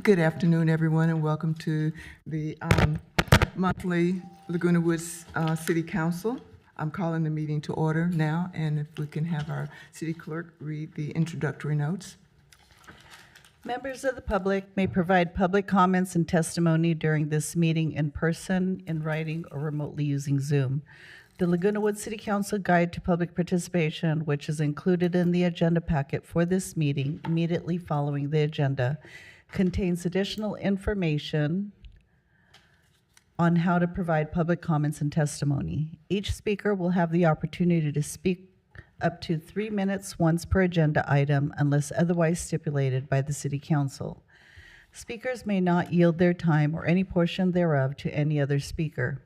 Good afternoon, everyone, and welcome to the monthly Laguna Woods City Council. I'm calling the meeting to order now, and if we can have our city clerk read the introductory notes. Members of the public may provide public comments and testimony during this meeting in person, in writing, or remotely using Zoom. The Laguna Woods City Council Guide to Public Participation, which is included in the agenda packet for this meeting immediately following the agenda, contains additional information on how to provide public comments and testimony. Each speaker will have the opportunity to speak up to 3 minutes once per agenda item unless otherwise stipulated by the City Council. Speakers may not yield their time or any portion thereof to any other speaker.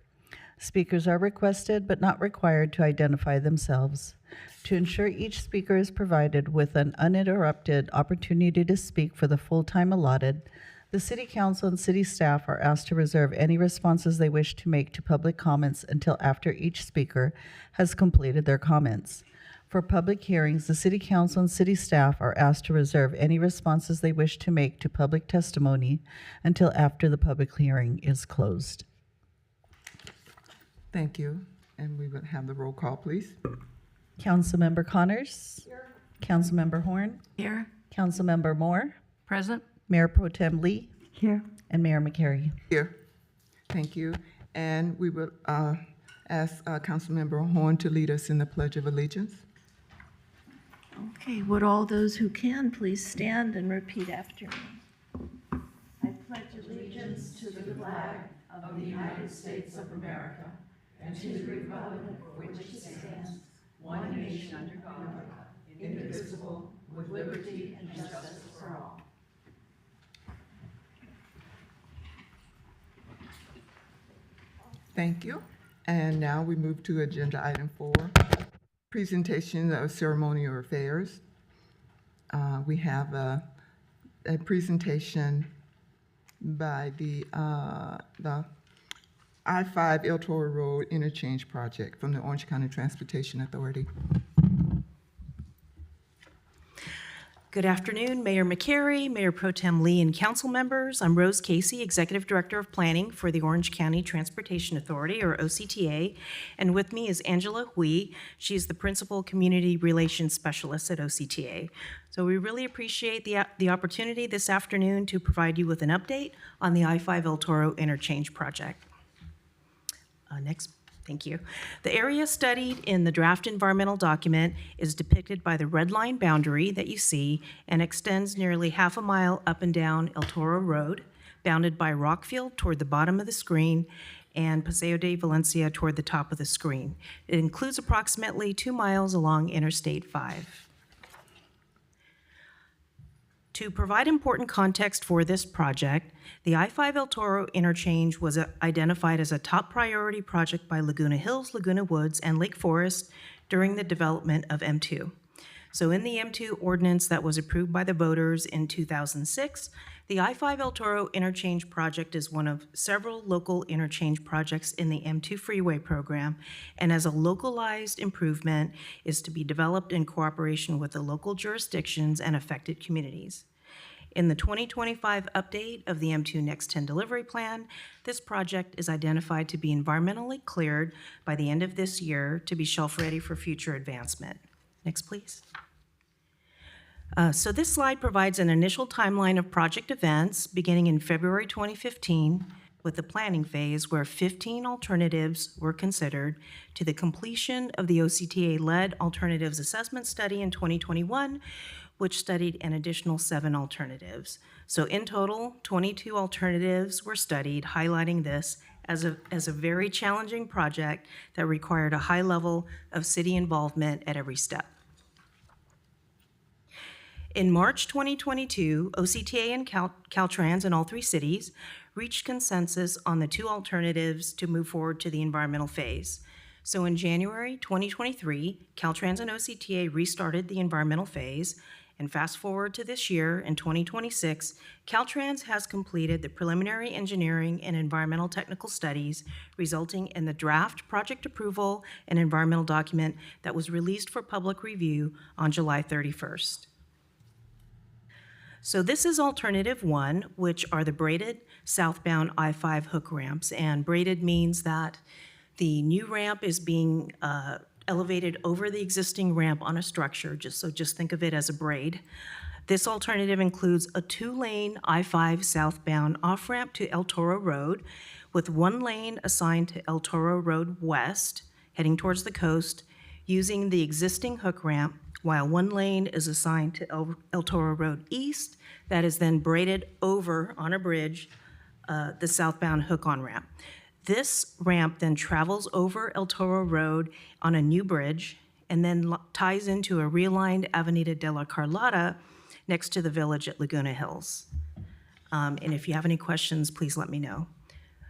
Speakers are requested but not required to identify themselves. To ensure each speaker is provided with an uninterrupted opportunity to speak for the full time allotted, the City Council and City staff are asked to reserve any responses they wish to make to public comments until after each speaker has completed their comments. For public hearings, the City Council and City staff are asked to reserve any responses they wish to make to public testimony until after the public hearing is closed. Thank you, and we will have the roll call, please. Councilmember Connors? Here. Councilmember Horn? Here. Councilmember Moore? Present. Mayor Pro Tem Lee? Here. And Mayor McCary. Here. Thank you, and we will ask Councilmember Horn to lead us in the Pledge of Allegiance. Okay, would all those who can please stand and repeat after me? I pledge allegiance to the flag of the United States of America and to the republic for which it stands, one nation under God, indivisible, with liberty and justice for all. Thank you, and now we move to agenda item 4, presentation of ceremonial affairs. We have a presentation by the I-5 El Toro Road Interchange Project from the Orange County Transportation Authority. Good afternoon, Mayor McCary, Mayor Pro Tem Lee, and council members. I'm Rose Casey, Executive Director of Planning for the Orange County Transportation Authority, or OCTA, and with me is Angela Hui. She's the Principal Community Relations Specialist at OCTA. So we really appreciate the opportunity this afternoon to provide you with an update on the I-5 El Toro Interchange Project. Next. Thank you. The area studied in the draft environmental document is depicted by the red line boundary that you see and extends nearly half a mile up and down El Toro Road, bounded by Rockfield toward the bottom of the screen and Paseo de Valencia toward the top of the screen. It includes approximately 2 miles along Interstate 5. To provide important context for this project, the I-5 El Toro interchange was identified as a top priority project by Laguna Hills, Laguna Woods, and Lake Forest during the development of M2. So in the M2 ordinance that was approved by the voters in 2006, the I-5 El Toro interchange project is one of several local interchange projects in the M2 freeway program, and as a localized improvement is to be developed in cooperation with the local jurisdictions and affected communities. In the 2025 update of the M2 Next 10 delivery plan, this project is identified to be environmentally cleared by the end of this year to be shelf-ready for future advancement. Next, please. So this slide provides an initial timeline of project events beginning in February 2015 with the planning phase where 15 alternatives were considered to the completion of the OCTA-led alternatives assessment study in 2021, which studied an additional 7 alternatives. So in total, 22 alternatives were studied, highlighting this as a very challenging project that required a high level of city involvement at every step. In March 2022, OCTA and Caltrans in all 3 cities reached consensus on the 2 alternatives to move forward to the environmental phase. So in January 2023, Caltrans and OCTA restarted the environmental phase, and fast forward to this year, in 2026, Caltrans has completed the preliminary engineering and environmental technical studies, resulting in the draft project approval and environmental document that was released for public review on July 31st. So this is alternative one, which are the braided southbound I-5 hook ramps. And braided means that the new ramp is being elevated over the existing ramp on a structure, just think of it as a braid. This alternative includes a 2-lane I-5 southbound off-ramp to El Toro Road, with 1 lane assigned to El Toro Road West, heading towards the coast, using the existing hook ramp, while 1 lane is assigned to El Toro Road East, that is then braided over on a bridge, the southbound hook-on ramp. This ramp then travels over El Toro Road on a new bridge and then ties into a realigned Avenida de la Carlota next to the village at Laguna Hills. And if you have any questions, please let me know.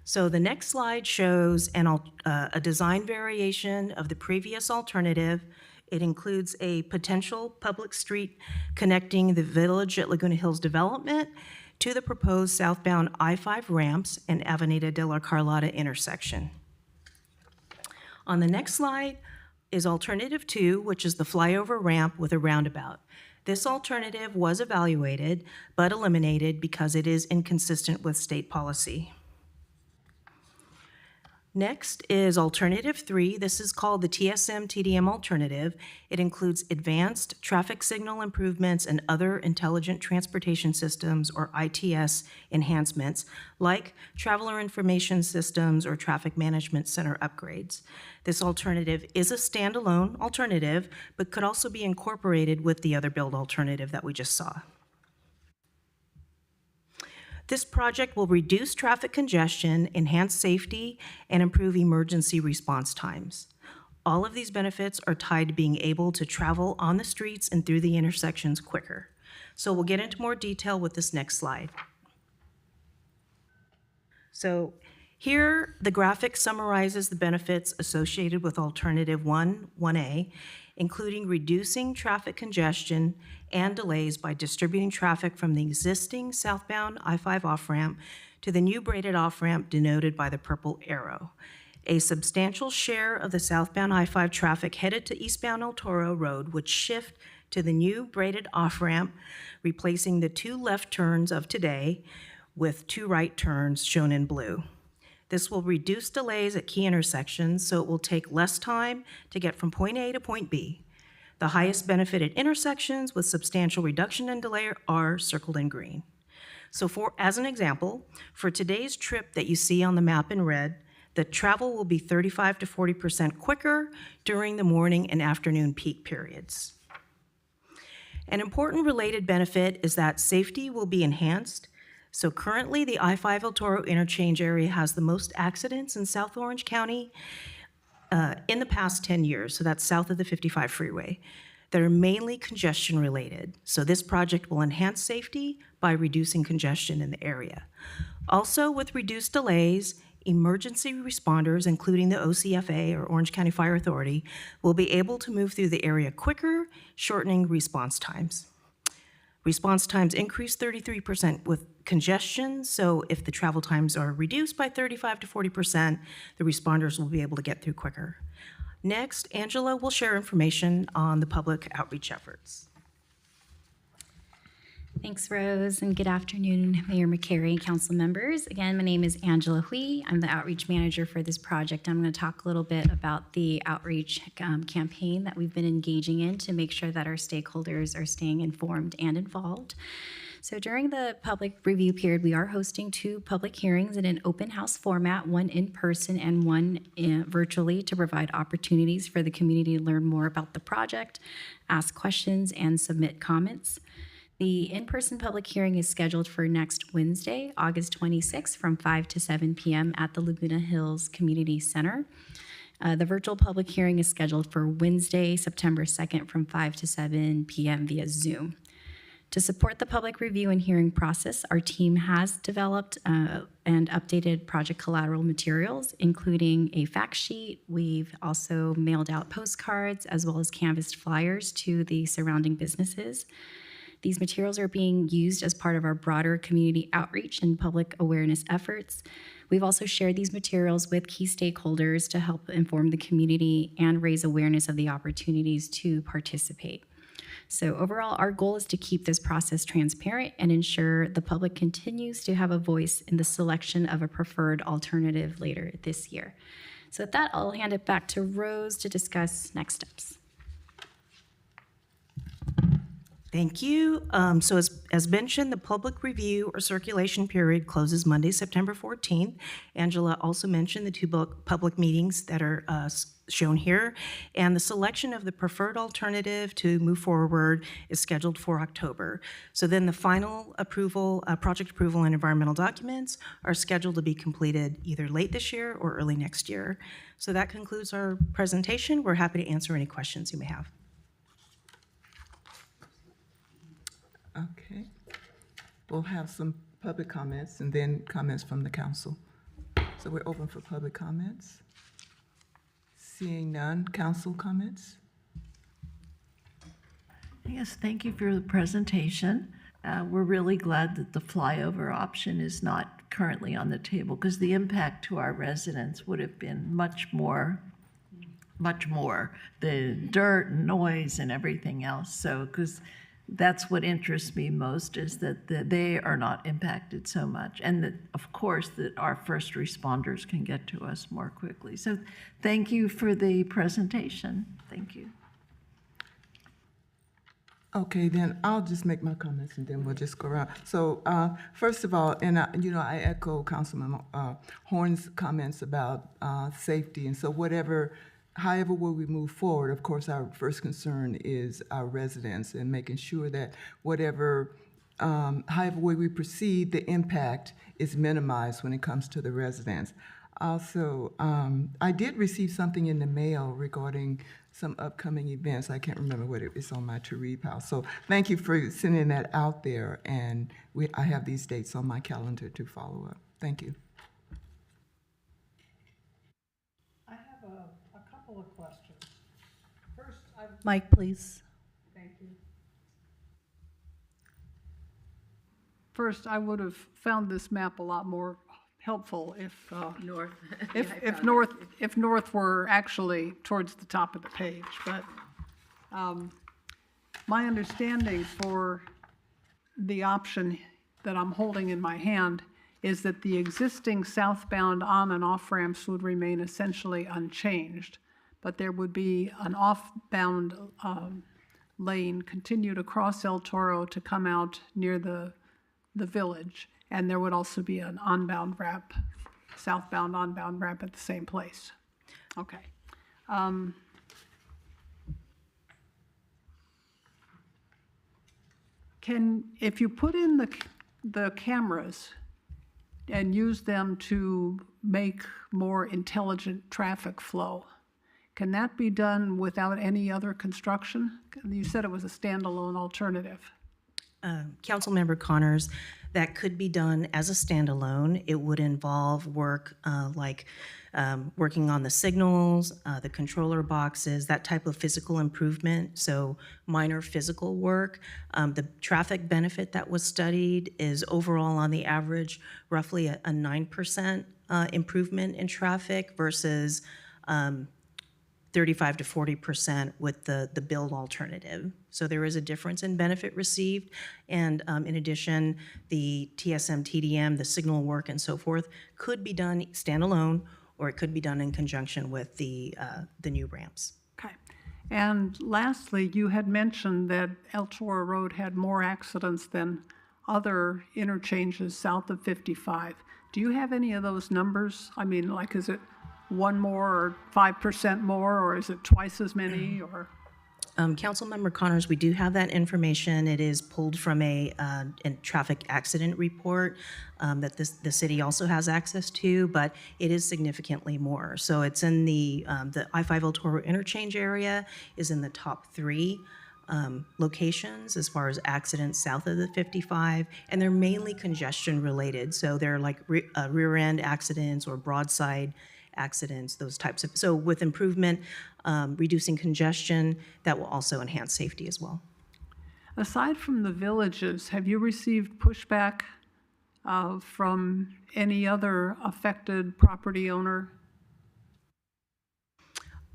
So the next slide shows a design variation of the previous alternative. It includes a potential public street connecting the village at Laguna Hills development to the proposed southbound I-5 ramps and Avenida de la Carlota intersection. On the next slide is alternative 2, which is the flyover ramp with a roundabout. This alternative was evaluated but eliminated because it is inconsistent with state policy. Next is alternative 3. This is called the TSM-TDM alternative. It includes advanced traffic signal improvements and other intelligent transportation systems, or ITS, enhancements, like traveler information systems or traffic management center upgrades. This alternative is a standalone alternative, but could also be incorporated with the other build alternative that we just saw. This project will reduce traffic congestion, enhance safety, and improve emergency response times. All of these benefits are tied to being able to travel on the streets and through the intersections quicker. So we'll get into more detail with this next slide. So here, the graphic summarizes the benefits associated with alternative 1A, including reducing traffic congestion and delays by distributing traffic from the existing southbound I-5 off-ramp to the new braided off-ramp denoted by the purple arrow. A substantial share of the southbound I-5 traffic headed to eastbound El Toro Road would shift to the new braided off-ramp, replacing the 2 left turns of today with 2 right turns shown in blue. This will reduce delays at key intersections, so it will take less time to get from point A to point B. The highest benefited intersections with substantial reduction in delay are circled in green. So as an example, for today's trip that you see on the map in red, the travel will be 35 to 40% quicker during the morning and afternoon peak periods. An important related benefit is that safety will be enhanced. So currently, the I-5 El Toro interchange area has the most accidents in South Orange County in the past 10 years, so that's south of the 55 freeway, that are mainly congestion related. So this project will enhance safety by reducing congestion in the area. Also, with reduced delays, emergency responders, including the OCFA, or Orange County Fire Authority, will be able to move through the area quicker, shortening response times. Response times increase 33% with congestion, so if the travel times are reduced by 35 to 40%, the responders will be able to get through quicker. Next, Angela will share information on the public outreach efforts. Thanks, Rose, and good afternoon, Mayor McCary, council members. Again, my name is Angela Hui. I'm the outreach manager for this project. I'm going to talk a little bit about the outreach campaign that we've been engaging in to make sure that our stakeholders are staying informed and involved. So during the public review period, we are hosting 2 public hearings in an open house format, one in person and one virtually, to provide opportunities for the community to learn more about the project, ask questions, and submit comments. The in-person public hearing is scheduled for next Wednesday, August 26th, from 5 to 7 p.m. at the Laguna Hills Community Center. The virtual public hearing is scheduled for Wednesday, September 2nd, from 5 to 7 p.m. via Zoom. To support the public review and hearing process, our team has developed and updated project collateral materials, including a fact sheet. We've also mailed out postcards as well as canvassed flyers to the surrounding businesses. These materials are being used as part of our broader community outreach and public awareness efforts. We've also shared these materials with key stakeholders to help inform the community and raise awareness of the opportunities to participate. So overall, our goal is to keep this process transparent and ensure the public continues to have a voice in the selection of a preferred alternative later this year. So with that, I'll hand it back to Rose to discuss next steps. Thank you. So as mentioned, the public review or circulation period closes Monday, September 14th. Angela also mentioned the two public meetings that are shown here. And the selection of the preferred alternative to move forward is scheduled for October. So then the final approval, project approval and environmental documents are scheduled to be completed either late this year or early next year. So that concludes our presentation. We're happy to answer any questions you may have. Okay. We'll have some public comments and then comments from the council. So we're open for public comments. Seeing none, council comments? Yes, thank you for the presentation. We're really glad that the flyover option is not currently on the table because the impact to our residents would have been much more, the dirt and noise and everything else. So, because that's what interests me most is that they are not impacted so much. And that, of course, that our first responders can get to us more quickly. So thank you for the presentation. Thank you. Okay, then I'll just make my comments and then we'll just go around. So first of all, and I echo Councilman Horn's comments about safety. And so however way we move forward, of course, our first concern is our residents and making sure that however way we proceed, the impact is minimized when it comes to the residents. Also, I did receive something in the mail regarding some upcoming events. I can't remember what it's on my to-read pile. So thank you for sending that out there, and I have these dates on my calendar to follow up. Thank you. I have a couple of questions. First, Mike, please. thank you. First, I would have found this map a lot more helpful if north were actually towards the top of the page. But my understanding for the option that I'm holding in my hand is that the existing southbound on and off ramps would remain essentially unchanged, but there would be an off-bound lane continued across El Toro to come out near the village, and there would also be an onbound ramp, southbound onbound ramp at the same place. Okay. If you put in the cameras and use them to make more intelligent traffic flow, can that be done without any other construction? You said it was a standalone alternative. Councilmember Connors, that could be done as a standalone. It would involve work like working on the signals, the controller boxes, that type of physical improvement, so minor physical work. The traffic benefit that was studied is overall on the average roughly a 9% improvement in traffic versus 35 to 40% with the build alternative. So there is a difference in benefit received. And in addition, the TSM, TDM, the signal work and so forth could be done standalone, or it could be done in conjunction with the new ramps. Okay. And lastly, you had mentioned that El Toro Road had more accidents than other interchanges south of 55. Do you have any of those numbers? I mean, like, is it one more or 5% more, or is it twice as many, or? Councilmember Connors, we do have that information. It is pulled from a traffic accident report that the city also has access to, but it is significantly more. So it's in the I-5 El Toro interchange area is in the top 3 locations as far as accidents south of the 55, and they're mainly congestion related. So they're like rear end accidents or broadside accidents, those types of, so with improvement, reducing congestion, that will also enhance safety as well. Aside from the villages, have you received pushback from any other affected property owner?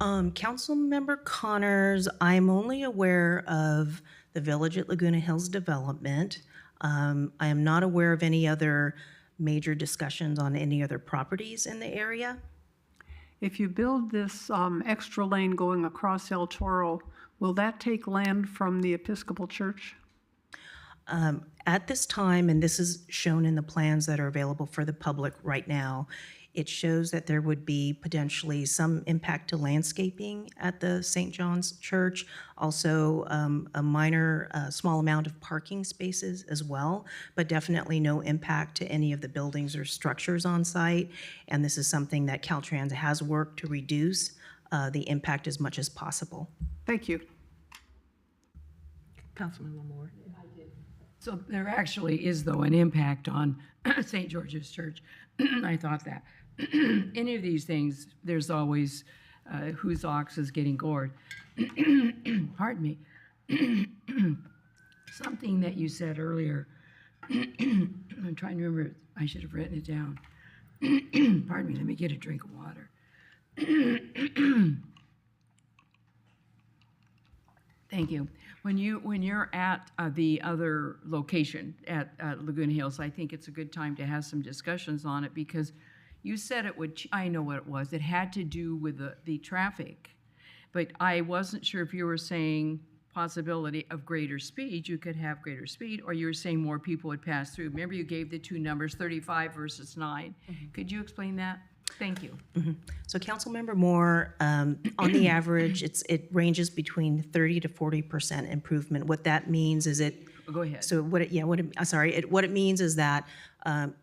Councilmember Connors, I'm only aware of the Village at Laguna Hills development. I am not aware of any other major discussions on any other properties in the area. If you build this extra lane going across El Toro, will that take land from the Episcopal Church? At this time, and this is shown in the plans that are available for the public right now, it shows that there would be potentially some impact to landscaping at the St. John's Church, also a minor, small amount of parking spaces as well, but definitely no impact to any of the buildings or structures on site. And this is something that Caltrans has worked to reduce the impact as much as possible. Thank you. Councilman Moore. So there actually is, though, an impact on St. George's Church. I thought that. Any of these things, there's always whose ox is getting gored. Pardon me. Something that you said earlier, I'm trying to remember, I should have written it down. Pardon me, let me get a drink of water. Thank you. When you're at the other location at Laguna Hills, I think it's a good time to have some discussions on it, because you said it would, I know what it was. It had to do with the traffic, but I wasn't sure if you were saying possibility of greater speed, you could have greater speed, or you were saying more people would pass through. Remember, you gave the two numbers, 35 versus 9. Could you explain that? Thank you. So Councilmember Moore, on the average, it ranges between 30 to 40% improvement. What that means is Go ahead. So what it means is that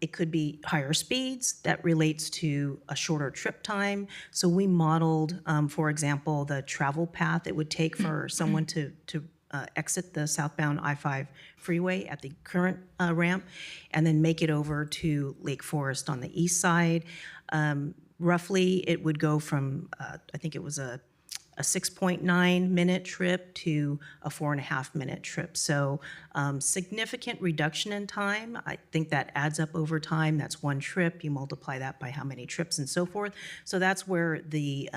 it could be higher speeds. That relates to a shorter trip time. So we modeled, for example, the travel path it would take for someone to exit the southbound I-5 freeway at the current ramp, and then make it over to Lake Forest on the east side. Roughly, it would go from, I think it was a 6.9-minute trip to a 4.5-minute trip. So significant reduction in time. I think that adds up over time. That's one trip. You multiply that by how many trips and so forth. So that's where the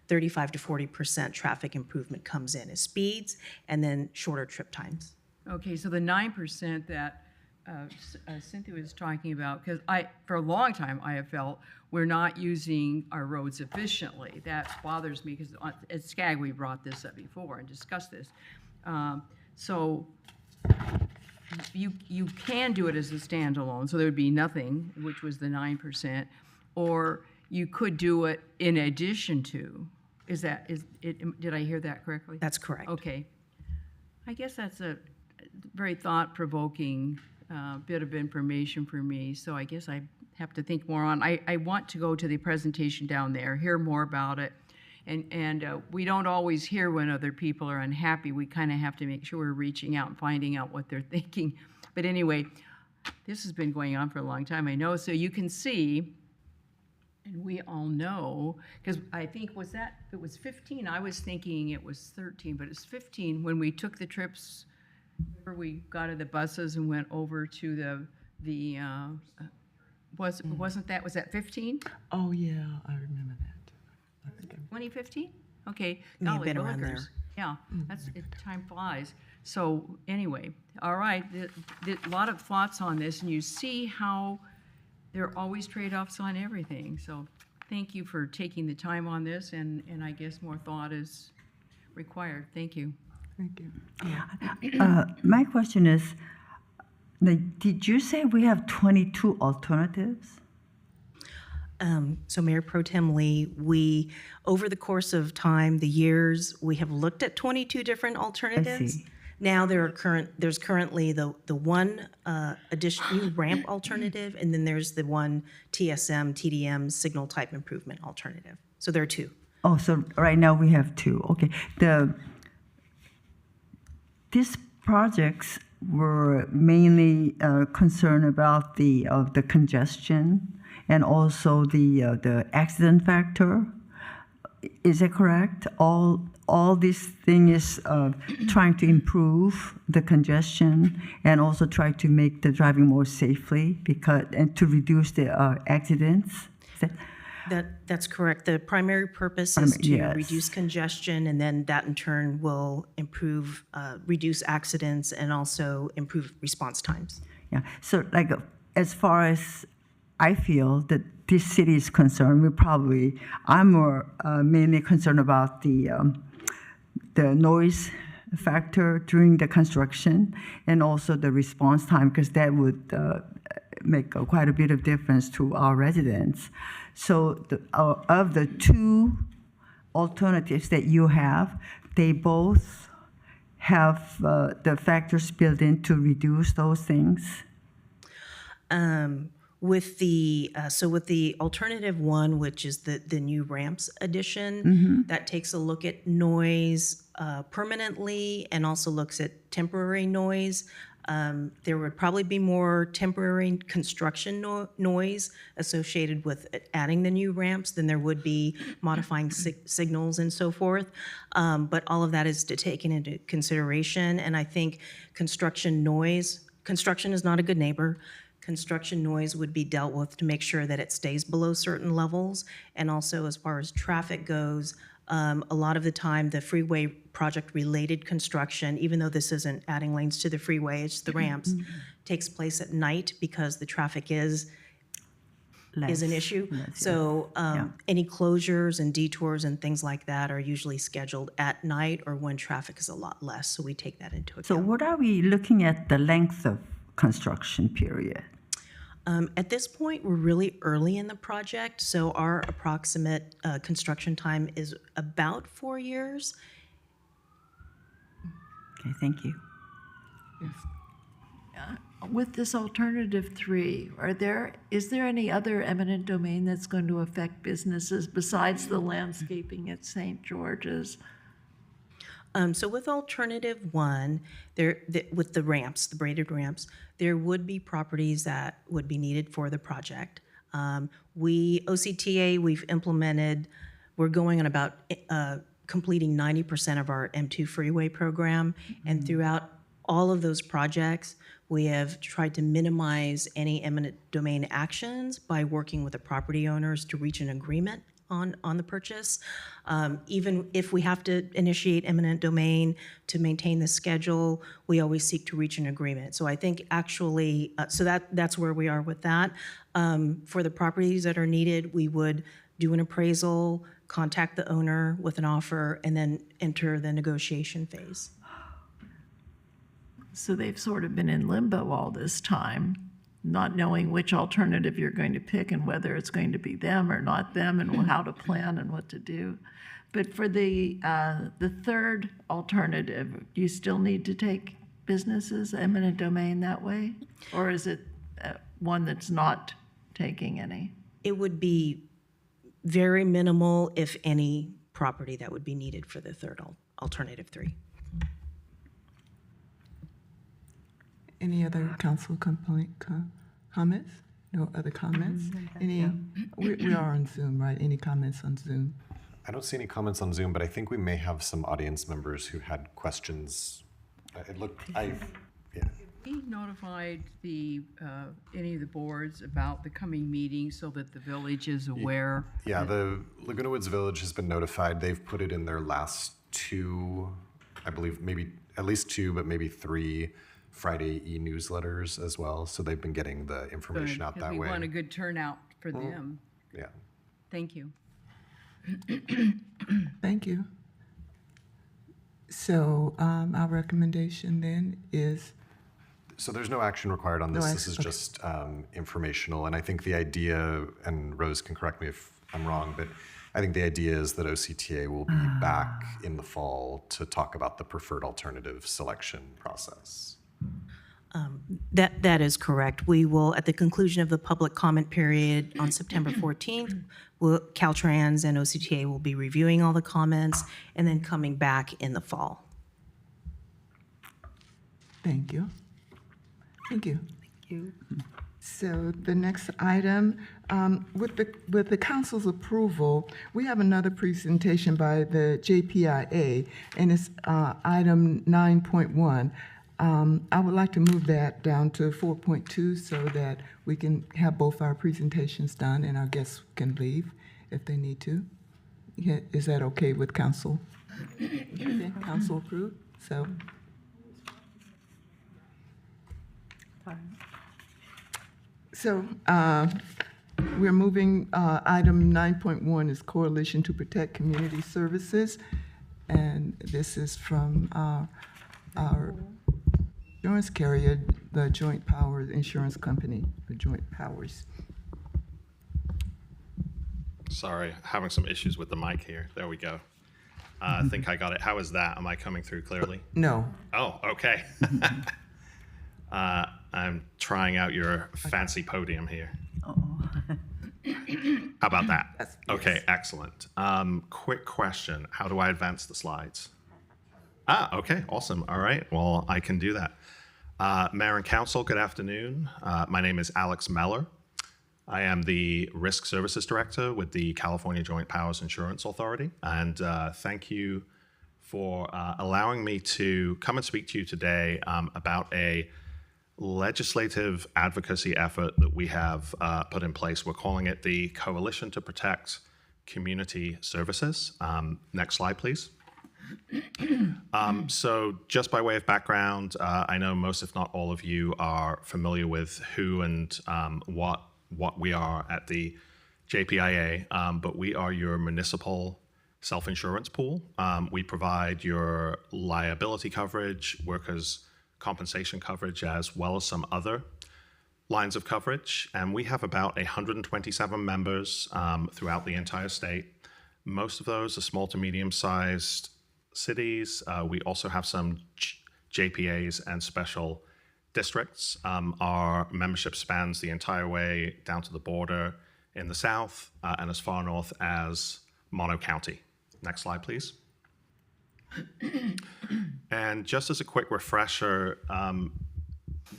35 to 40% traffic improvement comes in, is speeds and then shorter trip times. Okay, so the 9% that Cynthia was talking about, because for a long time, I have felt we're not using our roads efficiently. That bothers me, because at SCAG, we brought this up before and discussed this. So you can do it as a standalone, so there would be nothing, which was the 9%, or you could do it in addition to. Did I hear that correctly? That's correct. Okay. I guess that's a very thought-provoking bit of information for me, so I guess I have to think more on. I want to go to the presentation down there, hear more about it, and we don't always hear when other people are unhappy. We kind of have to make sure we're reaching out and finding out what they're thinking. But anyway, this has been going on for a long time, I know, so you can see, and we all know, because I think it was 15, I was thinking it was 13, but it's 15 when we took the trips. We got in the buses and went over to was that 15? Oh, yeah, I remember that. 2015? Okay. May have golly been around willikers. Yeah, time flies. So anyway, all right, a lot of thoughts on this, and you see how there are always trade-offs on everything. So thank you for taking the time on this, and I guess more thought is required. Thank you. Thank you. My question is, did you say we have 22 alternatives? So Mayor Pro Tem Lee, we, over the course of time, the years, we have looked at 22 different alternatives. see. Now there's currently the one additional ramp alternative, and then there's the one TDM signal type improvement alternative. So there are two. Oh, so right now we have 2. Okay. These projects were mainly concerned about the congestion and also the accident factor. Is that correct? All this thing is trying to improve the congestion and also try to make the driving more safely and to reduce the accidents. That's correct. The primary purpose is to Yes. reduce congestion, and then that in turn will improve, reduce accidents and also improve response times. Yeah, so like as far as I feel that this city is concerned, I'm more mainly concerned about the noise factor during the construction and also the response time, because that would make quite a bit of difference to our residents. So of the two alternatives that you have, they both have the factors built in to reduce those things? With the alternative one, which is the new ramps addition, that takes a look at noise permanently and also looks at temporary noise. There would probably be more temporary construction noise associated with adding the new ramps than there would be modifying signals and so forth. But all of that is taken into consideration, and I think construction is not a good neighbor. Construction noise would be dealt with to make sure that it stays below certain levels. And also, as far as traffic goes, a lot of the time, the freeway project-related construction, even though this isn't adding lanes to the freeway, it's the ramps, takes place at night because the traffic is an issue. So any closures and detours and things like that are usually scheduled at night or when traffic is a lot less. So we take that into account. So what are we looking at the length of construction period? At this point, we're really early in the project, so our approximate construction time is about 4 years. Okay, thank you. Yes. With this alternative 3, is there any other eminent domain that's going to affect businesses besides the landscaping at St. George's? So with alternative 1, with the ramps, the braided ramps, there would be properties that would be needed for the project. OCTA, we're going on about completing 90% of our M2 freeway program, and throughout all of those projects, we have tried to minimize any eminent domain actions by working with the property owners to reach an agreement on the purchase. Even if we have to initiate eminent domain to maintain the schedule, we always seek to reach an agreement. So I think actually, that's where we are with that. For the properties that are needed, we would do an appraisal, contact the owner with an offer, and then enter the negotiation phase. So they've sort of been in limbo all this time, not knowing which alternative you're going to pick and whether it's going to be them or not them and how to plan and what to do. But for the third alternative, do you still need to take businesses, eminent domain that way? Or is it one that's not taking any? It would be very minimal, if any, property that would be needed for the third alternative 3. Any other council comments? No other comments? We are on Zoom, right? Any comments on Zoom? I don't see any comments on Zoom, but I think we may have some audience members who had questions. We notified any of the boards about the coming meeting so that the village is aware. Yeah, the Laguna Woods Village has been notified. They've put it in their last 2, I believe, maybe at least 2, but maybe 3 Friday e-newsletters as well. So they've been getting the information out that way. We want a good turnout for them. Yeah. Thank you. Thank you. So our recommendation then is, So there's no action required on this. This is okay. just informational. And I think the idea, and Rose can correct me if I'm wrong, but I think the idea is that OCTA will be back in the fall to talk about the preferred alternative selection process. That is correct. We will, at the conclusion of the public comment period on September 14th, Caltrans and OCTA will be reviewing all the comments and then coming back in the fall. thank you. Thank you. Thank you. So the next item, with the council's approval, we have another presentation by the JPIA, and it's item 9.1. I would like to move that down to 4.2 so that we can have both our presentations done and our guests can leave. if they need to. Yeah, is that okay with council? Okay, council approved, so. So, we're moving, item 9.1 is Coalition to Protect Community Services. And this is from our insurance carrier, the Joint Powers Insurance Company, the Joint Powers. Sorry, having some issues with the mic here. There we go. I think I got it. How is that? Am I coming through clearly? No, Oh, okay. I'm trying out your fancy podium here. How about that? Yes. Okay, excellent. Quick question. How do I advance the slides? Okay, awesome. All right, well, I can do that. Mayor and Council, good afternoon. My name is Alex Meller. I am the Risk Services Director with the California Joint Powers Insurance Authority, and thank you for allowing me to come and speak to you today about a legislative advocacy effort that we have put in place. We're calling it the Coalition to Protect Community Services. Next slide, please. So just by way of background, I know most, if not all of you, are familiar with who and what we are at the JPIA, but we are your municipal self-insurance pool. We provide your liability coverage, workers' compensation coverage, as well as some other lines of coverage. And we have about 127 members throughout the entire state. Most of those are small to medium-sized cities. We also have some JPAs and special districts. Our membership spans the entire way down to the border in the south and as far north as Mono County. Next slide, please. And just as a quick refresher,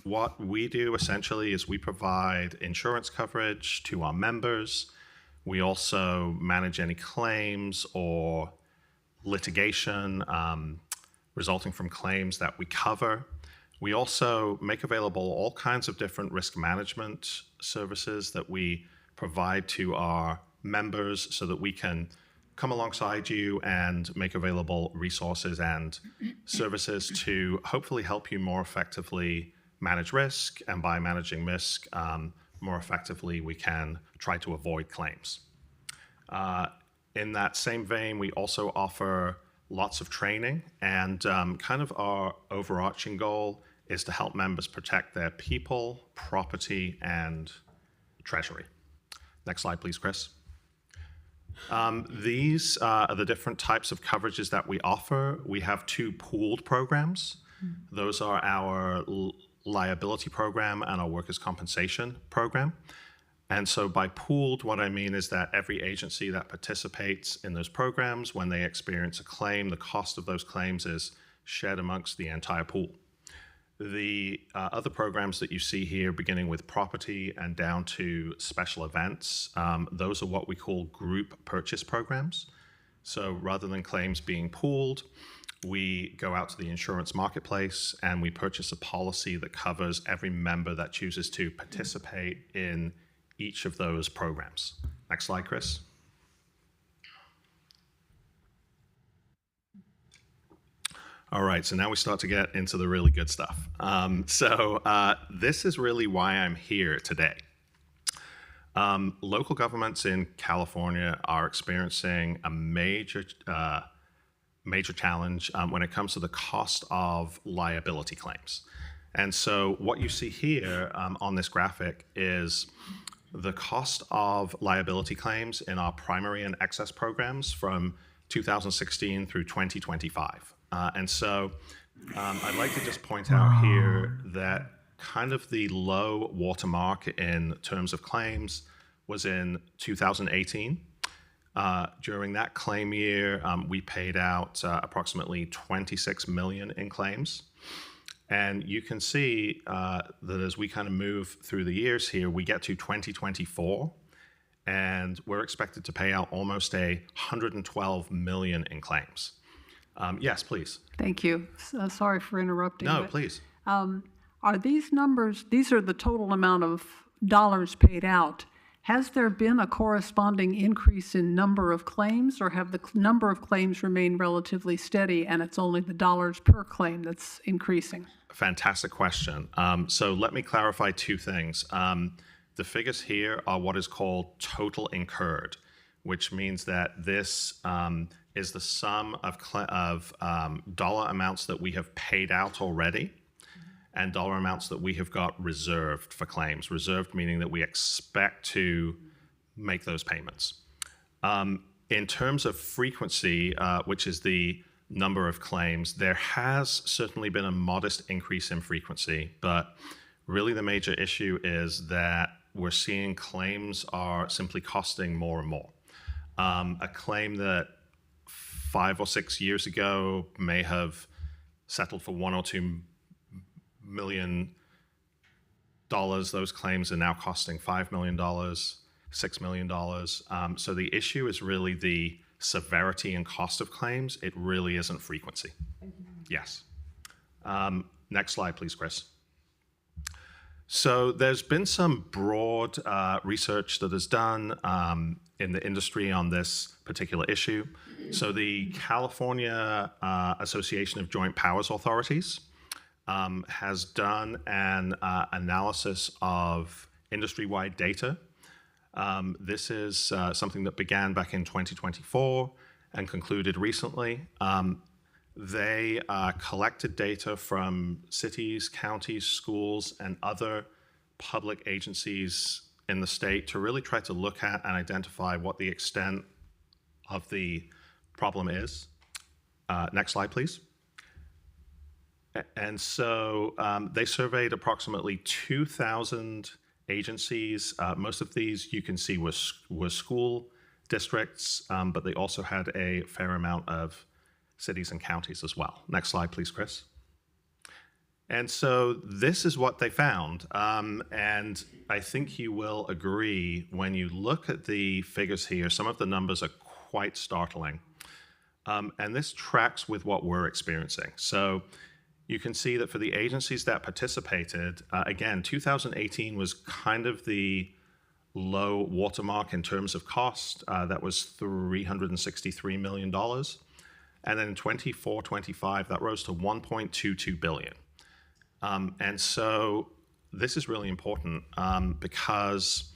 what we do essentially is we provide insurance coverage to our members. We also manage any claims or litigation resulting from claims that we cover. We also make available all kinds of different risk management services that we provide to our members so that we can come alongside you and make available resources and services to hopefully help you more effectively manage risk. And by managing risk more effectively, we can try to avoid claims. In that same vein, we also offer lots of training, and kind of our overarching goal is to help members protect their people, property, and treasury. Next slide, please, Chris. These are the different types of coverages that we offer. We have two pooled programs. Those are our liability program and our workers' compensation program. And so by pooled, what I mean is that every agency that participates in those programs, when they experience a claim, the cost of those claims is shared amongst the entire pool. The other programs that you see here, beginning with property and down to special events, those are what we call group purchase programs. So rather than claims being pooled, we go out to the insurance marketplace and we purchase a policy that covers every member that chooses to participate in each of those programs. Next slide, Chris. All right, so now we start to get into the really good stuff. This is really why I'm here today. Local governments in California are experiencing a major challenge when it comes to the cost of liability claims. And so what you see here on this graphic is the cost of liability claims in our primary and excess programs from 2016 through 2025. And so I'd like to just point out here that kind of the low watermark in terms of claims was in 2018. During that claim year, we paid out approximately $26 million in claims. And you can see that as we kind of move through the years here, we get to 2024, and we're expected to pay out almost $112 million in claims. Yes, please. Thank you. Sorry for interrupting. No, but, please. Are these numbers, these are the total amount of dollars paid out. Has there been a corresponding increase in number of claims, or have the number of claims remained relatively steady and it's only the dollars per claim that's increasing? Fantastic question. So let me clarify two things. The figures here are what is called total incurred, which means that this is the sum of dollar amounts that we have paid out already and dollar amounts that we have got reserved for claims. Reserved meaning that we expect to make those payments. In terms of frequency, which is the number of claims, there has certainly been a modest increase in frequency, but really the major issue is that we're seeing claims are simply costing more and more. A claim that 5 or 6 years ago may have settled for $1 or $2 million, those claims are now costing $5 million, $6 million. So the issue is really the severity and cost of claims. It really isn't frequency. Yes. Next slide, please, Chris. So there's been some broad research that is done in the industry on this particular issue. So the California Association of Joint Powers Authorities has done an analysis of industry-wide data. This is something that began back in 2024 and concluded recently. They collected data from cities, counties, schools, and other public agencies in the state to really try to look at and identify what the extent of the problem is. Next slide, please. And so they surveyed approximately 2,000 agencies. Most of these you can see were school districts, but they also had a fair amount of cities and counties as well. Next slide, please, Chris. And so this is what they found. And I think you will agree when you look at the figures here, some of the numbers are quite startling. And this tracks with what we're experiencing. So you can see that for the agencies that participated, again, 2018 was kind of the low watermark in terms of cost. That was $363 million. And then in 24-25, that rose to $1.22 billion. And so this is really important because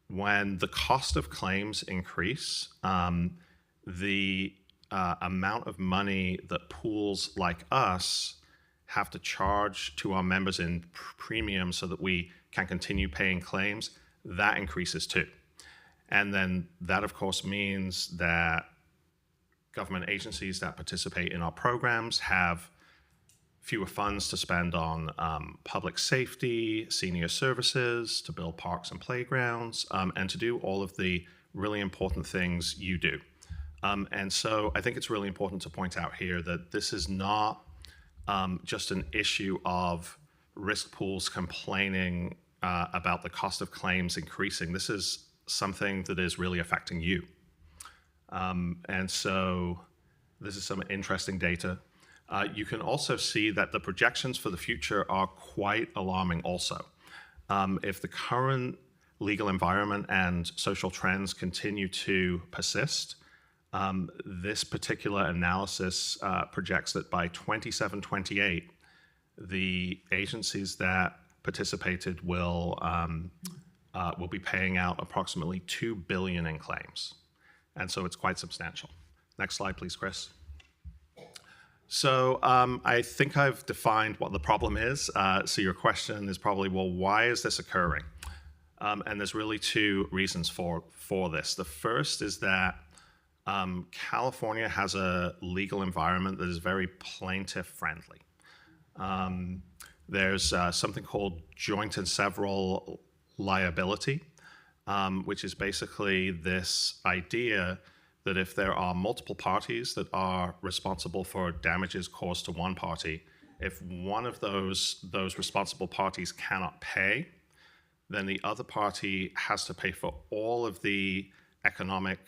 when the cost of claims increase, the amount of money that pools like us have to charge to our members in premium so that we can continue paying claims, that increases too. And then that, of course, means that government agencies that participate in our programs have fewer funds to spend on public safety, senior services, to build parks and playgrounds, and to do all of the really important things you do. And so I think it's really important to point out here that this is not just an issue of risk pools complaining about the cost of claims increasing. This is something that is really affecting you. And so this is some interesting data. You can also see that the projections for the future are quite alarming also. If the current legal environment and social trends continue to persist, this particular analysis projects that by 27-28, the agencies that participated will be paying out approximately $2 billion in claims. And so it's quite substantial. Next slide, please, Chris. So I think I've defined what the problem is. So your question is probably, well, why is this occurring? And there's really two reasons for this. The first is that California has a legal environment that is very plaintiff-friendly. There's something called joint and several liability, which is basically this idea that if there are multiple parties that are responsible for damages caused to one party, if one of those responsible parties cannot pay, then the other party has to pay for all of the economic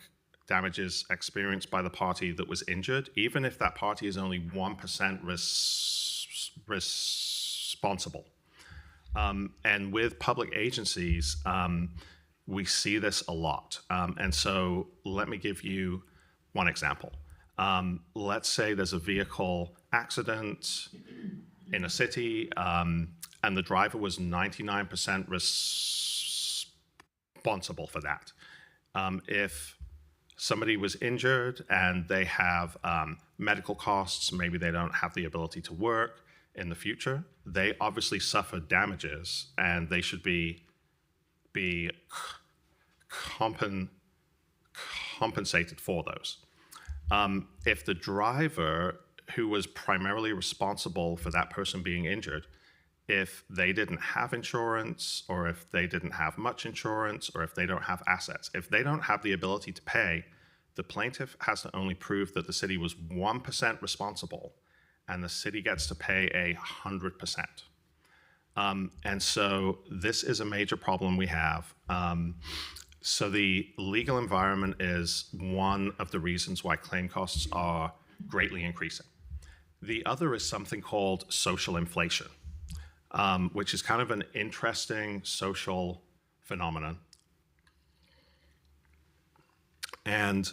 damages experienced by the party that was injured, even if that party is only 1% responsible. And with public agencies, We see this a lot. And so let me give you one example. Let's say there's a vehicle accident in a city, and the driver was 99% responsible for that. If somebody was injured and they have medical costs, maybe they don't have the ability to work in the future, they obviously suffered damages and they should be compensated for those. If the driver who was primarily responsible for that person being injured, if they didn't have insurance, or if they didn't have much insurance, or if they don't have assets, if they don't have the ability to pay, the plaintiff has to only prove that the city was 1% responsible, and the city gets to pay 100%. And so this is a major problem we have. So the legal environment is one of the reasons why claim costs are greatly increasing. The other is something called social inflation, which is kind of an interesting social phenomenon. And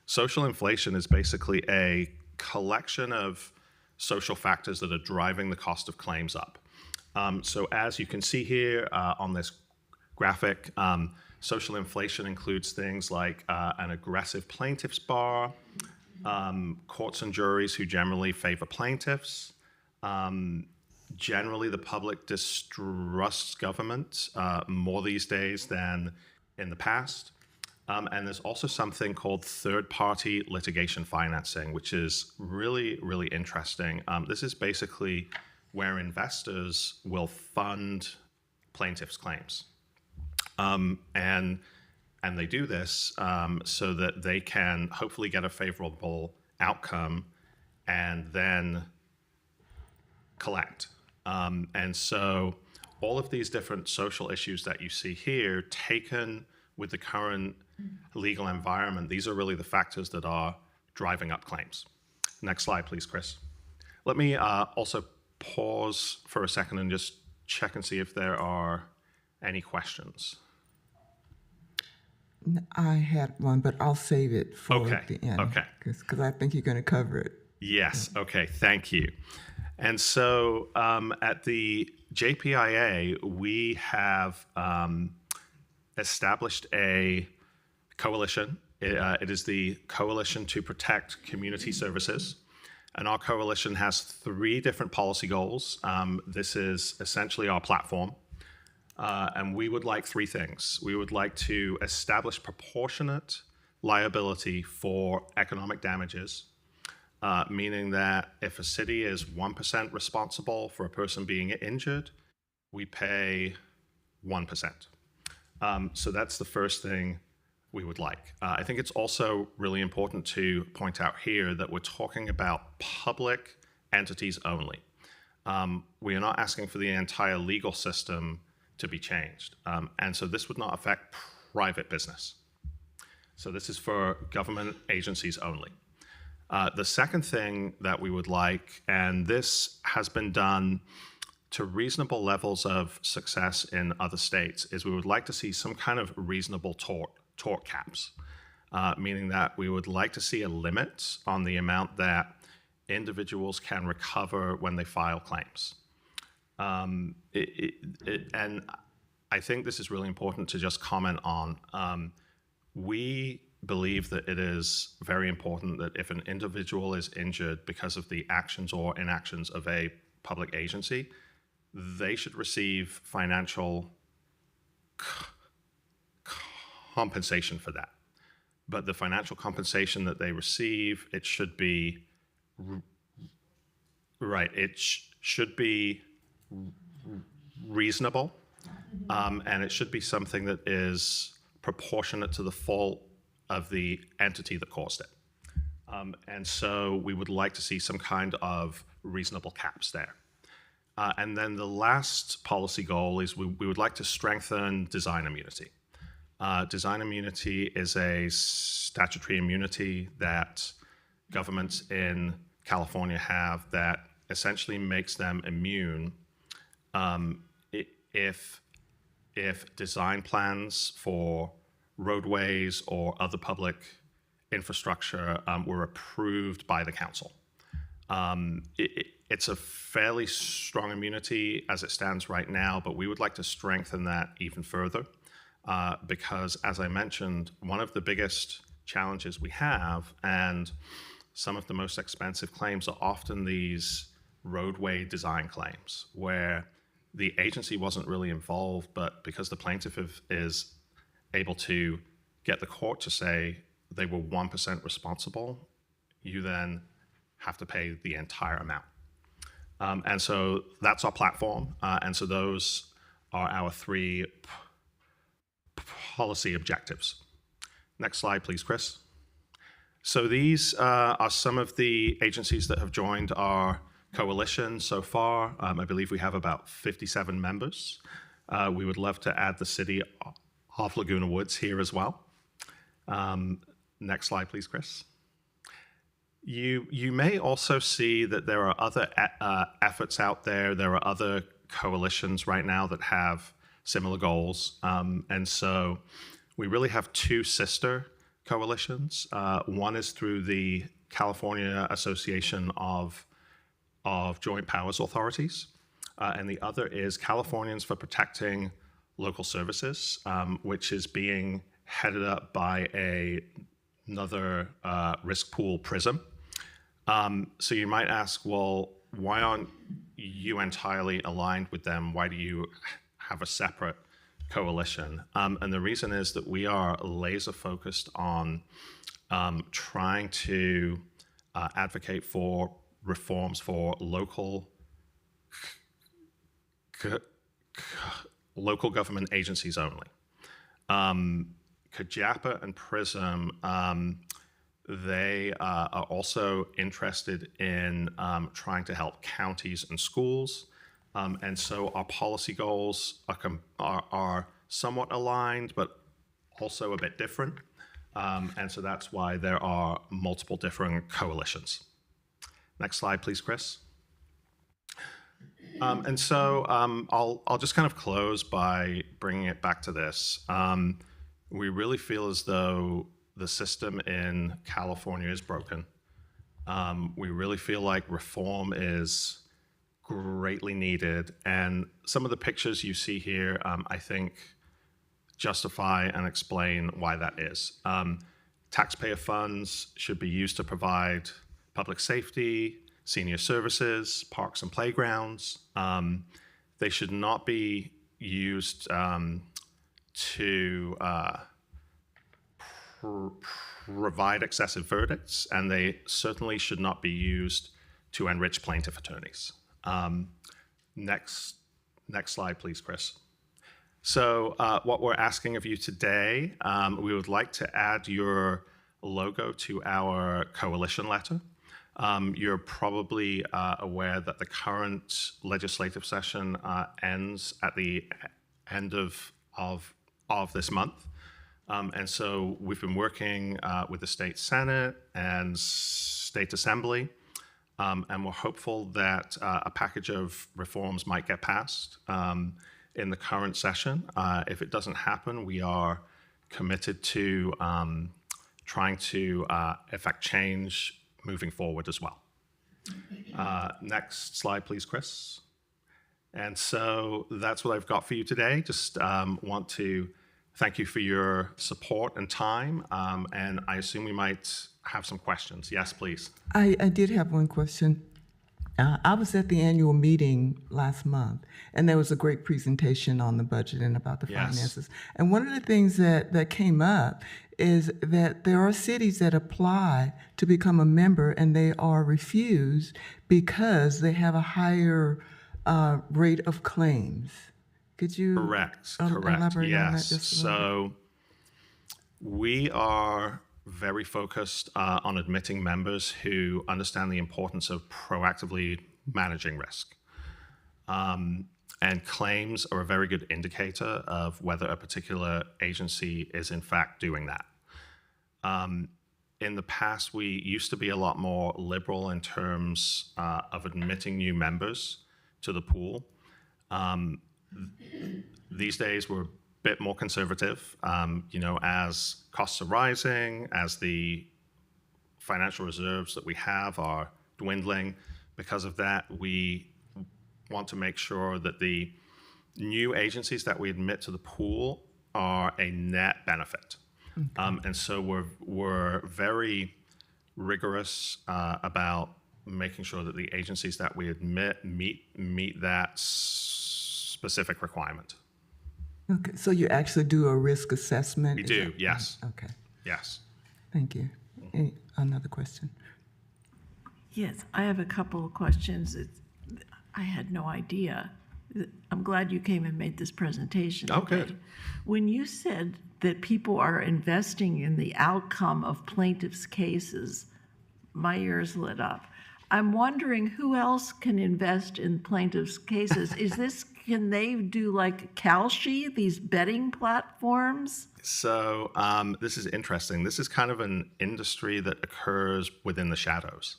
social inflation is basically a collection of social factors that are driving the cost of claims up. So as you can see here on this graphic, social inflation includes things like an aggressive plaintiffs bar, courts and juries who generally favor plaintiffs. Generally, the public distrusts government more these days than in the past. And there's also something called third-party litigation financing, which is really, really interesting. This is basically where investors will fund plaintiffs' claims. And they do this so that they can hopefully get a favorable outcome and then collect. And so all of these different social issues that you see here, taken with the current legal environment, these are really the factors that are driving up claims. Next slide, please, Chris. Let me also pause for a second and just check and see if there are any questions. I had one, but I'll save it for Okay, the end. okay. Because I think you're going to cover it. Yes, okay, thank you. And so at the JPIA, we have established a coalition. It is the Coalition to Protect Community Services. And our coalition has 3 different policy goals. This is essentially our platform. And we would like 3 things. We would like to establish proportionate liability for economic damages, meaning that if a city is 1% responsible for a person being injured, we pay 1%. So that's the first thing we would like. I think it's also really important to point out here that we're talking about public entities only. We are not asking for the entire legal system to be changed. And so this would not affect private business. So this is for government agencies only. The second thing that we would like, and this has been done to reasonable levels of success in other states, is we would like to see some kind of reasonable tort caps, meaning that we would like to see a limit on the amount that individuals can recover when they file claims. And I think this is really important to just comment on. We believe that it is very important that if an individual is injured because of the actions or inactions of a public agency, they should receive financial compensation for that. But the financial compensation that they receive, it should be should be reasonable, and it should be something that is proportionate to the fault of the entity that caused it. And so we would like to see some kind of reasonable caps there. And then the last policy goal is we would like to strengthen design immunity. Design immunity is a statutory immunity that governments in California have that essentially makes them immune if if design plans for roadways or other public infrastructure were approved by the council. It's a fairly strong immunity as it stands right now, but we would like to strengthen that even further because, as I mentioned, one of the biggest challenges we have, and some of the most expensive claims, are often these roadway design claims where the agency wasn't really involved, but because the plaintiff is able to get the court to say they were 1% responsible, you then have to pay the entire amount. And so that's our platform. And so those are our three policy objectives. Next slide, please, Chris. So these are some of the agencies that have joined our coalition so far. I believe we have about 57 members. We would love to add the city of Laguna Woods here as well. Next slide, please, Chris. You may also see that there are other efforts out there. There are other coalitions right now that have similar goals. And so we really have two sister coalitions. One is through the California Association of Joint Powers Authorities, and the other is Californians for Protecting Local Services, which is being headed up by another risk pool, PRISM. So you might ask, well, why aren't you entirely aligned with them? Why do you have a separate coalition? And the reason is that we are laser focused on trying to advocate for reforms for local government agencies only. CAJAPA and PRISM, they are also interested in trying to help counties and schools. And so our policy goals are somewhat aligned, but also a bit different. And so that's why there are multiple different coalitions. Next slide, please, Chris. And so I'll just kind of close by bringing it back to this. We really feel as though the system in California is broken. We really feel like reform is greatly needed. And some of the pictures you see here, I think, justify and explain why that is. Taxpayer funds should be used to provide public safety, senior services, parks and playgrounds. They should not be used to provide excessive verdicts, and they certainly should not be used to enrich plaintiff attorneys. Next slide, please, Chris. So what we're asking of you today, we would like to add your logo to our coalition letter. You're probably aware that the current legislative session ends at the end of this month. And so we've been working with the state Senate and state Assembly, and we're hopeful that a package of reforms might get passed in the current session. If it doesn't happen, we are committed to trying to effect change moving forward as well. Next slide, please, Chris. And so that's what I've got for you today. Just want to thank you for your support and time. And I assume we might have some questions. Yes, please. I did have one question. I was at the annual meeting last month, and there was a great presentation on the budget and about the Yes. finances. And one of the things that came up is that there are cities that apply to become a member, and they are refused because they have a higher rate of claims. Could you Correct. elaborate on that Yes. just a little bit? So we are very focused on admitting members who understand the importance of proactively managing risk. And claims are a very good indicator of whether a particular agency is in fact doing that. In the past, we used to be a lot more liberal in terms of admitting new members to the pool. these days we're a bit more conservative. As costs are rising, as the financial reserves that we have are dwindling, because of that, we want to make sure that the new agencies that we admit to the pool are a net benefit. And so we're very rigorous about making sure that the agencies that we admit meet that specific requirement. Okay, so you actually do a risk assessment? We Is do, that- yes. Okay, Yes. thank you. Another question? Yes, I have a couple of questions. I had no idea. I'm glad you came and made this presentation. Oh, today. good. When you said that people are investing in the outcome of plaintiffs' cases, my ears lit up. I'm wondering who else can invest in plaintiffs' cases? Can they do like Kalshi, these betting platforms? So this is interesting. This is kind of an industry that occurs within the shadows.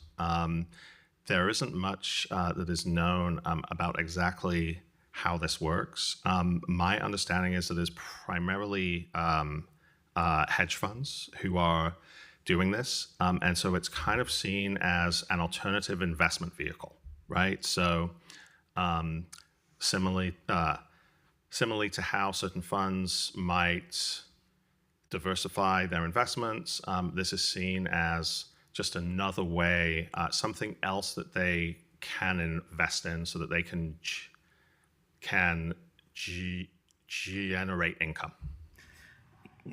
There isn't much that is known about exactly how this works. My understanding is that it's primarily hedge funds who are doing this. And so it's kind of seen as an alternative investment vehicle, right? So similarly to how certain funds might diversify their investments, this is seen as just another way, something else that they can invest in so that they can generate income.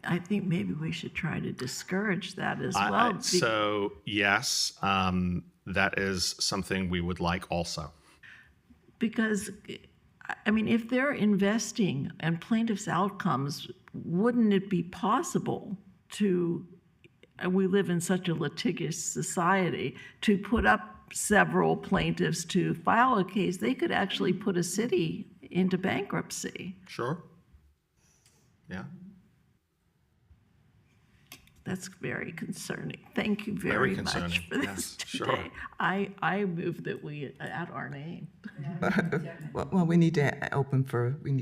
I think maybe we should try to discourage that as well. So yes, that is something we would like also. Because, I mean, if they're investing in plaintiffs' outcomes, wouldn't it be possible to, we live in such a litigious society, to put up several plaintiffs to file a case? They could actually put a city into bankruptcy. Sure. Yeah. That's very concerning. Thank you Very very much concerning. for this Yes, today. sure. I move that we add our name. Well, we need to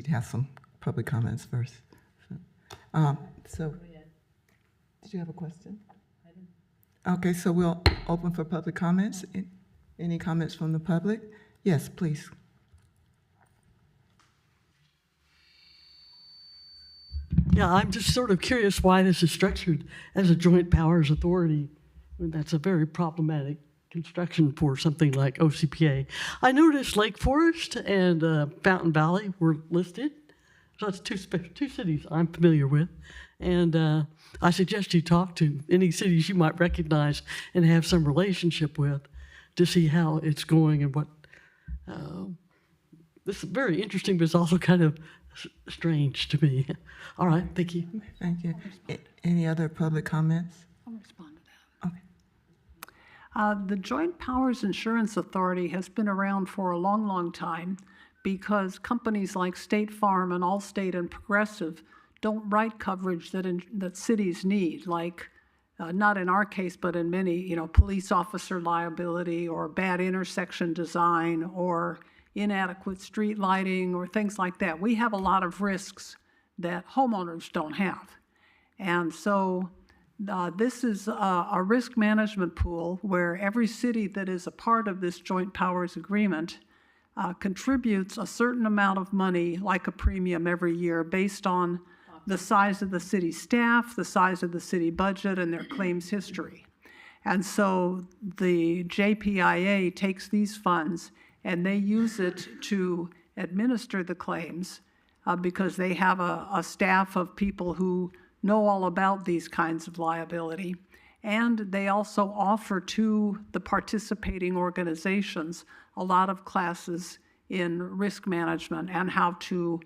have some public comments first. So, did you have a question? Okay, so we'll open for public comments. Any comments from the public? Yes, please. Yeah, I'm just sort of curious why this is structured as a joint powers authority. That's a very problematic construction for something like OCPA. I noticed Lake Forest and Fountain Valley were listed. So that's two cities I'm familiar with. And I suggest you talk to any cities you might recognize and have some relationship with to see how it's going and what. This is very interesting, but it's also kind of strange to me. All right, thank you. Thank you. Any other public comments? I'll respond to that. Okay. The Joint Powers Insurance Authority has been around for a long, long time because companies like State Farm and Allstate and Progressive don't write coverage that cities need, like not in our case, but in many, police officer liability or bad intersection design or inadequate street lighting or things like that. We have a lot of risks that homeowners don't have. And so this is a risk management pool where every city that is a part of this joint powers agreement contributes a certain amount of money, like a premium every year, based on the size of the city staff, the size of the city budget, and their claims history. And so the JPIA takes these funds and they use it to administer the claims because they have a staff of people who know all about these kinds of liability. And they also offer to the participating organizations a lot of classes in risk management and how to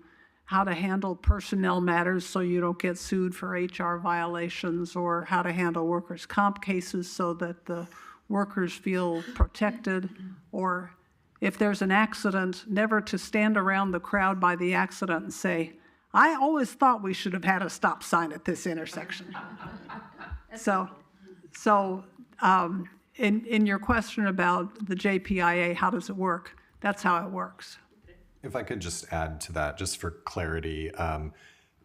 handle personnel matters so you don't get sued for HR violations, or how to handle workers' comp cases so that the workers feel protected, or if there's an accident, never to stand around the crowd by the accident and say, I always thought we should have had a stop sign at this intersection. In your question about the JPIA, how does it work? That's how it works. If I could just add to that, just for clarity,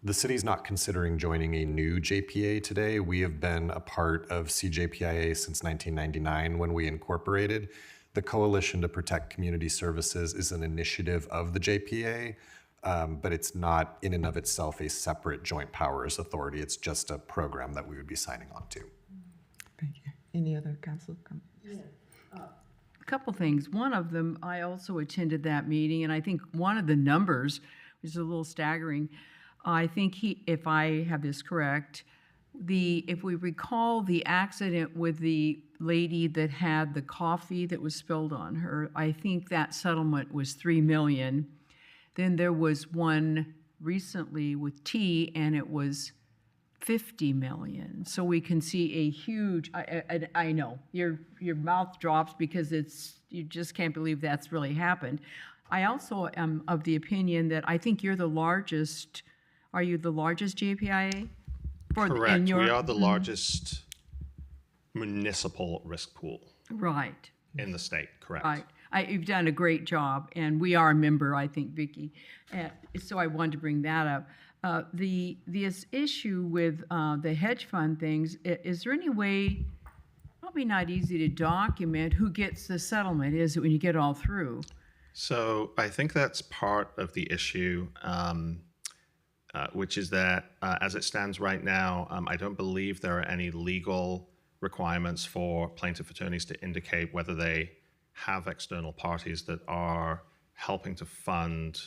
the city's not considering joining a new JPA today. We have been a part of CJPIA since 1999 when we incorporated. The Coalition to Protect Community Services is an initiative of the JPA, but it's not in and of itself a separate joint powers authority. It's just a program that we would be signing on to. Thank you. Any other council comments? A couple things. One of them, I also attended that meeting, and I think one of the numbers, which is a little staggering, I think if I have this correct, if we recall the accident with the lady that had the coffee that was spilled on her, I think that settlement was $3 million. Then there was one recently with tea, and it was $50 million. So we can see a huge, I know, your mouth drops because you just can't believe that's really happened. I also am of the opinion that I think you're the largest, are you the largest JPIA? Correct. We are the largest municipal risk pool Right. in the state, correct? Right. You've done a great job, and we are a member, I think, Vicki. So I wanted to bring that up. This issue with the hedge fund things, is there any way, probably not easy to document, who gets the settlement? Is it when you get all through? So I think that's part of the issue, which is that as it stands right now, I don't believe there are any legal requirements for plaintiff attorneys to indicate whether they have external parties that are helping to fund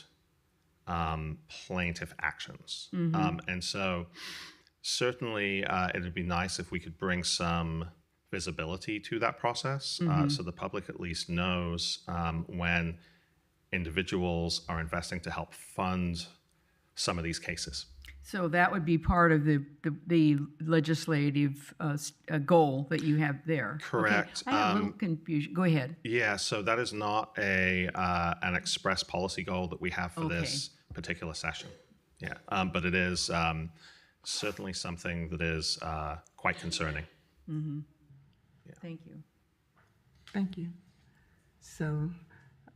plaintiff actions. And so certainly it would be nice if we could bring some visibility to that process so the public at least knows when individuals are investing to help fund some of these cases. So that would be part of the legislative goal that you have there. Correct. Okay. I have a little confusion. Go ahead. Yeah, so that is not an express policy goal that we have for this particular session. Yeah, but it is certainly something that is quite concerning. Thank you. Thank you. So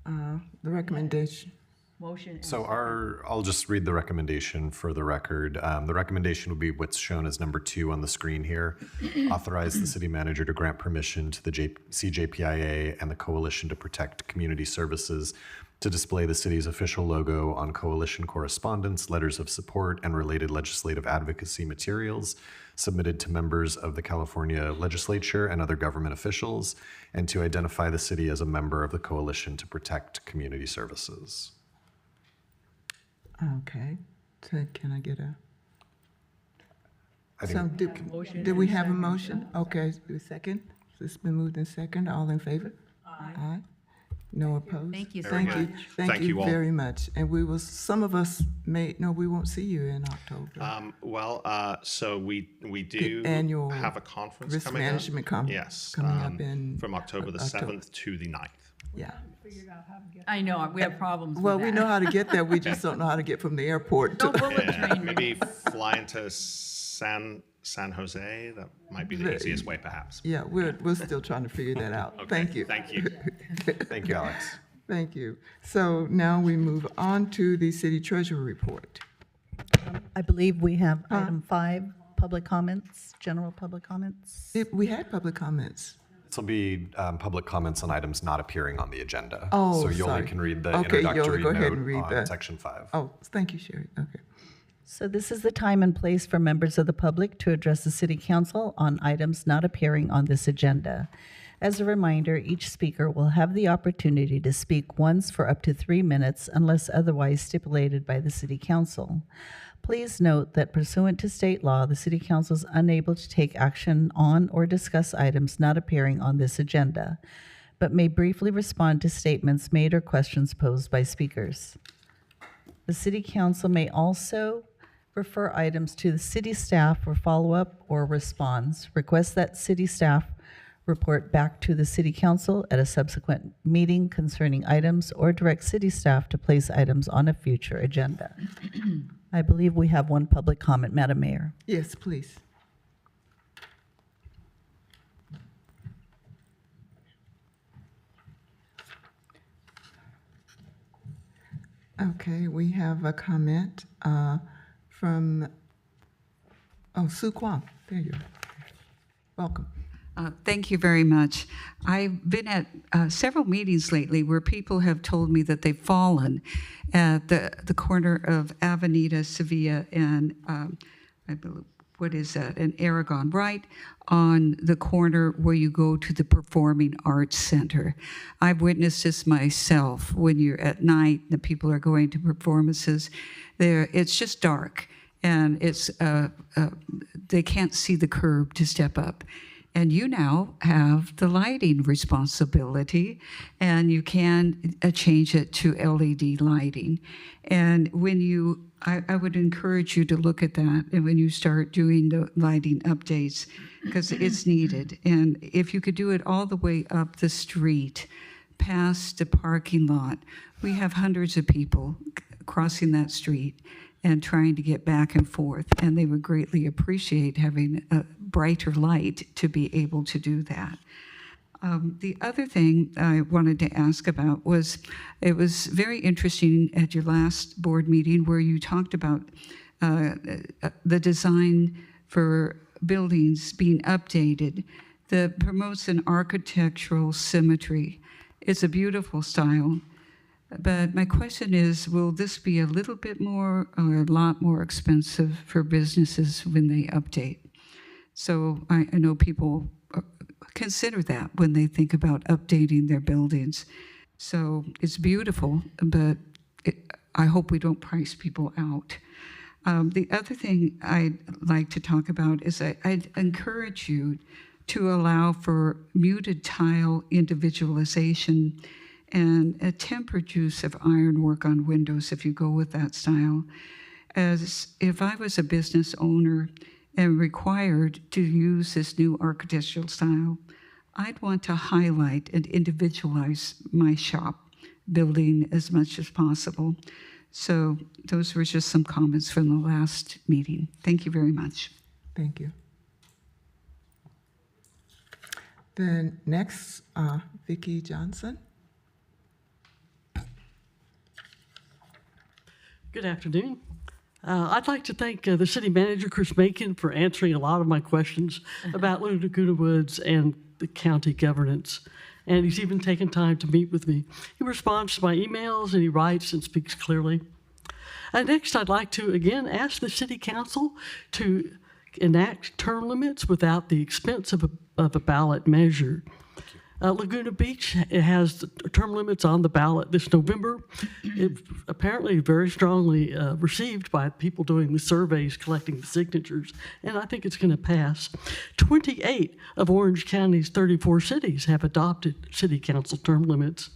the recommendation, Motion. and So I'll just read the recommendation for the record. The recommendation will be what's shown as number 2 on the screen here. Authorize the city manager to grant permission to the CJPIA and the Coalition to Protect Community Services to display the city's official logo on coalition correspondence, letters of support, and related legislative advocacy materials submitted to members of the California legislature and other government officials, and to identify the city as a member of the Coalition to Protect Community Services. okay. So can I get a? I So think do we have a motion? Okay, a second. So it's been moved in second. All in favor? Aye. No opposed? Thank you so Thank you. much. Thank Thank you you all. very much. And we will, some of us we won't see you in October. So we do annual have a conference Risk coming management up. conference Yes, coming up in from October the October. 7th to the 9th. Yeah. I know, we have problems with Well, that. we know how to get there. We just don't know how to get from the airport to. Bullet Yeah, train. maybe fly into San Jose. That might be the easiest way, perhaps. Yeah, we're still trying to figure that out. Thank you. Thank you. Thank you, Alex. Thank you. So now we move on to the city treasurer report. I believe we have item 5, public comments, general public comments. We had public comments. This will be public comments on items not appearing on the agenda. Oh, So you sorry. only can read the Okay, you only introductory go ahead note and read on the- section 5. Oh, thank you, Sherry. Okay. So this is the time and place for members of the public to address the city council on items not appearing on this agenda. As a reminder, each speaker will have the opportunity to speak once for up to 3 minutes unless otherwise stipulated by the city council. Please note that pursuant to state law, the city council is unable to take action on or discuss items not appearing on this agenda, but may briefly respond to statements made or questions posed by speakers. The city council may also refer items to the city staff for follow-up or response. Request that city staff report back to the city council at a subsequent meeting concerning items, or direct city staff to place items on a future agenda. I believe we have one public comment, Madam Mayor. Yes, please. Okay, we have a comment from, Sue Kwong. There you are. Welcome. Thank you very much. I've been at several meetings lately where people have told me that they've fallen at the corner of Avenida Sevilla and I believe, what is that, and Aragon, right on the corner where you go to the Performing Arts Center. I've witnessed this myself when you're at night, the people are going to performances. It's just dark and they can't see the curb to step up. And you now have the lighting responsibility, and you can change it to LED lighting. And I would encourage you to look at that, and when you start doing the lighting updates, because it's needed. And if you could do it all the way up the street, past the parking lot, we have hundreds of people crossing that street and trying to get back and forth, and they would greatly appreciate having a brighter light to be able to do that. The other thing I wanted to ask about was, it was very interesting at your last board meeting where you talked about the design for buildings being updated that promotes an architectural symmetry. It's a beautiful style. But my question is, will this be a little bit more or a lot more expensive for businesses when they update? So I know people consider that when they think about updating their buildings. So it's beautiful, but I hope we don't price people out. The other thing I'd like to talk about is I'd encourage you to allow for muted tile individualization and a tempered use of ironwork on windows if you go with that style. As if I was a business owner and required to use this new architectural style, I'd want to highlight and individualize my shop building as much as possible. So those were just some comments from the last meeting. Thank you very much. Thank you. Then next, Vicki Johnson. Good afternoon. I'd like to thank the city manager, Chris Macon, for answering a lot of my questions about Laguna Woods and the county governance. And he's even taken time to meet with me. He responds to my emails and he writes and speaks clearly. Next, I'd like to again ask the city council to enact term limits without the expense of a ballot measure. Laguna Beach has term limits on the ballot this November. It's apparently very strongly received by people doing the surveys, collecting the signatures, and I think it's going to pass. 28 of Orange County's 34 cities have adopted city council term limits.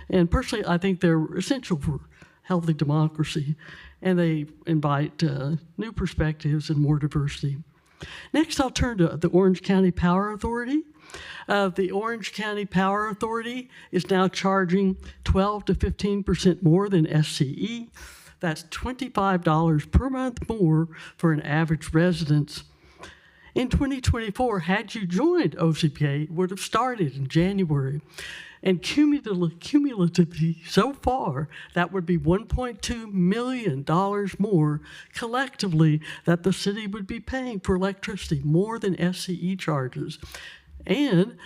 And personally, I think they're essential for healthy democracy, and they invite new perspectives and more diversity. Next, I'll turn to the Orange County Power Authority. The Orange County Power Authority is now charging 12 to 15% more than SCE. That's $25 per month more for an average residence. In 2024, had you joined OCPA, it would have started in January. And cumulatively, so far, that would be $1.2 million more collectively that the city would be paying for electricity, more than SCE charges. And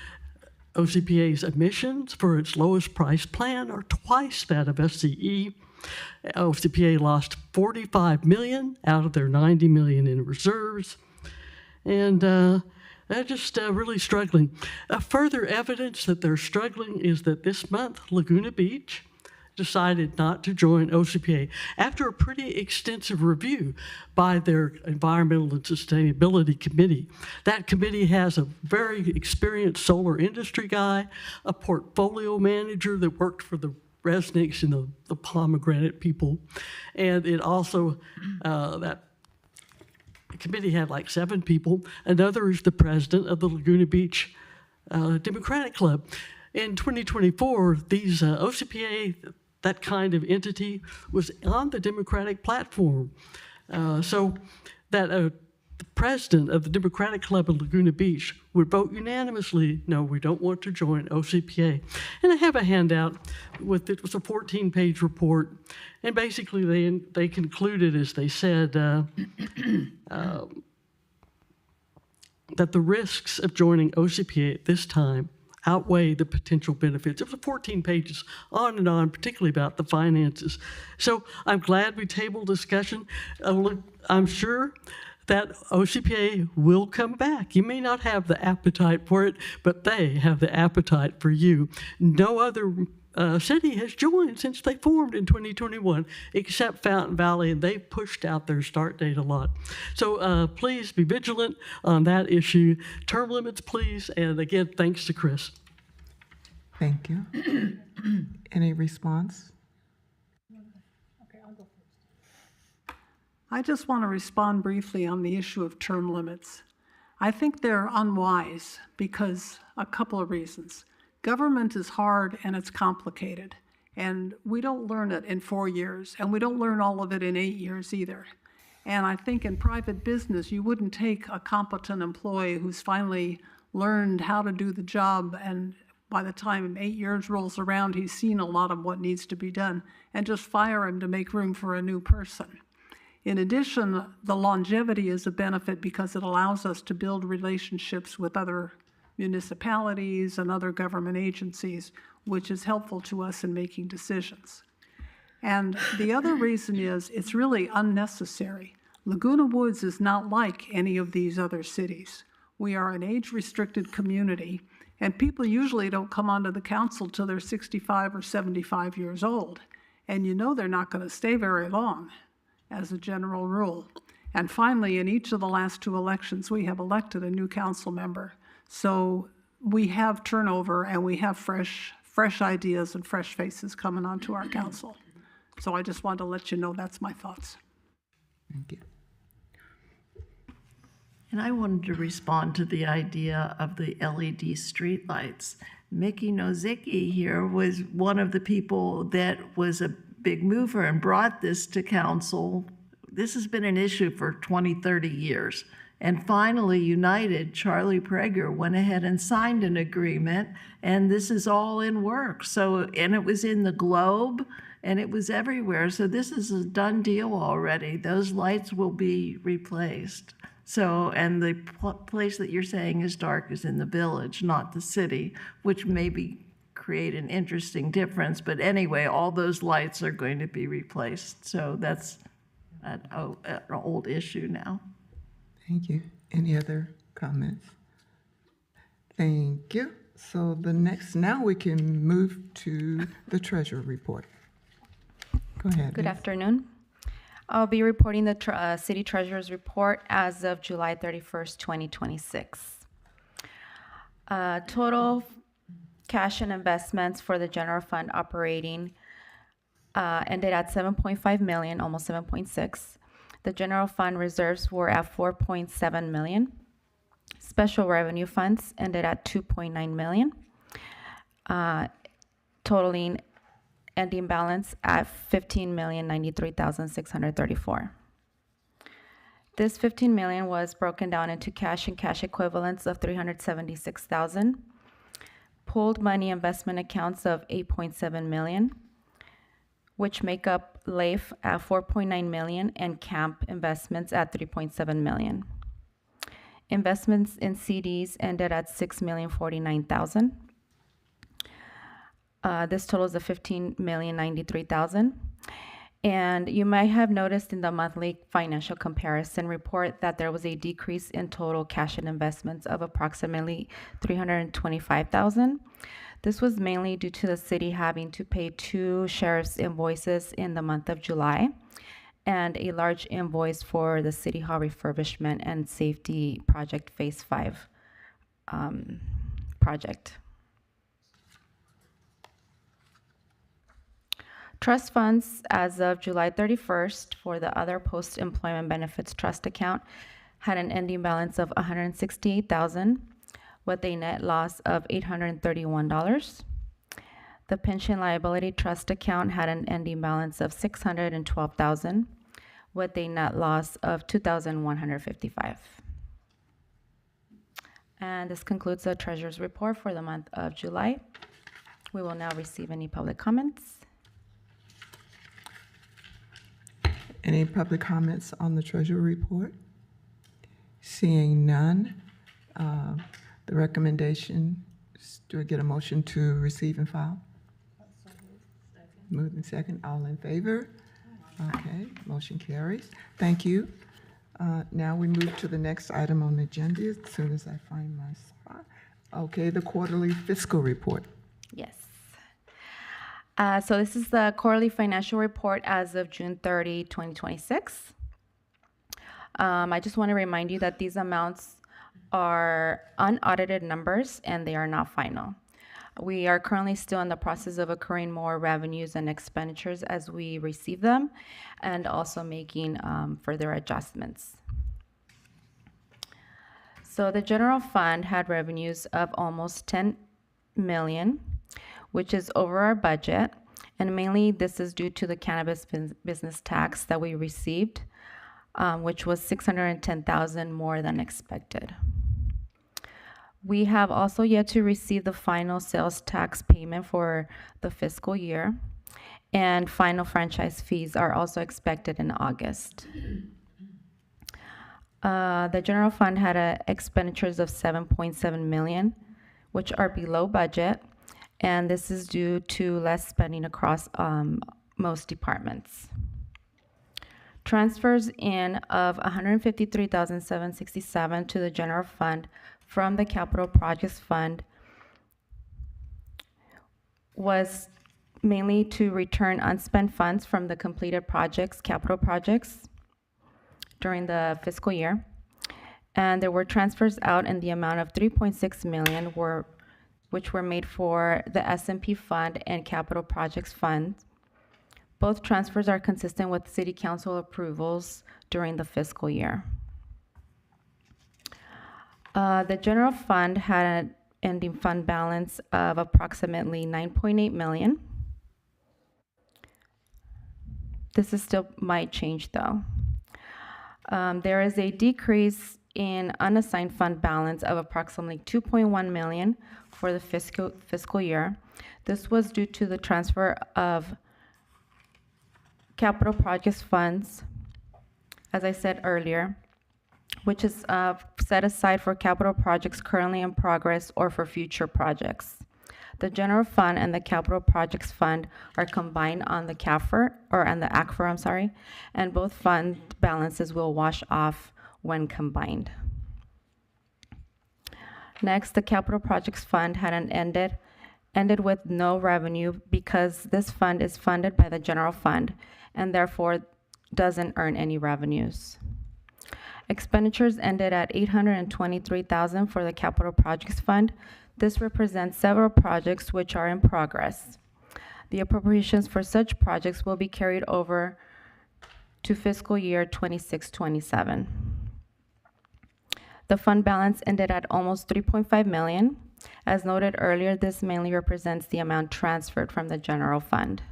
OCPA's emissions for its lowest price plan are twice that of SCE. OCPA lost $45 million out of their $90 million in reserves. And they're just really struggling. Further evidence that they're struggling is that this month, Laguna Beach decided not to join OCPA after a pretty extensive review by their Environmental and Sustainability Committee. That committee has a very experienced solar industry guy, a portfolio manager that worked for the Resniks and the Pomegranate people, and it also, that committee had like 7 people. Another is the president of the Laguna Beach Democratic Club. In 2024, these OCPA, that kind of entity, was on the Democratic platform. So that the president of the Democratic Club in Laguna Beach would vote unanimously, no, we don't want to join OCPA. And I have a handout with it was a 14-page report, and basically they concluded, as they said, that the risks of joining OCPA at this time outweigh the potential benefits. It was 14 pages on and on, particularly about the finances. So I'm glad we tabled discussion. I'm sure that OCPA will come back. You may not have the appetite for it, but they have the appetite for you. No other city has joined since they formed in 2021, except Fountain Valley, and they've pushed out their start date a lot. So please be vigilant on that issue. Term limits, please, and again, thanks to Chris. Thank you. Any response? I just want to respond briefly on the issue of term limits. I think they're unwise because a couple of reasons. Government is hard and it's complicated, and we don't learn it in 4 years, and we don't learn all of it in 8 years either. And I think in private business, you wouldn't take a competent employee who's finally learned how to do the job, and by the time 8 years rolls around, he's seen a lot of what needs to be done, and just fire him to make room for a new person. In addition, the longevity is a benefit because it allows us to build relationships with other municipalities and other government agencies, which is helpful to us in making decisions. And the other reason is it's really unnecessary. Laguna Woods is not like any of these other cities. We are an age-restricted community, and people usually don't come onto the council till they're 65 or 75 years old. And you know they're not going to stay very long, as a general rule. And finally, in each of the last 2 elections, we have elected a new council member. So we have turnover, and we have fresh ideas and fresh faces coming onto our council. So I just wanted to let you know that's my thoughts. Thank you. And I wanted to respond to the idea of the LED streetlights. Mickey Nozicki here was one of the people that was a big mover and brought this to council. This has been an issue for 20, 30 years. And finally, United, Charlie Prager, went ahead and signed an agreement, and this is all in work. So, and it was in the Globe, and it was everywhere. So this is a done deal already. Those lights will be replaced. So, and the place that you're saying is dark is in the village, not the city, which maybe create an interesting difference. But anyway, all those lights are going to be replaced. So that's an old issue now. Thank you. Any other comments? Thank you. So now we can move to the treasurer report. Go ahead. Good afternoon. I'll be reporting the city treasurer's report as of July 31st, 2026. Total cash and investments for the general fund operating ended at 7.5 million, almost 7.6. The general fund reserves were at 4.7 million. Special revenue funds ended at 2.9 million, totaling ending balance at 15,093,634. This 15 million was broken down into cash and cash equivalents of 376,000, pooled money investment accounts of 8.7 million, which make up LAIF at 4.9 million and CAMP investments at 3.7 million. Investments in CDs ended at 6,049,000. This totals the 15,093,000. And you might have noticed in the monthly financial comparison report that there was a decrease in total cash and investments of approximately 325,000. This was mainly due to the city having to pay 2 sheriff's invoices in the month of July and a large invoice for the City Hall refurbishment and safety project Phase 5 project. Trust funds as of July 31st for the other post-employment benefits trust account had an ending balance of 168,000 with a net loss of $831. The pension liability trust account had an ending balance of 612,000 with a net loss of $2,155. And this concludes the treasurer's report for the month of July. We will now receive any public comments. Any public comments on the treasurer report? Seeing none, the recommendation, do I get a motion to receive and file? Moved and second, all in favor? Okay, motion carries. Thank you. Now we move to the next item on the agenda as soon as I find my spot. Okay, the quarterly fiscal report. Yes. So this is the quarterly financial report as of June 30, 2026. I just want to remind you that these amounts are unaudited numbers and they are not final. We are currently still in the process of accruing more revenues and expenditures as we receive them, and also making further adjustments. So the general fund had revenues of almost 10 million, which is over our budget, and mainly this is due to the cannabis business tax that we received, which was 610,000 more than expected. We have also yet to receive the final sales tax payment for the fiscal year, and final franchise fees are also expected in August. The general fund had expenditures of 7.7 million, which are below budget, and this is due to less spending across most departments. Transfers in of 153,767 to the general fund from the capital projects fund was mainly to return unspent funds from the completed projects, capital projects, during the fiscal year. And there were transfers out in the amount of 3.6 million which were made for the S&P fund and capital projects fund. Both transfers are consistent with city council approvals during the fiscal year. The general fund had an ending fund balance of approximately 9.8 million. This is still might change though. There is a decrease in unassigned fund balance of approximately 2.1 million for the fiscal year. This was due to the transfer of capital projects funds, as I said earlier, which is set aside for capital projects currently in progress or for future projects. The general fund and the capital projects fund are combined on the ACFR, and both fund balances will wash off when combined. Next, the capital projects fund had ended with no revenue because this fund is funded by the general fund and therefore doesn't earn any revenues. Expenditures ended at 823,000 for the capital projects fund. This represents several projects which are in progress. The appropriations for such projects will be carried over to fiscal year 26-27. The fund balance ended at almost 3.5 million. As noted earlier, this mainly represents the amount transferred from the general fund.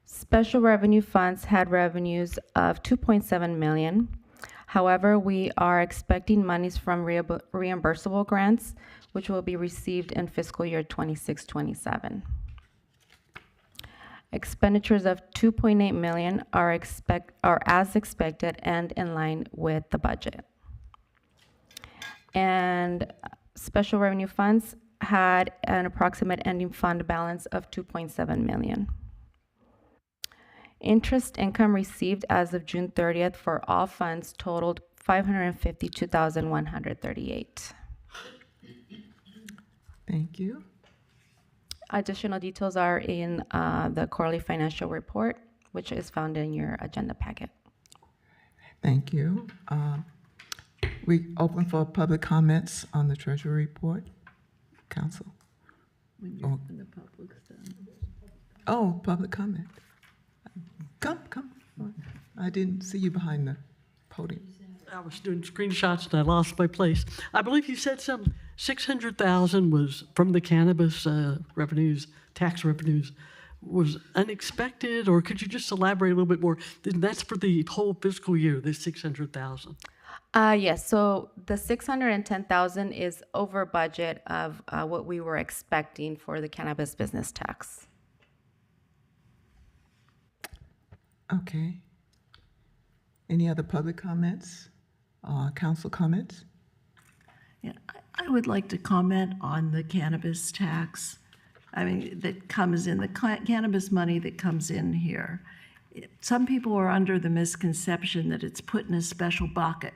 Special revenue funds had revenues of 2.7 million. However, we are expecting monies from reimbursable grants, which will be received in fiscal year 26-27. Expenditures of 2.8 million are as expected and in line with the budget. And special revenue funds had an approximate ending fund balance of 2.7 million. Interest income received as of June 30th for all funds totaled 552,138. Thank you. Additional details are in the quarterly financial report, which is found in your agenda packet. Thank you. We open for public comments on the treasury report. Council. When the public's done. Oh, public comment. Come. I didn't see you behind the podium. I was doing screenshots and I lost my place. I believe you said some 600,000 was from the cannabis revenues, tax revenues. was unexpected, or could you just elaborate a little bit more? Then that's for the whole fiscal year, this 600,000. Yes, so the 610,000 is over budget of what we were expecting for the cannabis business tax. Okay. Any other public comments? Council comments? Yeah, I would like to comment on the cannabis tax. I mean, that comes in, the cannabis money that comes in here. Some people are under the misconception that it's put in a special bucket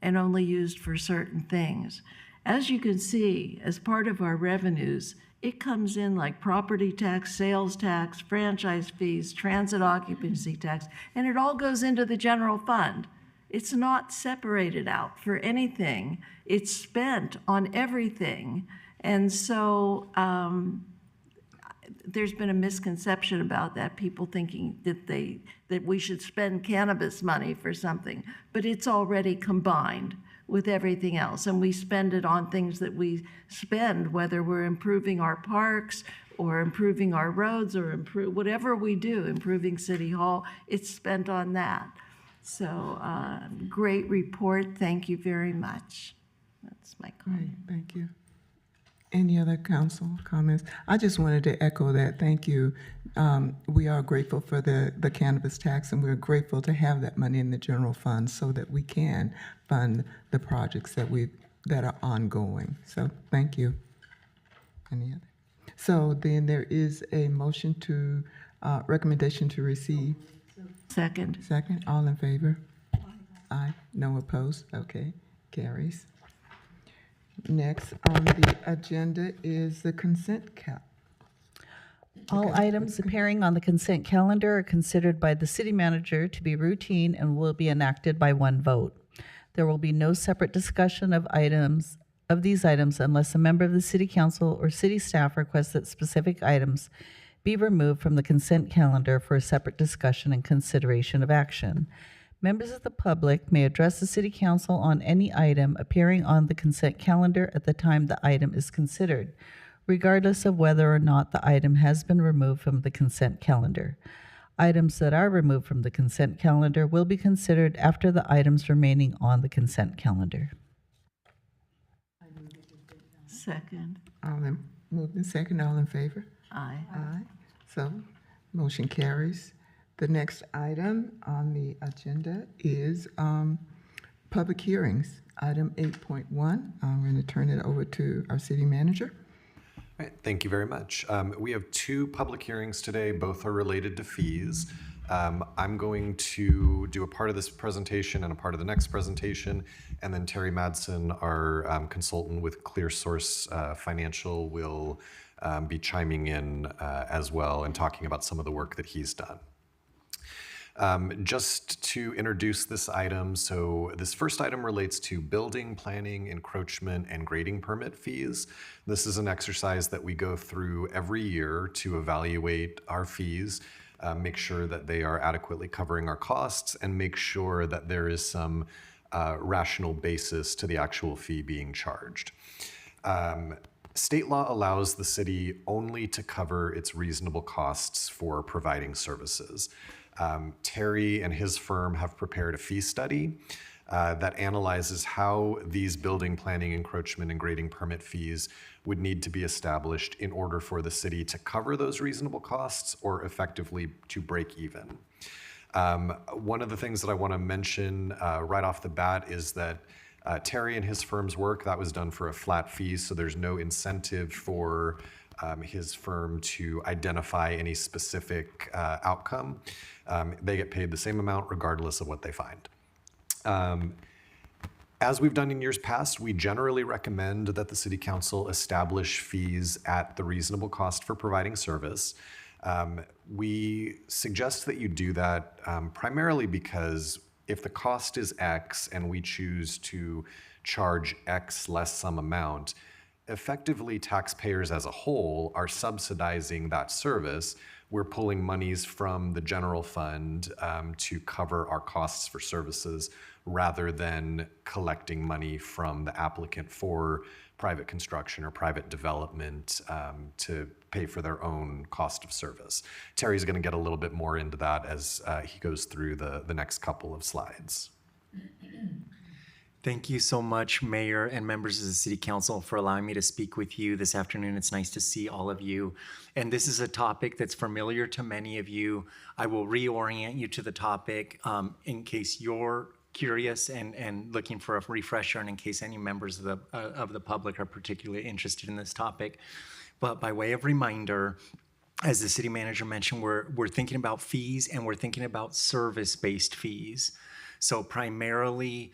and only used for certain things. As you can see, as part of our revenues, it comes in like property tax, sales tax, franchise fees, transit occupancy tax, and it all goes into the general fund. It's not separated out for anything. It's spent on everything. And so there's been a misconception about that, people thinking that we should spend cannabis money for something, but it's already combined with everything else, and we spend it on things that we spend, whether we're improving our parks or improving our roads or whatever we do, improving City Hall, it's spent on that. So great report, thank you very much. That's my comment. Great, thank you. Any other council comments? I just wanted to echo that. Thank you. We are grateful for the cannabis tax, and we're grateful to have that money in the general fund so that we can fund the projects that are ongoing. So thank you. Any other? So then there is a motion to recommendation to receive. Second. Second. All in favor? Aye. No opposed? Okay. Carries. Next on the agenda is the consent cap. All items appearing on the consent calendar are considered by the city manager to be routine and will be enacted by one vote. There will be no separate discussion of these items unless a member of the city council or city staff requests that specific items be removed from the consent calendar for a separate discussion and consideration of action. Members of the public may address the city council on any item appearing on the consent calendar at the time the item is considered, regardless of whether or not the item has been removed from the consent calendar. Items that are removed from the consent calendar will be considered after the items remaining on the consent calendar. Second. Moved in second. All in favor? Aye. Aye. So motion carries. The next item on the agenda is public hearings. Item 8.1. I'm going to turn it over to our city manager. All right, thank you very much. We have two public hearings today. Both are related to fees. I'm going to do a part of this presentation and a part of the next presentation, and then Terry Madsen, our consultant with ClearSource Financial, will be chiming in as well and talking about some of the work that he's done. Just to introduce this item, so this first item relates to building, planning, encroachment, and grading permit fees. This is an exercise that we go through every year to evaluate our fees, make sure that they are adequately covering our costs, and make sure that there is some rational basis to the actual fee being charged. State law allows the city only to cover its reasonable costs for providing services. Terry and his firm have prepared a fee study that analyzes how these building, planning, encroachment, and grading permit fees would need to be established in order for the city to cover those reasonable costs or effectively to break even. One of the things that I want to mention right off the bat is that Terry and his firm's work, that was done for a flat fee, so there's no incentive for his firm to identify any specific outcome. They get paid the same amount regardless of what they find. As we've done in years past, we generally recommend that the City Council establish fees at the reasonable cost for providing service. We suggest that you do that primarily because if the cost is X and we choose to charge X less some amount, effectively taxpayers as a whole are subsidizing that service, we're pulling monies from the general fund to cover our costs for services rather than collecting money from the applicant for private construction or private development to pay for their own cost of service. Terry's going to get a little bit more into that as he goes through the next couple of slides. Thank you so much, Mayor and members of the City Council, for allowing me to speak with you this afternoon. It's nice to see all of you. And this is a topic that's familiar to many of you. I will reorient you to the topic in case you're curious and looking for a refresher, and in case any members of the public are particularly interested in this topic. But by way of reminder, as the city manager mentioned, we're thinking about fees, and we're thinking about service-based fees. So primarily,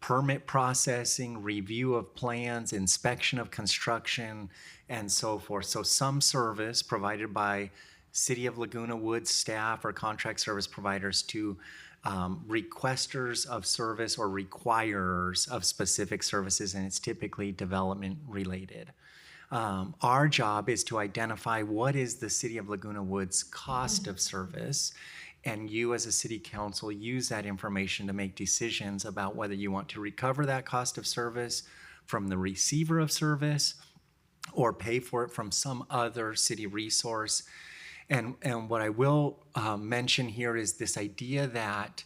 permit processing, review of plans, inspection of construction, and so forth. So some service provided by City of Laguna Woods staff or contract service providers to requesters of service or requirers of specific services, and it's typically development related. Our job is to identify what is the City of Laguna Woods cost of service, and you as a city council use that information to make decisions about whether you want to recover that cost of service from the receiver of service or pay for it from some other city resource. And what I will mention here is this idea that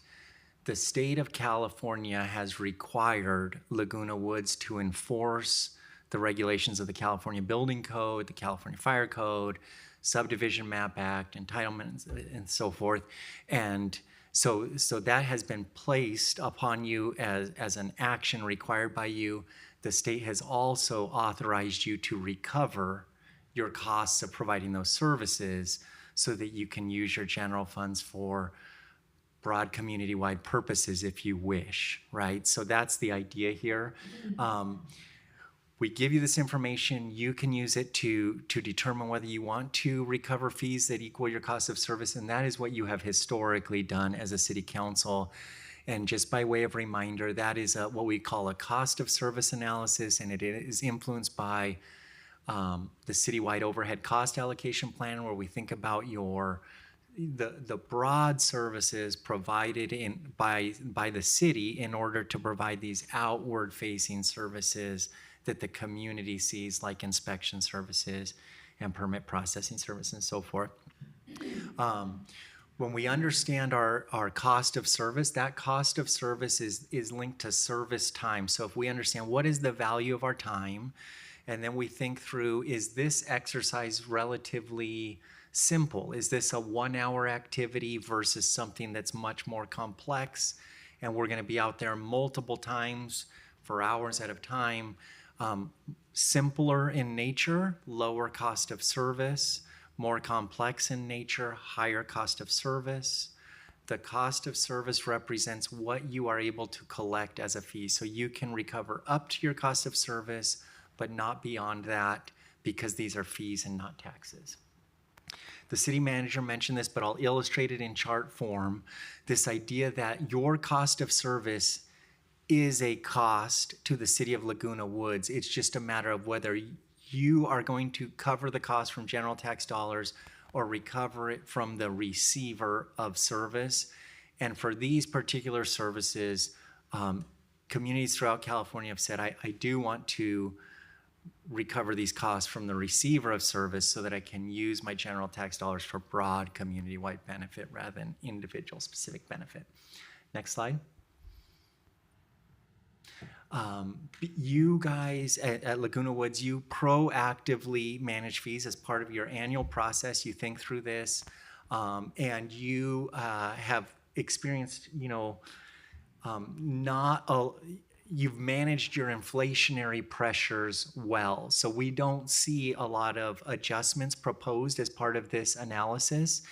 the state of California has required Laguna Woods to enforce the regulations of the California Building Code, the California Fire Code, Subdivision Map Act, entitlement, and so forth. And so that has been placed upon you as an action required by you. The state has also authorized you to recover your costs of providing those services so that you can use your general funds for broad community-wide purposes if you wish, right? So that's the idea here. We give you this information, you can use it to determine whether you want to recover fees that equal your cost of service, and that is what you have historically done as a city council. And just by way of reminder, that is what we call a cost of service analysis, and it is influenced by the citywide overhead cost allocation plan, where we think about the broad services provided by the city in order to provide these outward facing services that the community sees, like inspection services and permit processing services and so forth. When we understand our cost of service, that cost of service is linked to service time. So if we understand what is the value of our time, and then we think through, is this exercise relatively simple? Is this a 1 hour activity versus something that's much more complex? And we're gonna be out there multiple times for hours at a time. Simpler in nature, lower cost of service. More complex in nature, higher cost of service. The cost of service represents what you are able to collect as a fee. So you can recover up to your cost of service, but not beyond that, because these are fees and not taxes. The city manager mentioned this, but I'll illustrate it in chart form. This idea that your cost of service is a cost to the City of Laguna Woods. It's just a matter of whether you are going to cover the cost from general tax dollars or recover it from the receiver of service. And for these particular services, communities throughout California have said, I do want to recover these costs from the receiver of service so that I can use my general tax dollars for broad community-wide benefit rather than individual specific benefit. Next slide. You guys at Laguna Woods, you proactively manage fees as part of your annual process. You think through this, and you have experienced, you've managed your inflationary pressures well. So we don't see a lot of adjustments proposed as part of this analysis.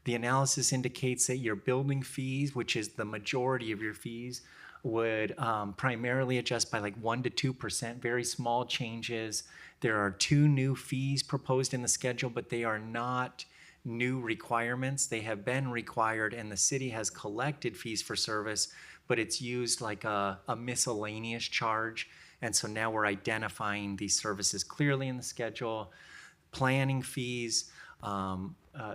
The analysis indicates that your building fees, which is the majority of your fees, would primarily adjust by like 1 to 2%, very small changes. There are 2 new fees proposed in the schedule, but they are not new requirements. They have been required, and the city has collected fees for service, but it's used like a miscellaneous charge. And so now we're identifying these services clearly in the schedule. Planning fees,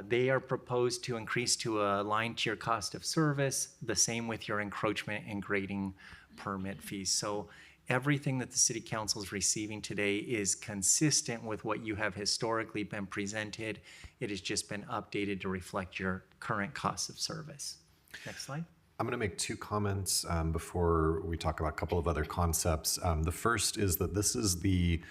They are proposed to increase to align to your cost of service, the same with your encroachment and grading permit fees. So everything that the city council is receiving today is consistent with what you have historically been presented. It has just been updated to reflect your current cost of service. Next slide. I'm going to make two comments before we talk about a couple of other concepts. The first is that this is the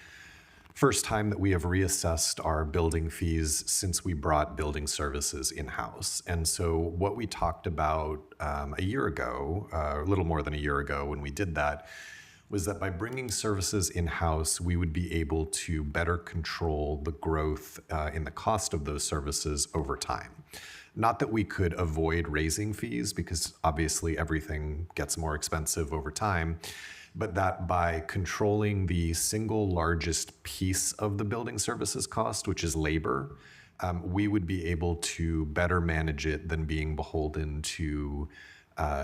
first time that we have reassessed our building fees since we brought building services in-house. And so what we talked about a year ago, a little more than a year ago when we did that, was that by bringing services in-house, we would be able to better control the growth in the cost of those services over time. Not that we could avoid raising fees, because obviously everything gets more expensive over time, but that by controlling the single largest piece of the building services cost, which is labor, we would be able to better manage it than being beholden to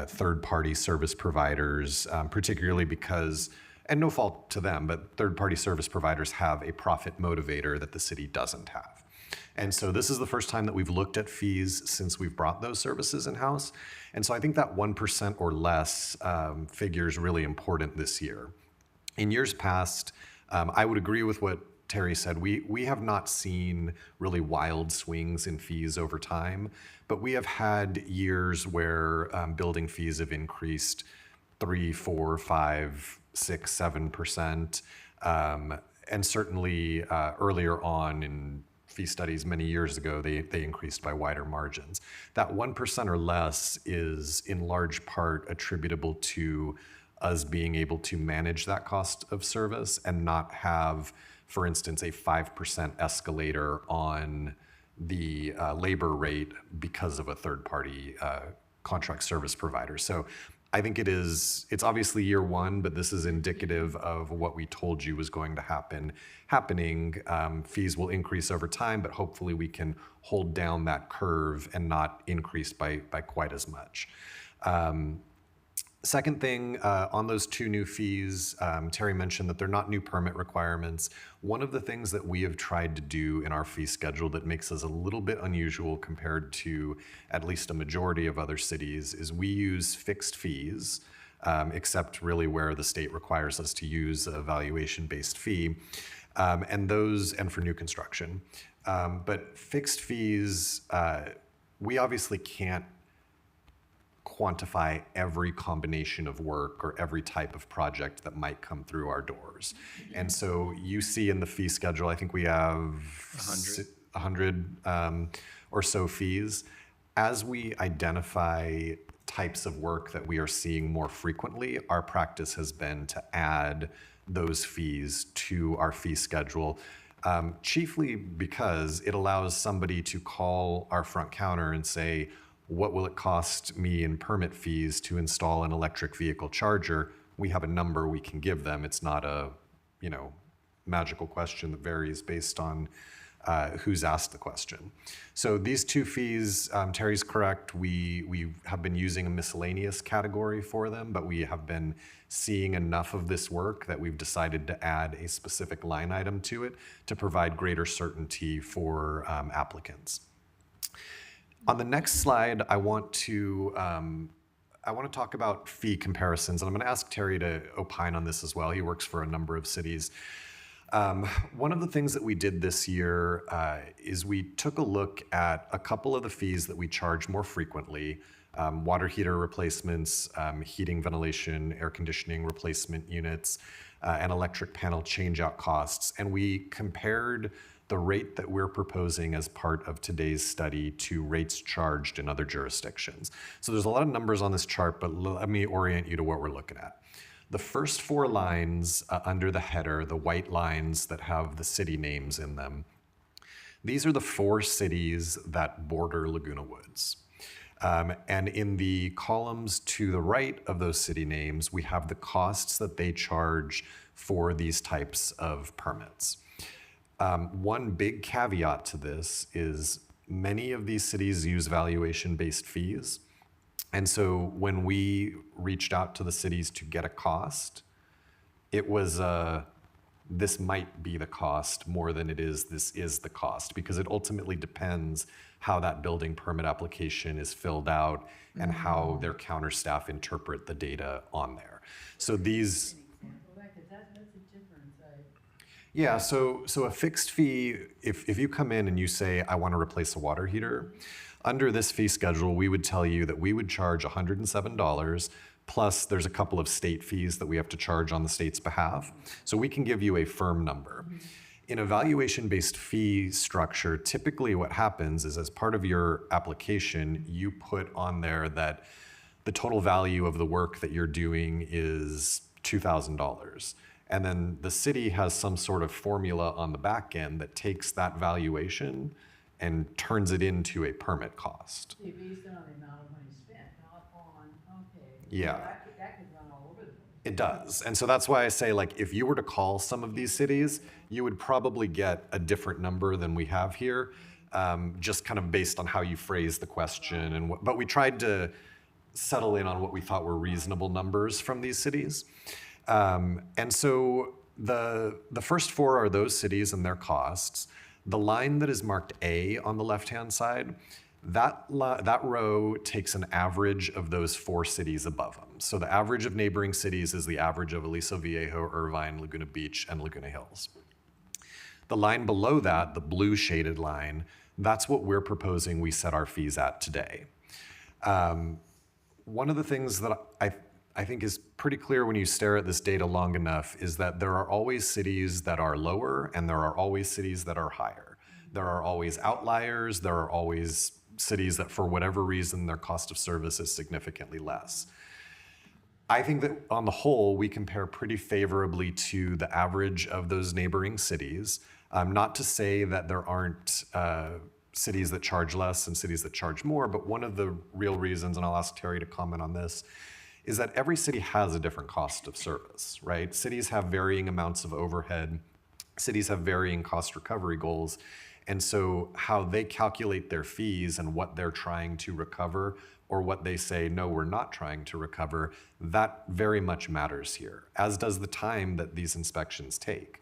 third-party service providers, particularly because, and no fault to them, but third-party service providers have a profit motivator that the city doesn't have. And so this is the first time that we've looked at fees since we've brought those services in-house. And so I think that 1% or less figure is really important this year. In years past, I would agree with what Terry said. We have not seen really wild swings in fees over time, but we have had years where building fees have increased 3, 4, 5, 6, 7%. And certainly earlier on in fee studies many years ago, they increased by wider margins. That 1% or less is in large part attributable to us being able to manage that cost of service and not have, for instance, a 5% escalator on the labor rate because of a third-party contract service provider. So I think it's obviously year one, but this is indicative of what we told you was going to happening. Fees will increase over time, but hopefully we can hold down that curve and not increase by quite as much. Second thing, on those two new fees, Terry mentioned that they're not new permit requirements. One of the things that we have tried to do in our fee schedule that makes us a little bit unusual compared to at least a majority of other cities is we use fixed fees, except really where the state requires us to use a valuation-based fee, and for new construction. But fixed fees, we obviously can't quantify every combination of work or every type of project that might come through our doors. And so you see in the fee schedule, I think we have 100 or so fees. As we identify types of work that we are seeing more frequently, our practice has been to add those fees to our fee schedule, chiefly because it allows somebody to call our front counter and say, what will it cost me in permit fees to install an electric vehicle charger? We have a number we can give them. It's not a, magical question that varies based on who's asked the question. So these two fees, Terry's correct. We have been using a miscellaneous category for them, but we have been seeing enough of this work that we've decided to add a specific line item to it to provide greater certainty for applicants. On the next slide, I want to talk about fee comparisons, and I'm going to ask Terry to opine on this as well. He works for a number of cities. One of the things that we did this year is we took a look at a couple of the fees that we charge more frequently, water heater replacements, heating, ventilation, air conditioning replacement units, and electric panel changeout costs, and we compared the rate that we're proposing as part of today's study to rates charged in other jurisdictions. So there's a lot of numbers on this chart, but let me orient you to what we're looking at. The first 4 lines under the header, the white lines that have the city names in them, these are the 4 cities that border Laguna Woods. And in the columns to the right of those city names, we have the costs that they charge for these types of permits. One big caveat to this is many of these cities use valuation-based fees. And so when we reached out to the cities to get a cost, it was a this might be the cost more than it is this is the cost, because it ultimately depends how that building permit application is filled out and how their counter staff interpret the data on there. So these. Yeah, so a fixed fee, if you come in and you say, I want to replace a water heater, under this fee schedule, we would tell you that we would charge $107, plus there's a couple of state fees that we have to charge on the state's behalf. So we can give you a firm number. In a valuation-based fee structure, typically what happens is as part of your application, you put on there that the total value of the work that you're doing is $2,000. And then the city has some sort of formula on the back end that takes that valuation and turns it into a permit cost. Based on the amount of money spent, not on, okay. Yeah. That could run all over the place. It does. And so that's why I say, like, if you were to call some of these cities, you would probably get a different number than we have here, just kind of based on how you phrase the question. And but we tried to settle in on what we thought were reasonable numbers from these cities. And so the first four are those cities and their costs. The line that is marked A on the left-hand side, that row takes an average of those four cities above them. So the average of neighboring cities is the average of Aliso Viejo, Irvine, Laguna Beach, and Laguna Hills. The line below that, the blue shaded line, that's what we're proposing we set our fees at today. One of the things that I think is pretty clear when you stare at this data long enough is that there are always cities that are lower and there are always cities that are higher. There are always outliers. There are always cities that for whatever reason their cost of service is significantly less. I think that on the whole, we compare pretty favorably to the average of those neighboring cities. Not to say that there aren't cities that charge less and cities that charge more, but one of the real reasons, and I'll ask Terry to comment on this, is that every city has a different cost of service, right? Cities have varying amounts of overhead. Cities have varying cost recovery goals. And so how they calculate their fees and what they're trying to recover or what they say, no, we're not trying to recover, that very much matters here, as does the time that these inspections take.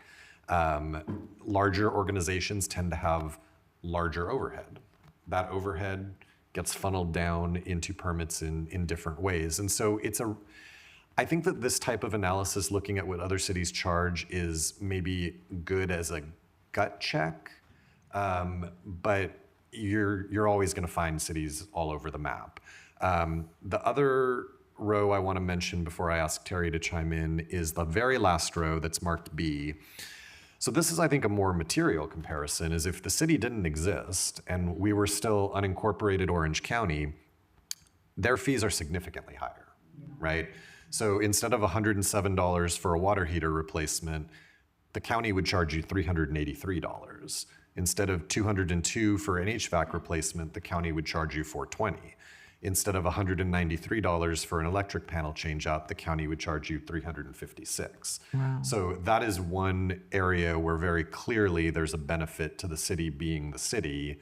Larger organizations tend to have larger overhead. That overhead gets funneled down into permits in different ways. And so I think that this type of analysis, looking at what other cities charge, is maybe good as a gut check, but you're always gonna find cities all over the map. The other row I wanna mention before I ask Terry to chime in is the very last row that's marked B. So this is, I think, a more material comparison, is if the city didn't exist and we were still unincorporated Orange County, their fees are significantly higher, right? So instead of $107 for a water heater replacement, the county would charge you $383. Instead of $202 for an HVAC replacement, the county would charge you $420. Instead of $193 for an electric panel change out, the county would charge you $356. Wow. So that is one area where very clearly there's a benefit to the city being the city,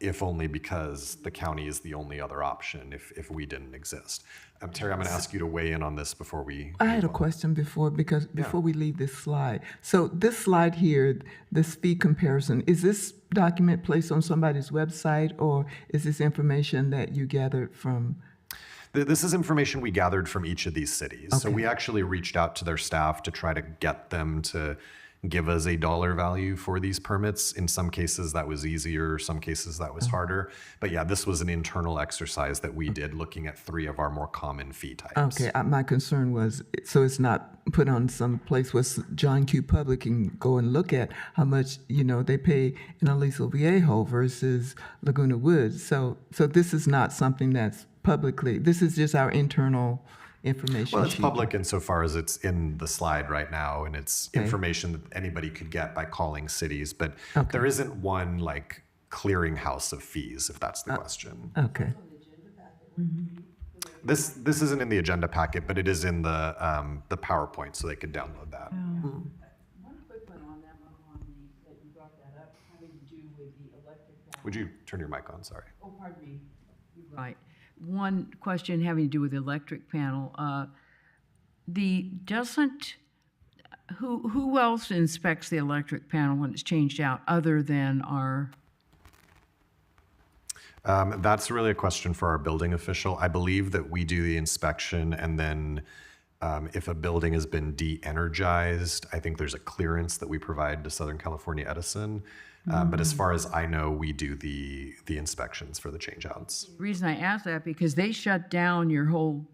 if only because the county is the only other option if we didn't exist. Terry, I'm going to ask you to weigh in on this before we. I had a question before we leave this slide. So this slide here, this fee comparison, is this document placed on somebody's website, or is this information that you gathered from? This is information we gathered from each of these cities. So Okay. we actually reached out to their staff to try to get them to give us a dollar value for these permits. In some cases that was easier, some cases that was harder. But yeah, this was an internal exercise that we did looking at 3 of our more common fee types. Okay, my concern was, so it's not put on some place where John Q. Public can go and look at how much, they pay in Aliso Viejo versus Laguna Woods. So this is not something that's publicly, this is just our internal information. Well, it's sheet. public insofar as it's in the slide right now, and it's Okay. information that anybody could get by calling cities, but Okay. there isn't one like clearinghouse of fees, if that's the question. Okay. This isn't in the agenda packet, but it is in the PowerPoint, so they could download that. One quick one on that that you brought that up, having to do with the electric panel. Would you turn your mic on? Sorry. Oh, pardon me. Right. One question having to do with the electric panel. who else inspects the electric panel when it's changed out other than our? That's really a question for our building official. I believe that we do the inspection, and then if a building has been de-energized, I think there's a clearance that we provide to Southern California Edison. But as far as I know, we do the inspections for the changeouts. The reason I ask that, because they shut down your whole,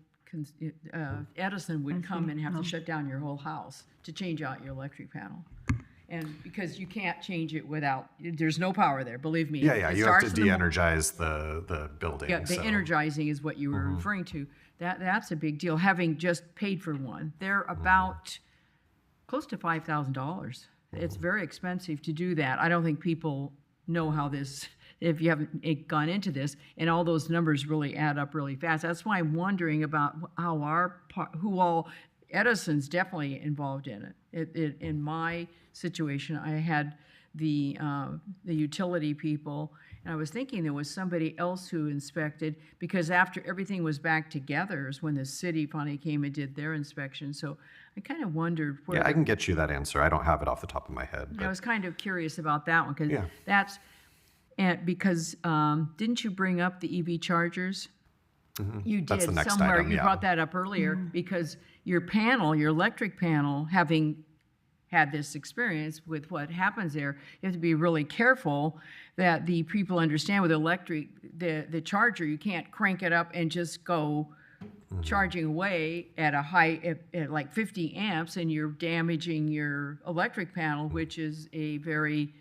Edison would come and have to shut down your whole house to change out your electric panel. And because you can't change it without, there's no power there, believe me. Yeah, It you have starts to in the morning. de-energize the building. Yeah, the so- energizing is what you were referring to. That's a big deal, having just paid for one. They're about close to $5,000. It's very expensive to do that. I don't think people know how this, if you haven't gone into this, and all those numbers really add up really fast. That's why I'm wondering about how who all, Edison's definitely involved in it. In my situation, I had the utility people, and I was thinking there was somebody else who inspected, because after everything was back together is when the city finally came and did their inspection. So I kind of wondered where. Yeah, I can get you that answer. I don't have it off the top of my head. I But was kind of curious about that one, because Yeah. that's, and because, didn't you bring up the EV chargers? You did That's the next somewhere, item, you yeah. brought that up earlier, because your panel, your electric panel, having had this experience with what happens there, you have to be really careful that the people understand with electric, the charger, you can't crank it up and just go charging away at a high, at like 50 amps, and you're damaging your electric panel, which is a very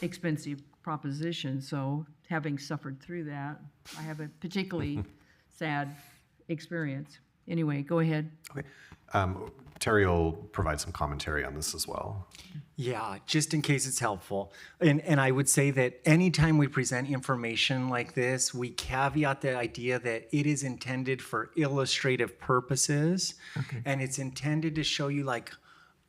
expensive proposition. So having suffered through that, I have a particularly sad experience. Anyway, go ahead. Okay. Terry will provide some commentary on this as well. Yeah, just in case it's helpful. And I would say that anytime we present information like this, we caveat the idea that it is intended for illustrative purposes. Okay. And it's intended to show you like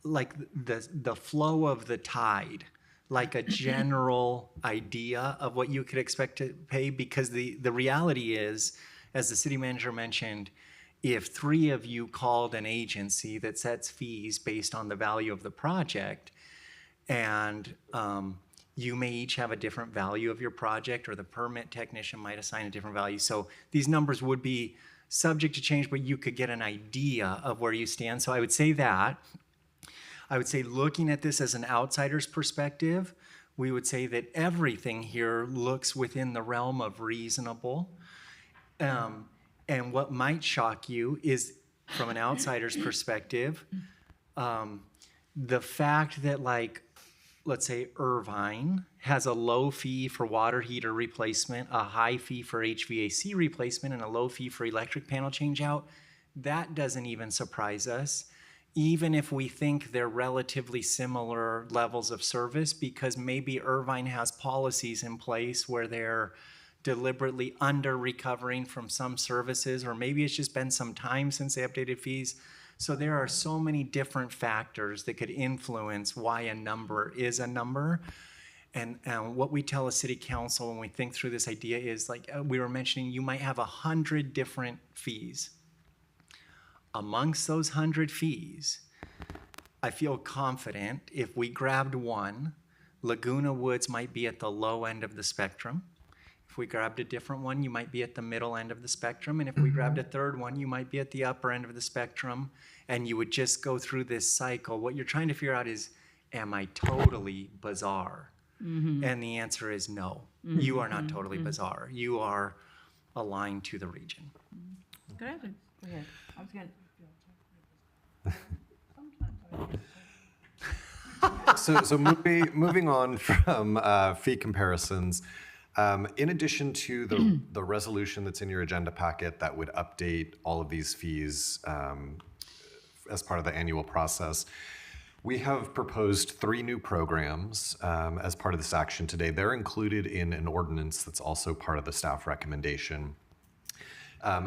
the flow of the tide, like a general idea of what you could expect to pay. Because the reality is, as the city manager mentioned, if 3 of you called an agency that sets fees based on the value of the project, and you may each have a different value of your project, or the permit technician might assign a different value. So these numbers would be subject to change, but you could get an idea of where you stand. So I would say that. I would say, looking at this as an outsider's perspective, we would say that everything here looks within the realm of reasonable. And what might shock you is, from an outsider's perspective, the fact that, like, let's say Irvine has a low fee for water heater replacement, a high fee for HVAC replacement, and a low fee for electric panel changeout. That doesn't even surprise us, even if we think they're relatively similar levels of service, because maybe Irvine has policies in place where they're deliberately under recovering from some services, or maybe it's just been some time since they updated fees. So there are so many different factors that could influence why a number is a number. And what we tell a city council when we think through this idea is, like we were mentioning, you might have 100 different fees. Amongst those 100 fees, I feel confident if we grabbed one, Laguna Woods might be at the low end of the spectrum. If we grabbed a different one, you might be at the middle end of the spectrum. And if we grabbed a third one, you might be at the upper end of the spectrum. And you would just go through this cycle. What you're trying to figure out is, am I totally bizarre? And the answer is no. You are not totally bizarre. You are aligned to the region. Go ahead. I was going So moving on from fee comparisons, in addition to the resolution that's in your agenda packet that would update all of these fees as part of the annual process, we have proposed 3 new programs as part of this action today. They're included in an ordinance that's also part of the staff recommendation.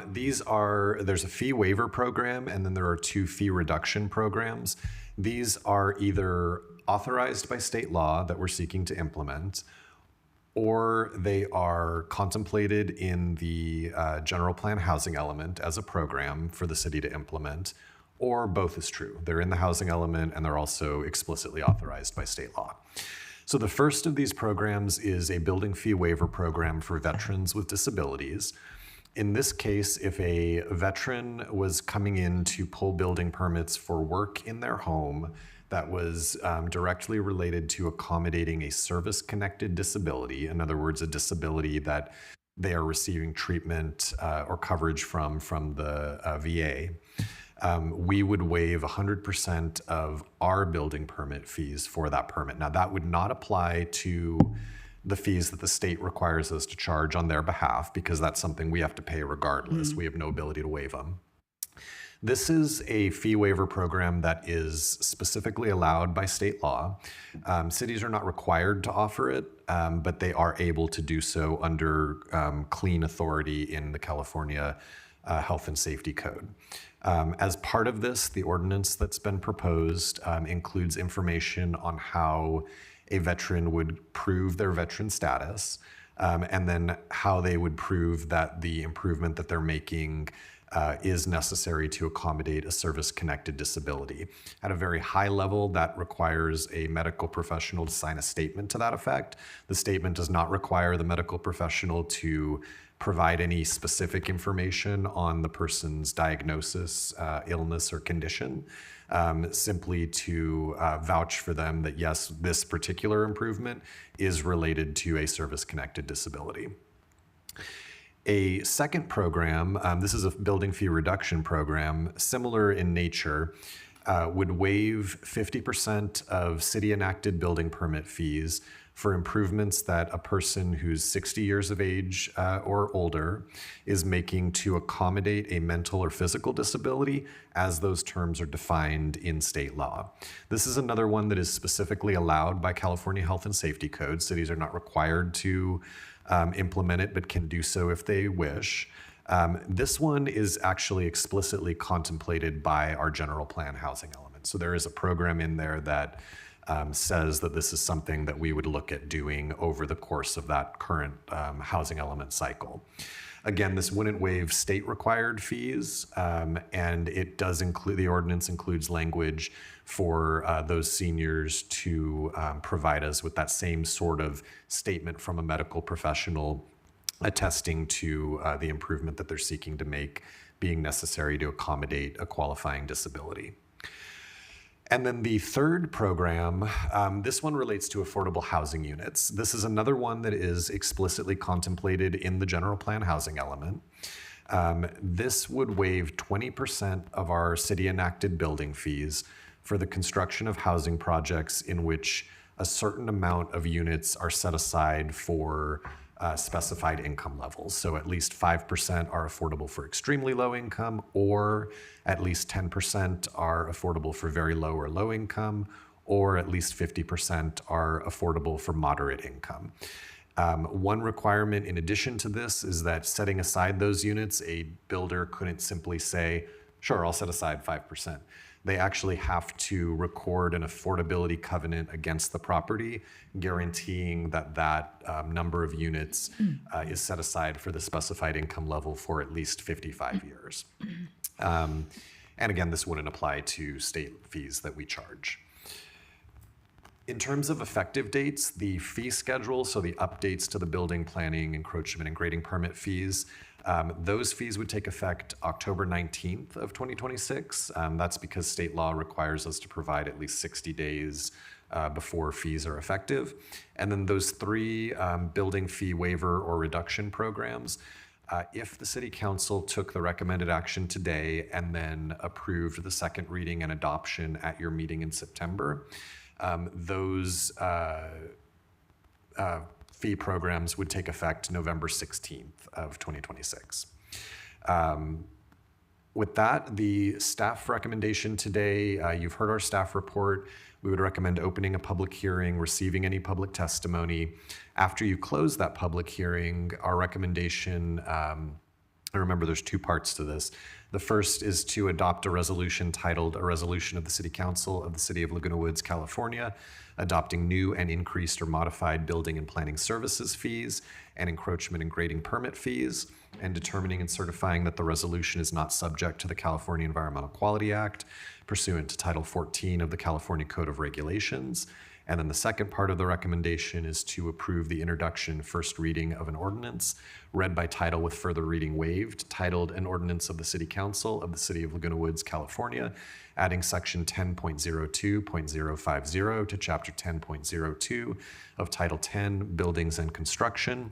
There's a fee waiver program, and then there are 2 fee reduction programs. These are either authorized by state law that we're seeking to implement, or they are contemplated in the general plan housing element as a program for the city to implement, or both is true. They're in the housing element and they're also explicitly authorized by state law. So the first of these programs is a building fee waiver program for veterans with disabilities. In this case, if a veteran was coming in to pull building permits for work in their home that was directly related to accommodating a service-connected disability, in other words, a disability that they are receiving treatment or coverage from the VA, we would waive 100% of our building permit fees for that permit. Now, that would not apply to the fees that the state requires us to charge on their behalf, because that's something we have to pay regardless. We have no ability to waive them. This is a fee waiver program that is specifically allowed by state law. Cities are not required to offer it, but they are able to do so under clean authority in the California Health and Safety Code. As part of this, the ordinance that's been proposed includes information on how a veteran would prove their veteran status, and then how they would prove that the improvement that they're making is necessary to accommodate a service-connected disability. At a very high level, that requires a medical professional to sign a statement to that effect. The statement does not require the medical professional to provide any specific information on the person's diagnosis, illness, or condition, simply to vouch for them that, yes, this particular improvement is related to a service-connected disability. A second program, this is a building fee reduction program, similar in nature, would waive 50% of city-enacted building permit fees for improvements that a person who's 60 years of age or older is making to accommodate a mental or physical disability, as those terms are defined in state law. This is another one that is specifically allowed by California Health and Safety Code. Cities are not required to implement it, but can do so if they wish. This one is actually explicitly contemplated by our general plan housing element. So there is a program in there that says that this is something that we would look at doing over the course of that current housing element cycle. Again, this wouldn't waive state required fees, and it does include, the ordinance includes language for those seniors to provide us with that same sort of statement from a medical professional attesting to the improvement that they're seeking to make being necessary to accommodate a qualifying disability. And then the third program, this one relates to affordable housing units. This is another one that is explicitly contemplated in the general plan housing element. This would waive 20% of our city enacted building fees for the construction of housing projects in which a certain amount of units are set aside for specified income levels. So at least 5% are affordable for extremely low income, or at least 10% are affordable for very low or low income, or at least 50% are affordable for moderate income. One requirement in addition to this is that setting aside those units, a builder couldn't simply say, sure, I'll set aside 5%. They actually have to record an affordability covenant against the property, guaranteeing that that number of units is set aside for the specified income level for at least 55 years. And again, this wouldn't apply to state fees that we charge. In terms of effective dates, the fee schedule, so the updates to the building planning, encroachment, and grading permit fees, those fees would take effect October 19th of 2026. That's because state law requires us to provide at least 60 days before fees are effective. And then those three building fee waiver or reduction programs, if the city council took the recommended action today and then approved the second reading and adoption at your meeting in September, those fee programs would take effect November 16th of 2026. With that, the staff recommendation today, you've heard our staff report. We would recommend opening a public hearing, receiving any public testimony. After you close that public hearing, our recommendation, and remember there's two parts to this. The first is to adopt a resolution titled A Resolution of the City Council of the City of Laguna Woods, California, adopting new and increased or modified building and planning services fees, and encroachment and grading permit fees, and determining and certifying that the resolution is not subject to the California Environmental Quality Act pursuant to Title 14 of the California Code of Regulations. And then the second part of the recommendation is to approve the introduction and first reading of an ordinance read by title with further reading waived, titled An Ordinance of the City Council of the City of Laguna Woods, California, adding section 10.02.050 to chapter 10.02 of Title 10, Buildings and Construction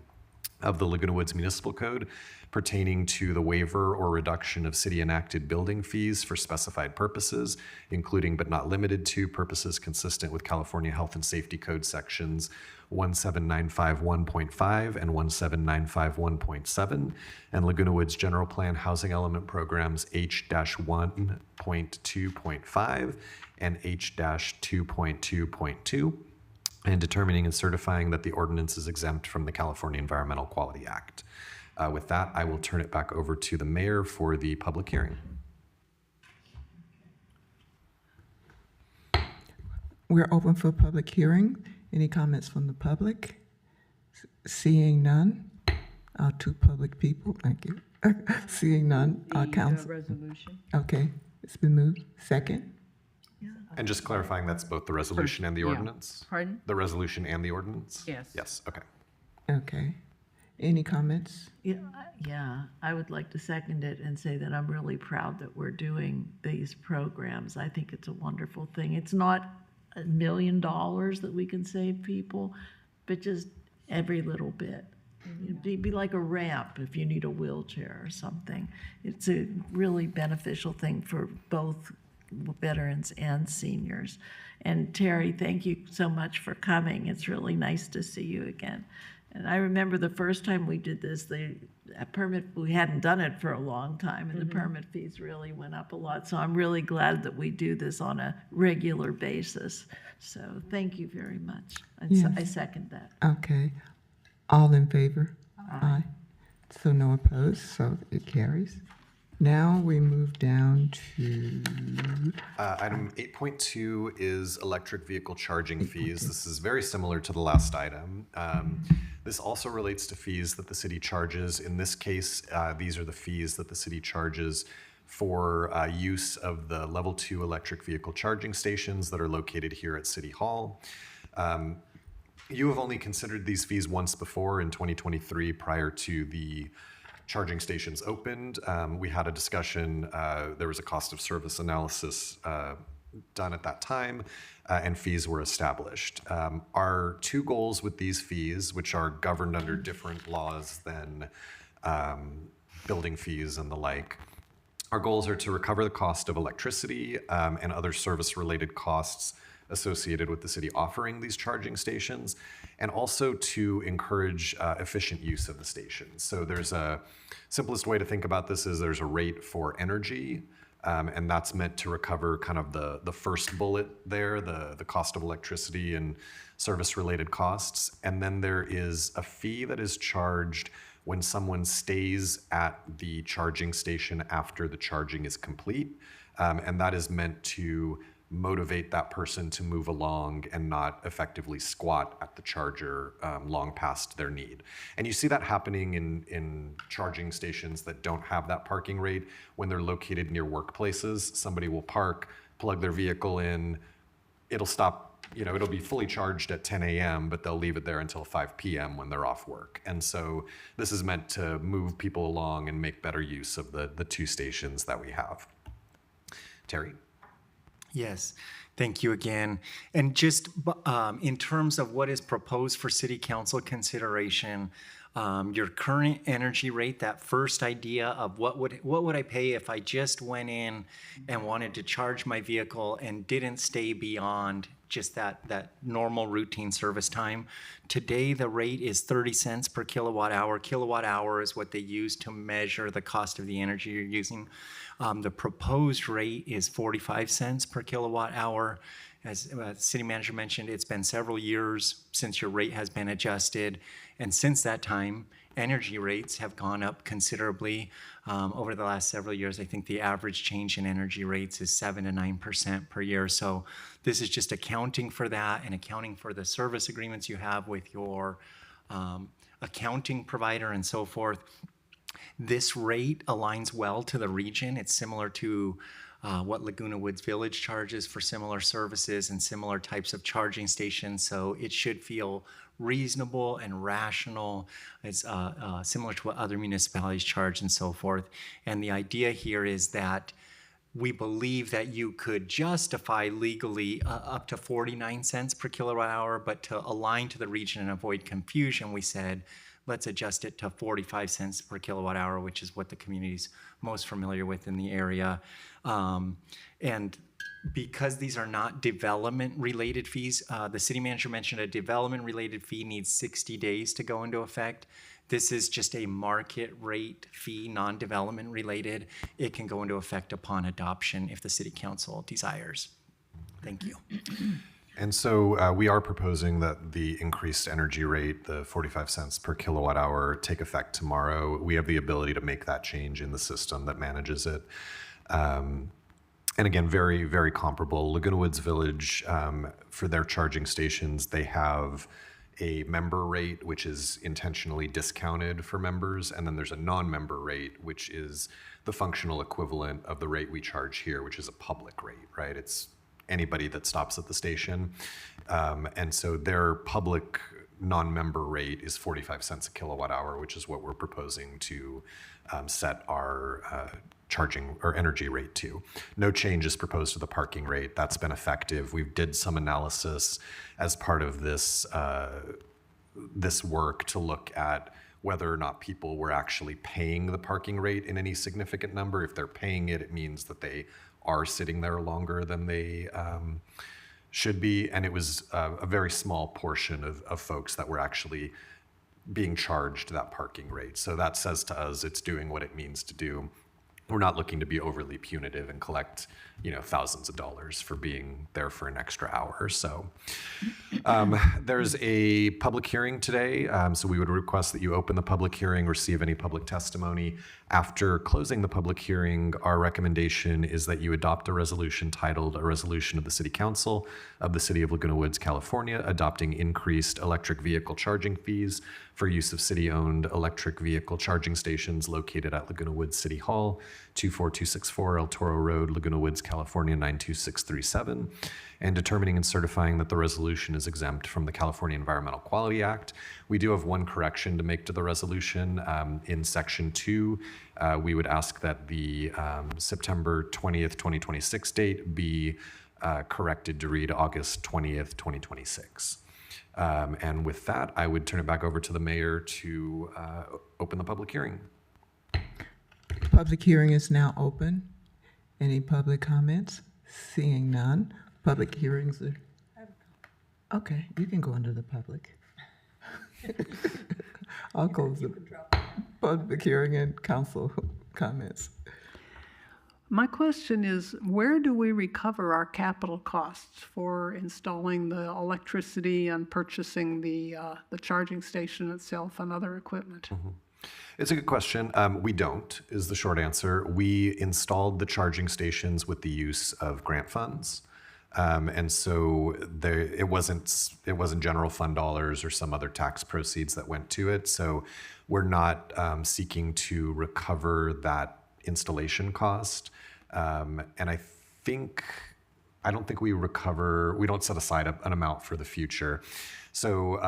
of the Laguna Woods Municipal Code, pertaining to the waiver or reduction of city-enacted building fees for specified purposes, including but not limited to purposes consistent with California Health and Safety Code sections 17951.5 and 17951.7, and Laguna Woods General Plan Housing Element Programs H-1.2.5 and H-2.2.2, and determining and certifying that the ordinance is exempt from the California Environmental Quality Act. With that, I will turn it back over to the mayor for the public hearing. We're open for public hearing. Any comments from the public? Seeing none. Two public people, thank you. Seeing none, council. Resolution. Okay, it's been moved. Second? And just clarifying, that's both the resolution and the Yeah. ordinance? Pardon? The resolution and the ordinance? Yes. Yes, okay. Okay. Any comments? Yeah, I would like to second it and say that I'm really proud that we're doing these programs. I think it's a wonderful thing. It's not $1 million that we can save people, but just every little bit. It'd be like a ramp if you need a wheelchair or something. It's a really beneficial thing for both veterans and seniors. And Terry, thank you so much for coming. It's really nice to see you again. And I remember the first time we did this, a permit, we hadn't done it for a long time, and the permit fees really went up a lot. So I'm really glad that we do this on a regular basis. So thank you very much. Yes. I second that. Okay. All in favor? Aye. So no opposed, so it carries. Now we move down to, Item 8.2 is electric vehicle charging fees. This is very similar to the last item. This also relates to fees that the city charges. In this case, these are the fees that the city charges for use of the level 2 electric vehicle charging stations that are located here at City Hall. You have only considered these fees once before in 2023 prior to the charging stations opened. We had a discussion, there was a cost of service analysis done at that time, and fees were established. Our two goals with these fees, which are governed under different laws than building fees and the like, our goals are to recover the cost of electricity and other service-related costs associated with the city offering these charging stations, and also to encourage efficient use of the stations. So there's a simplest way to think about this is there's a rate for energy, and that's meant to recover kind of the first bullet there, the cost of electricity and service-related costs. And then there is a fee that is charged when someone stays at the charging station after the charging is complete, and that is meant to motivate that person to move along and not effectively squat at the charger long past their need. And you see that happening in charging stations that don't have that parking rate when they're located near workplaces. Somebody will park, plug their vehicle in, it'll stop, it'll be fully charged at 10 a.m., but they'll leave it there until 5 p.m. when they're off work. And so this is meant to move people along and make better use of the two stations that we have. Terry? Yes, thank you again. And just in terms of what is proposed for city council consideration, your current energy rate, that first idea of what would I pay if I just went in and wanted to charge my vehicle and didn't stay beyond just that normal routine service time. Today, the rate is 30 cents per kilowatt hour. Kilowatt hour is what they use to measure the cost of the energy you're using. The proposed rate is 45 cents per kilowatt hour. As the city manager mentioned, it's been several years since your rate has been adjusted. And since that time, energy rates have gone up considerably over the last several years. I think the average change in energy rates is 7 to 9% per year. So this is just accounting for that and accounting for the service agreements you have with your accounting provider and so forth. This rate aligns well to the region. It's similar to what Laguna Woods Village charges for similar services and similar types of charging stations. So it should feel reasonable and rational. It's similar to what other municipalities charge and so forth. And the idea here is that we believe that you could justify legally up to 49 cents per kilowatt hour, but to align to the region and avoid confusion, we said, let's adjust it to 45 cents per kilowatt hour, which is what the community's most familiar with in the area. And because these are not development-related fees, the city manager mentioned a development-related fee needs 60 days to go into effect. This is just a market rate fee, non-development related. It can go into effect upon adoption if the city council desires. Thank you. And so we are proposing that the increased energy rate, the 45 cents per kilowatt hour, take effect tomorrow. We have the ability to make that change in the system that manages it. And again, very, very comparable. Laguna Woods Village, for their charging stations, they have a member rate, which is intentionally discounted for members, and then there's a non-member rate, which is the functional equivalent of the rate we charge here, which is a public rate, right? It's anybody that stops at the station. And so their public non-member rate is 45 cents a kilowatt hour, which is what we're proposing to set our charging or energy rate to. No change is proposed to the parking rate. That's been effective. We did some analysis as part of this this work to look at whether or not people were actually paying the parking rate in any significant number. If they're paying it, it means that they are sitting there longer than they should be. And it was a very small portion of folks that were actually being charged that parking rate. So that says to us it's doing what it means to do. We're not looking to be overly punitive and collect, thousands of dollars for being there for an extra hour. So there's a public hearing today. So we would request that you open the public hearing, receive any public testimony. After closing the public hearing, our recommendation is that you adopt a resolution titled "A Resolution of the City Council of the City of Laguna Woods, California, adopting increased electric vehicle charging fees for use of city-owned electric vehicle charging stations located at Laguna Woods City Hall, 24264 El Toro Road, Laguna Woods, California, 92637, and determining and certifying that the resolution is exempt from the California Environmental Quality Act. We do have one correction to make to the resolution. In section 2, we would ask that the September 20th, 2026 date be corrected to read August 20th, 2026. And with that, I would turn it back over to the mayor to open the public hearing. Public hearing is now open. Any public comments? Seeing none, public hearings are... Okay, you can go into the public. I'll close the public hearing and council comments. My question is, where do we recover our capital costs for installing the electricity and purchasing the charging station itself and other equipment? Mm-hmm. It's a good question. We don't, is the short answer. We installed the charging stations with the use of grant funds. And so it wasn't general fund dollars or some other tax proceeds that went to it. So we're not seeking to recover that installation cost. And I don't think we don't set aside an amount for the future. So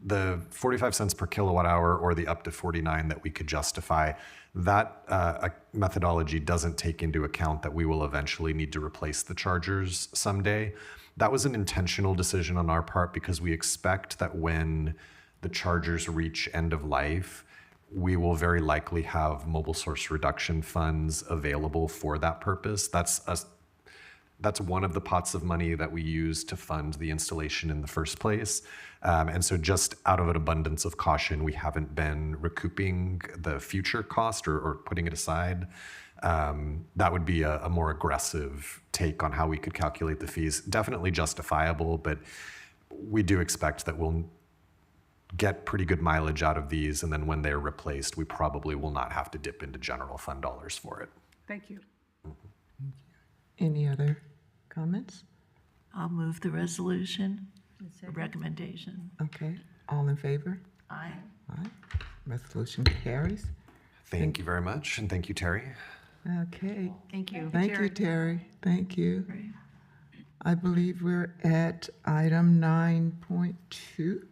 the 45 cents per kilowatt hour or the up to 49 that we could justify, that methodology doesn't take into account that we will eventually need to replace the chargers someday. That was an intentional decision on our part because we expect that when the chargers reach end of life, we will very likely have mobile source reduction funds available for that purpose. That's one of the pots of money that we use to fund the installation in the first place. And so just out of an abundance of caution, we haven't been recouping the future cost or putting it aside. That would be a more aggressive take on how we could calculate the fees. Definitely justifiable, but we do expect that we'll get pretty good mileage out of these, and then when they're replaced, we probably will not have to dip into general fund dollars for it. Thank you. Any other comments? I'll move the resolution, recommendation. Okay, all in favor? Aye. Aye. Resolution carries. Thank you very much, and thank you, Terry. Okay. Thank you. Thank you, Terry. Thank you. I believe we're at item 9.2.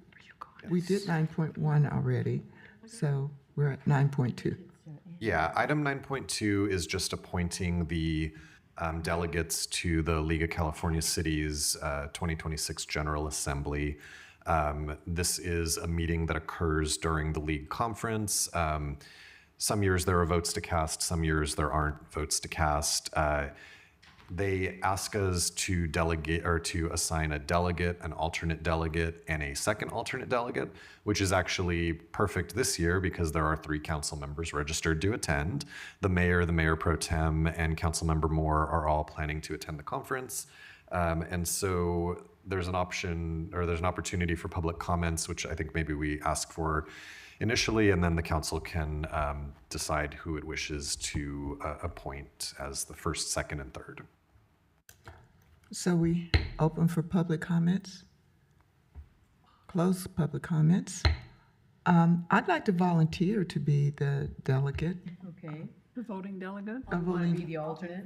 We did 9.1 already, so we're at 9.2. Yeah, item 9.2 is just appointing the delegates to the League of California Cities 2026 General Assembly. This is a meeting that occurs during the League conference. Some years there are votes to cast, some years there aren't votes to cast. They ask us to delegate or to assign a delegate, an alternate delegate, and a second alternate delegate, which is actually perfect this year because there are 3 council members registered to attend. The mayor pro tem, and Councilmember Moore are all planning to attend the conference. And so there's an option, or there's an opportunity for public comments, which I think maybe we ask for initially, and then the council can decide who it wishes to appoint as the first, second, and third. So we open for public comments? Close public comments. I'd like to volunteer to be the delegate. Okay. The voting delegate? A I'll be voting, the alternate,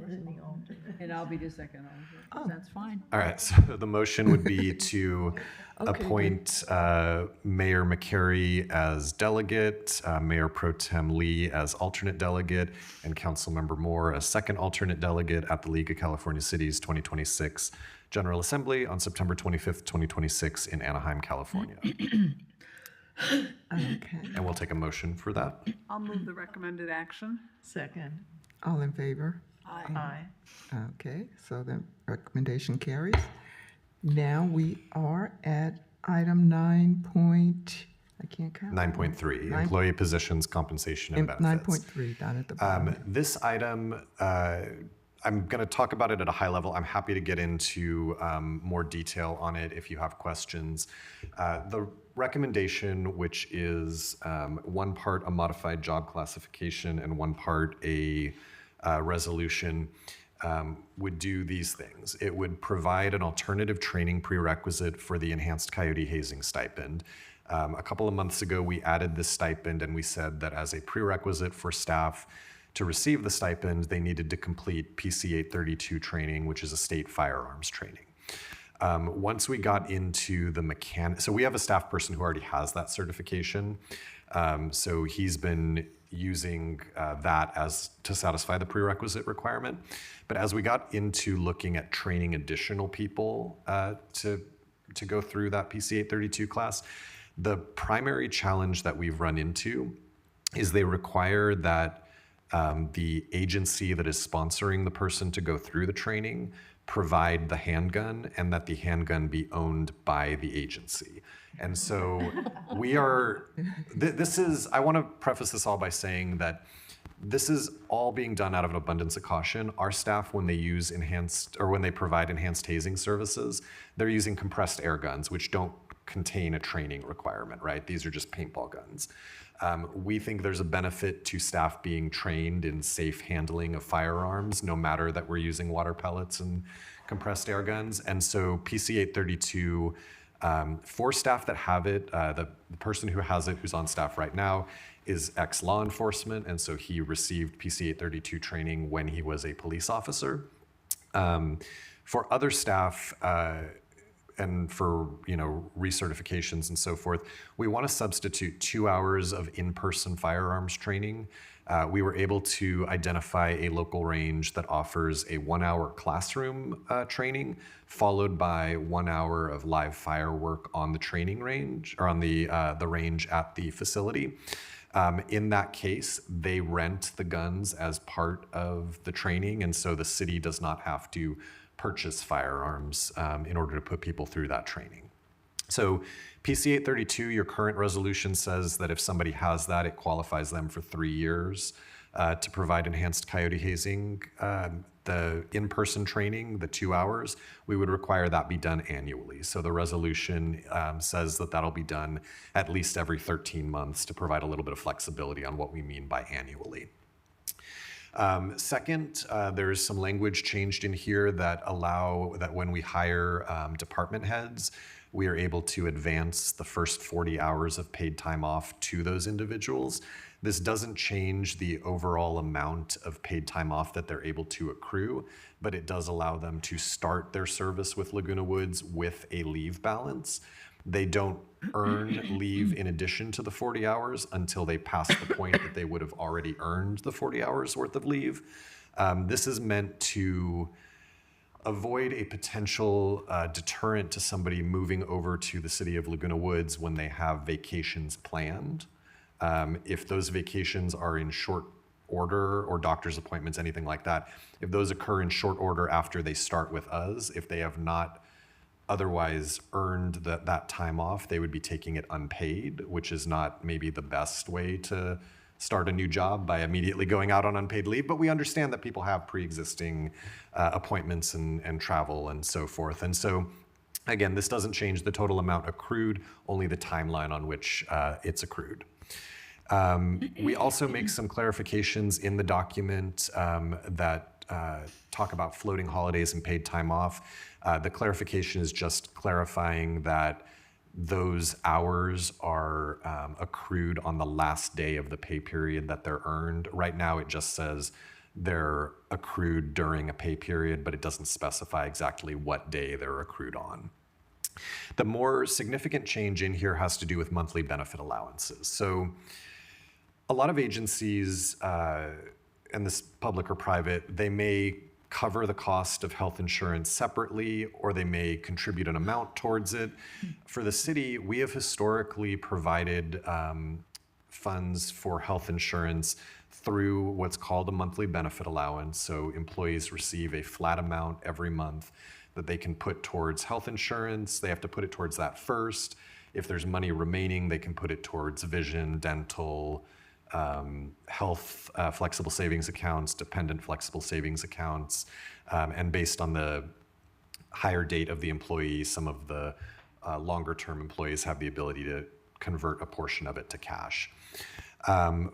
and I'll be the second alternate. That's fine. All right, so the motion would be to appoint Mayor McCary as delegate, Mayor Pro Tem Lee as alternate delegate, and Councilmember Moore as second alternate delegate at the League of California Cities 2026 General Assembly on September 25th, 2026 in Anaheim, California. okay. And we'll take a motion for that. I'll move the recommended action. Second. All in favor? Aye. Okay, so the recommendation carries. Now we are at item 9 point, I can't count. 9.3, Nine- employee positions, compensation, and benefits. 9.3 down at the bottom. This item, I'm going to talk about it at a high level. I'm happy to get into more detail on it if you have questions. The recommendation, which is one part a modified job classification and one part a resolution, would do these things. It would provide an alternative training prerequisite for the enhanced coyote hazing stipend. A couple of months ago, we added this stipend and we said that as a prerequisite for staff to receive the stipend, they needed to complete PC 832 training, which is a state firearms training. Once we got into the so we have a staff person who already has that certification. So he's been using that as to satisfy the prerequisite requirement. But as we got into looking at training additional people to go through that PC 832 class, the primary challenge that we've run into is they require that the agency that is sponsoring the person to go through the training provide the handgun, and that the handgun be owned by the agency. And so we are, this is, I want to preface this all by saying that this is all being done out of an abundance of caution. Our staff, when they use enhanced, or when they provide enhanced hazing services, they're using compressed air guns, which don't contain a training requirement, right? These are just paintball guns. We think there's a benefit to staff being trained in safe handling of firearms, no matter that we're using water pellets and compressed air guns. And so PC 832, for staff that have it, the person who has it, who's on staff right now, is ex-law enforcement, and so he received PC 832 training when he was a police officer. For other staff, and for recertifications and so forth, we want to substitute 2 hours of in-person firearms training. We were able to identify a local range that offers a 1-hour classroom training, followed by 1 hour of live firework on the training range, or on the range at the facility. In that case, they rent the guns as part of the training, and so the city does not have to purchase firearms in order to put people through that training. So PC 832, your current resolution says that if somebody has that, it qualifies them for 3 years to provide enhanced coyote hazing. The in-person training, the 2 hours, we would require that be done annually. So the resolution says that that'll be done at least every 13 months to provide a little bit of flexibility on what we mean by annually. Second, there's some language changed in here that allow that when we hire department heads, we are able to advance the first 40 hours of paid time off to those individuals. This doesn't change the overall amount of paid time off that they're able to accrue, but it does allow them to start their service with Laguna Woods with a leave balance. They don't earn leave in addition to the 40 hours until they pass the point that they would have already earned the 40 hours worth of leave. This is meant to avoid a potential deterrent to somebody moving over to the city of Laguna Woods when they have vacations planned. If those vacations are in short order or doctor's appointments, anything like that, if those occur in short order after they start with us, if they have not otherwise earned that time off, they would be taking it unpaid, which is not maybe the best way to start a new job by immediately going out on unpaid leave. But we understand that people have pre-existing appointments and travel and so forth. And so again, this doesn't change the total amount accrued, only the timeline on which it's accrued. We also make some clarifications in the document that talk about floating holidays and paid time off. The clarification is just clarifying that those hours are accrued on the last day of the pay period that they're earned. Right now, it just says they're accrued during a pay period, but it doesn't specify exactly what day they're accrued on. The more significant change in here has to do with monthly benefit allowances. So a lot of agencies, and this public or private, they may cover the cost of health insurance separately, or they may contribute an amount towards it. For the city, we have historically provided funds for health insurance through what's called a monthly benefit allowance. So employees receive a flat amount every month that they can put towards health insurance. They have to put it towards that first. If there's money remaining, they can put it towards vision, dental, health flexible savings accounts, dependent flexible savings accounts, and based on the higher date of the employee, some of the longer term employees have the ability to convert a portion of it to cash.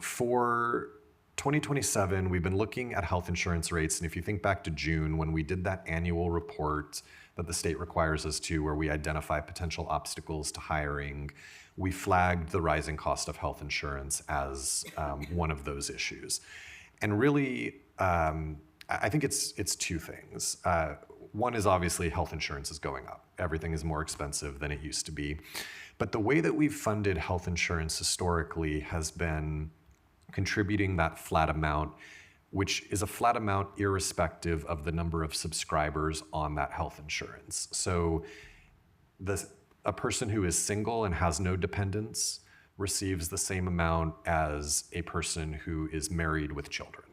For 2027, we've been looking at health insurance rates, and if you think back to June, when we did that annual report that the state requires us to, where we identify potential obstacles to hiring, we flagged the rising cost of health insurance as one of those issues. And really, I think it's two things. One is obviously health insurance is going up. Everything is more expensive than it used to be. But the way that we've funded health insurance historically has been contributing that flat amount, which is a flat amount irrespective of the number of subscribers on that health insurance. So a person who is single and has no dependents receives the same amount as a person who is married with children.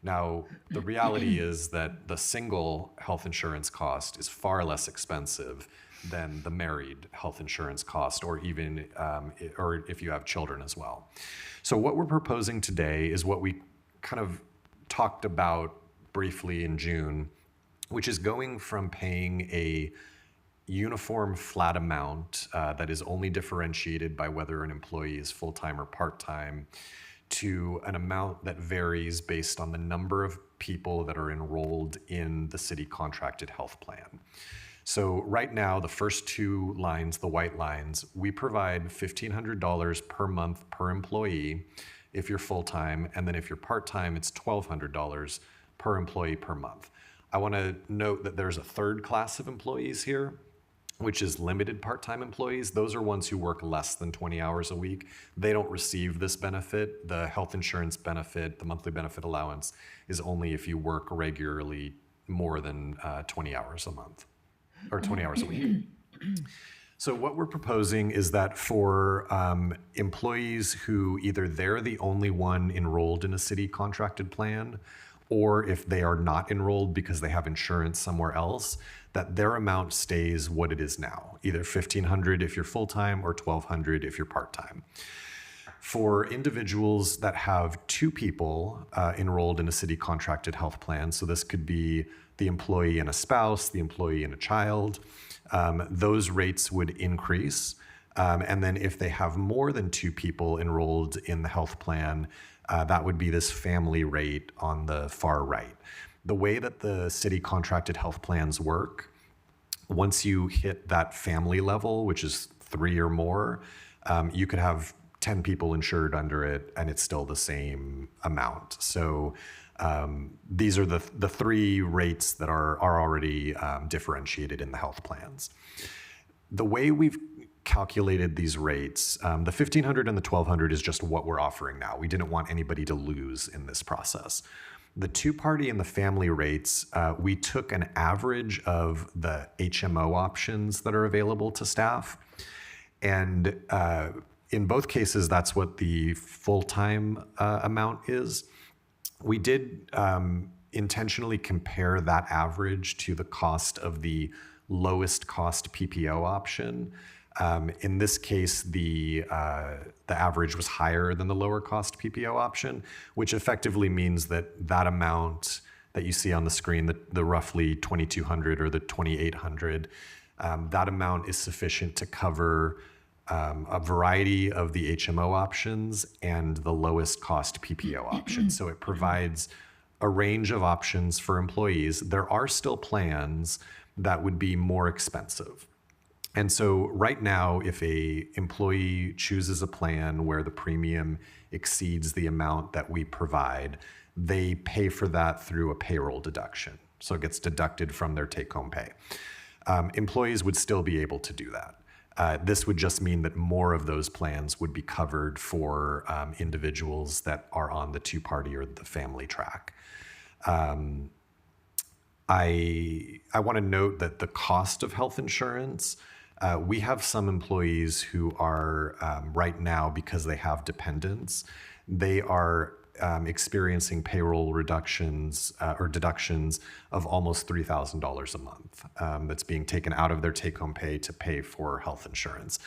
Now, the reality is that the single health insurance cost is far less expensive than the married health insurance cost, or even or if you have children as well. So what we're proposing today is what we kind of talked about briefly in June, which is going from paying a uniform flat amount that is only differentiated by whether an employee is full-time or part-time, to an amount that varies based on the number of people that are enrolled in the city contracted health plan. So right now, the first two lines, the white lines, we provide $1,500 per month per employee if you're full-time, and then if you're part-time, it's $1,200 per employee per month. I want to note that there's a third class of employees here, which is limited part-time employees. Those are ones who work less than 20 hours a week. They don't receive this benefit. The health insurance benefit, the monthly benefit allowance, is only if you work regularly more than 20 hours a month, or 20 hours a week. So what we're proposing is that for employees who either they're the only one enrolled in a city contracted plan, or if they are not enrolled because they have insurance somewhere else, that their amount stays what it is now, either $1,500 if you're full-time or $1,200 if you're part-time. For individuals that have 2 people enrolled in a city contracted health plan, so this could be the employee and a spouse, the employee and a child, those rates would increase. And then if they have more than 2 people enrolled in the health plan, that would be this family rate on the far right. The way that the city contracted health plans work, once you hit that family level, which is 3 or more, you could have 10 people insured under it, and it's still the same amount. So these are the 3 rates that are already differentiated in the health plans. The way we've calculated these rates, the 1,500 and the 1,200 is just what we're offering now. We didn't want anybody to lose in this process. The 2-party and the family rates, we took an average of the HMO options that are available to staff. And in both cases, that's what the full-time amount is. We did intentionally compare that average to the cost of the lowest cost PPO option. In this case, the average was higher than the lower cost PPO option, which effectively means that that amount that you see on the screen, the roughly 2,200 or the 2,800, that amount is sufficient to cover a variety of the HMO options and the lowest cost PPO option. So it provides a range of options for employees. There are still plans that would be more expensive. And so right now, if a employee chooses a plan where the premium exceeds the amount that we provide, they pay for that through a payroll deduction. So it gets deducted from their take-home pay. Employees would still be able to do that. This would just mean that more of those plans would be covered for individuals that are on the 2-party or the family track. I want to note that the cost of health insurance, we have some employees who are right now, because they have dependents, they are experiencing payroll reductions or deductions of almost $3,000 a month that's being taken out of their take-home pay to pay for health insurance.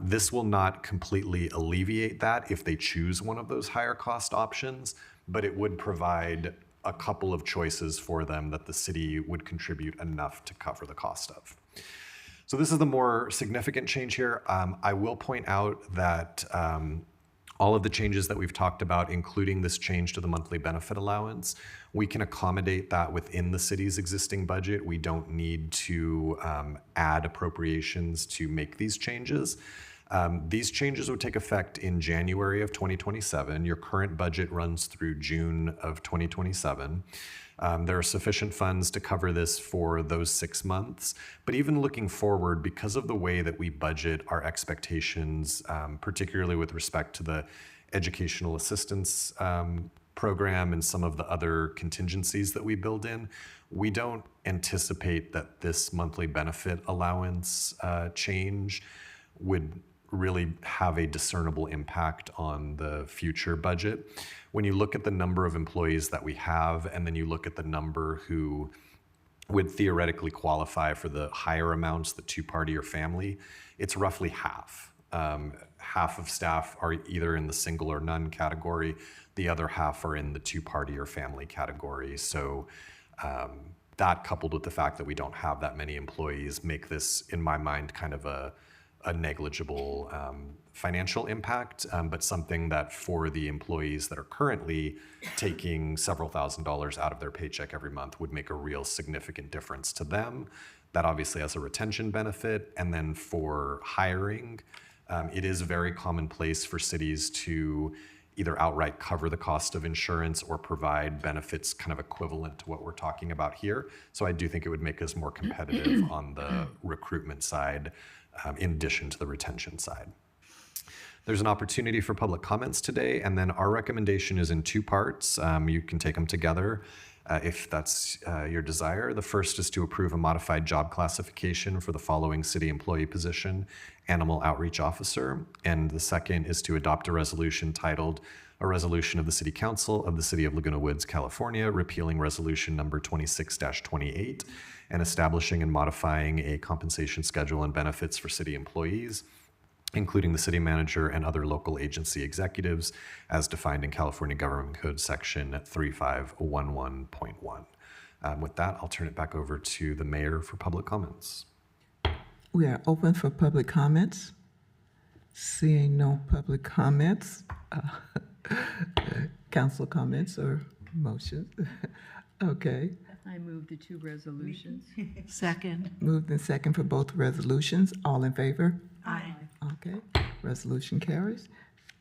This will not completely alleviate that if they choose one of those higher cost options, but it would provide a couple of choices for them that the city would contribute enough to cover the cost of. So this is the more significant change here. I will point out that all of the changes that we've talked about, including this change to the monthly benefit allowance, we can accommodate that within the city's existing budget. We don't need to add appropriations to make these changes. These changes would take effect in January of 2027. Your current budget runs through June of 2027. There are sufficient funds to cover this for those 6 months. But even looking forward, because of the way that we budget our expectations, particularly with respect to the educational assistance program and some of the other contingencies that we build in, we don't anticipate that this monthly benefit allowance change would really have a discernible impact on the future budget. When you look at the number of employees that we have, and then you look at the number who would theoretically qualify for the higher amounts, the 2-party or family, it's roughly half. Half of staff are either in the single or none category. The other half are in the 2-party or family category. So that, coupled with the fact that we don't have that many employees, make this, in my mind, kind of a negligible financial impact, but something that for the employees that are currently taking several $1,000s out of their paycheck every month would make a real significant difference to them. That obviously has a retention benefit. And then for hiring, it is very commonplace for cities to either outright cover the cost of insurance or provide benefits kind of equivalent to what we're talking about here. So I do think it would make us more competitive on the recruitment side, in addition to the retention side. There's an opportunity for public comments today, and then our recommendation is in 2 parts. You can take them together if that's your desire. The first is to approve a modified job classification for the following city employee position, Animal Outreach Officer. And the second is to adopt a resolution titled, "A Resolution of the City Council of the City of Laguna Woods, California, repealing Resolution number 26-28 and establishing and modifying a compensation schedule and benefits for city employees." including the city manager and other local agency executives as defined in California Government Code Section 3511.1. With that, I'll turn it back over to the mayor for public comments. We are open for public comments. Seeing no public comments, council comments or motions. Okay, I move the two resolutions. Second. moved and second for both resolutions. All in favor? Aye. Okay, resolution carries.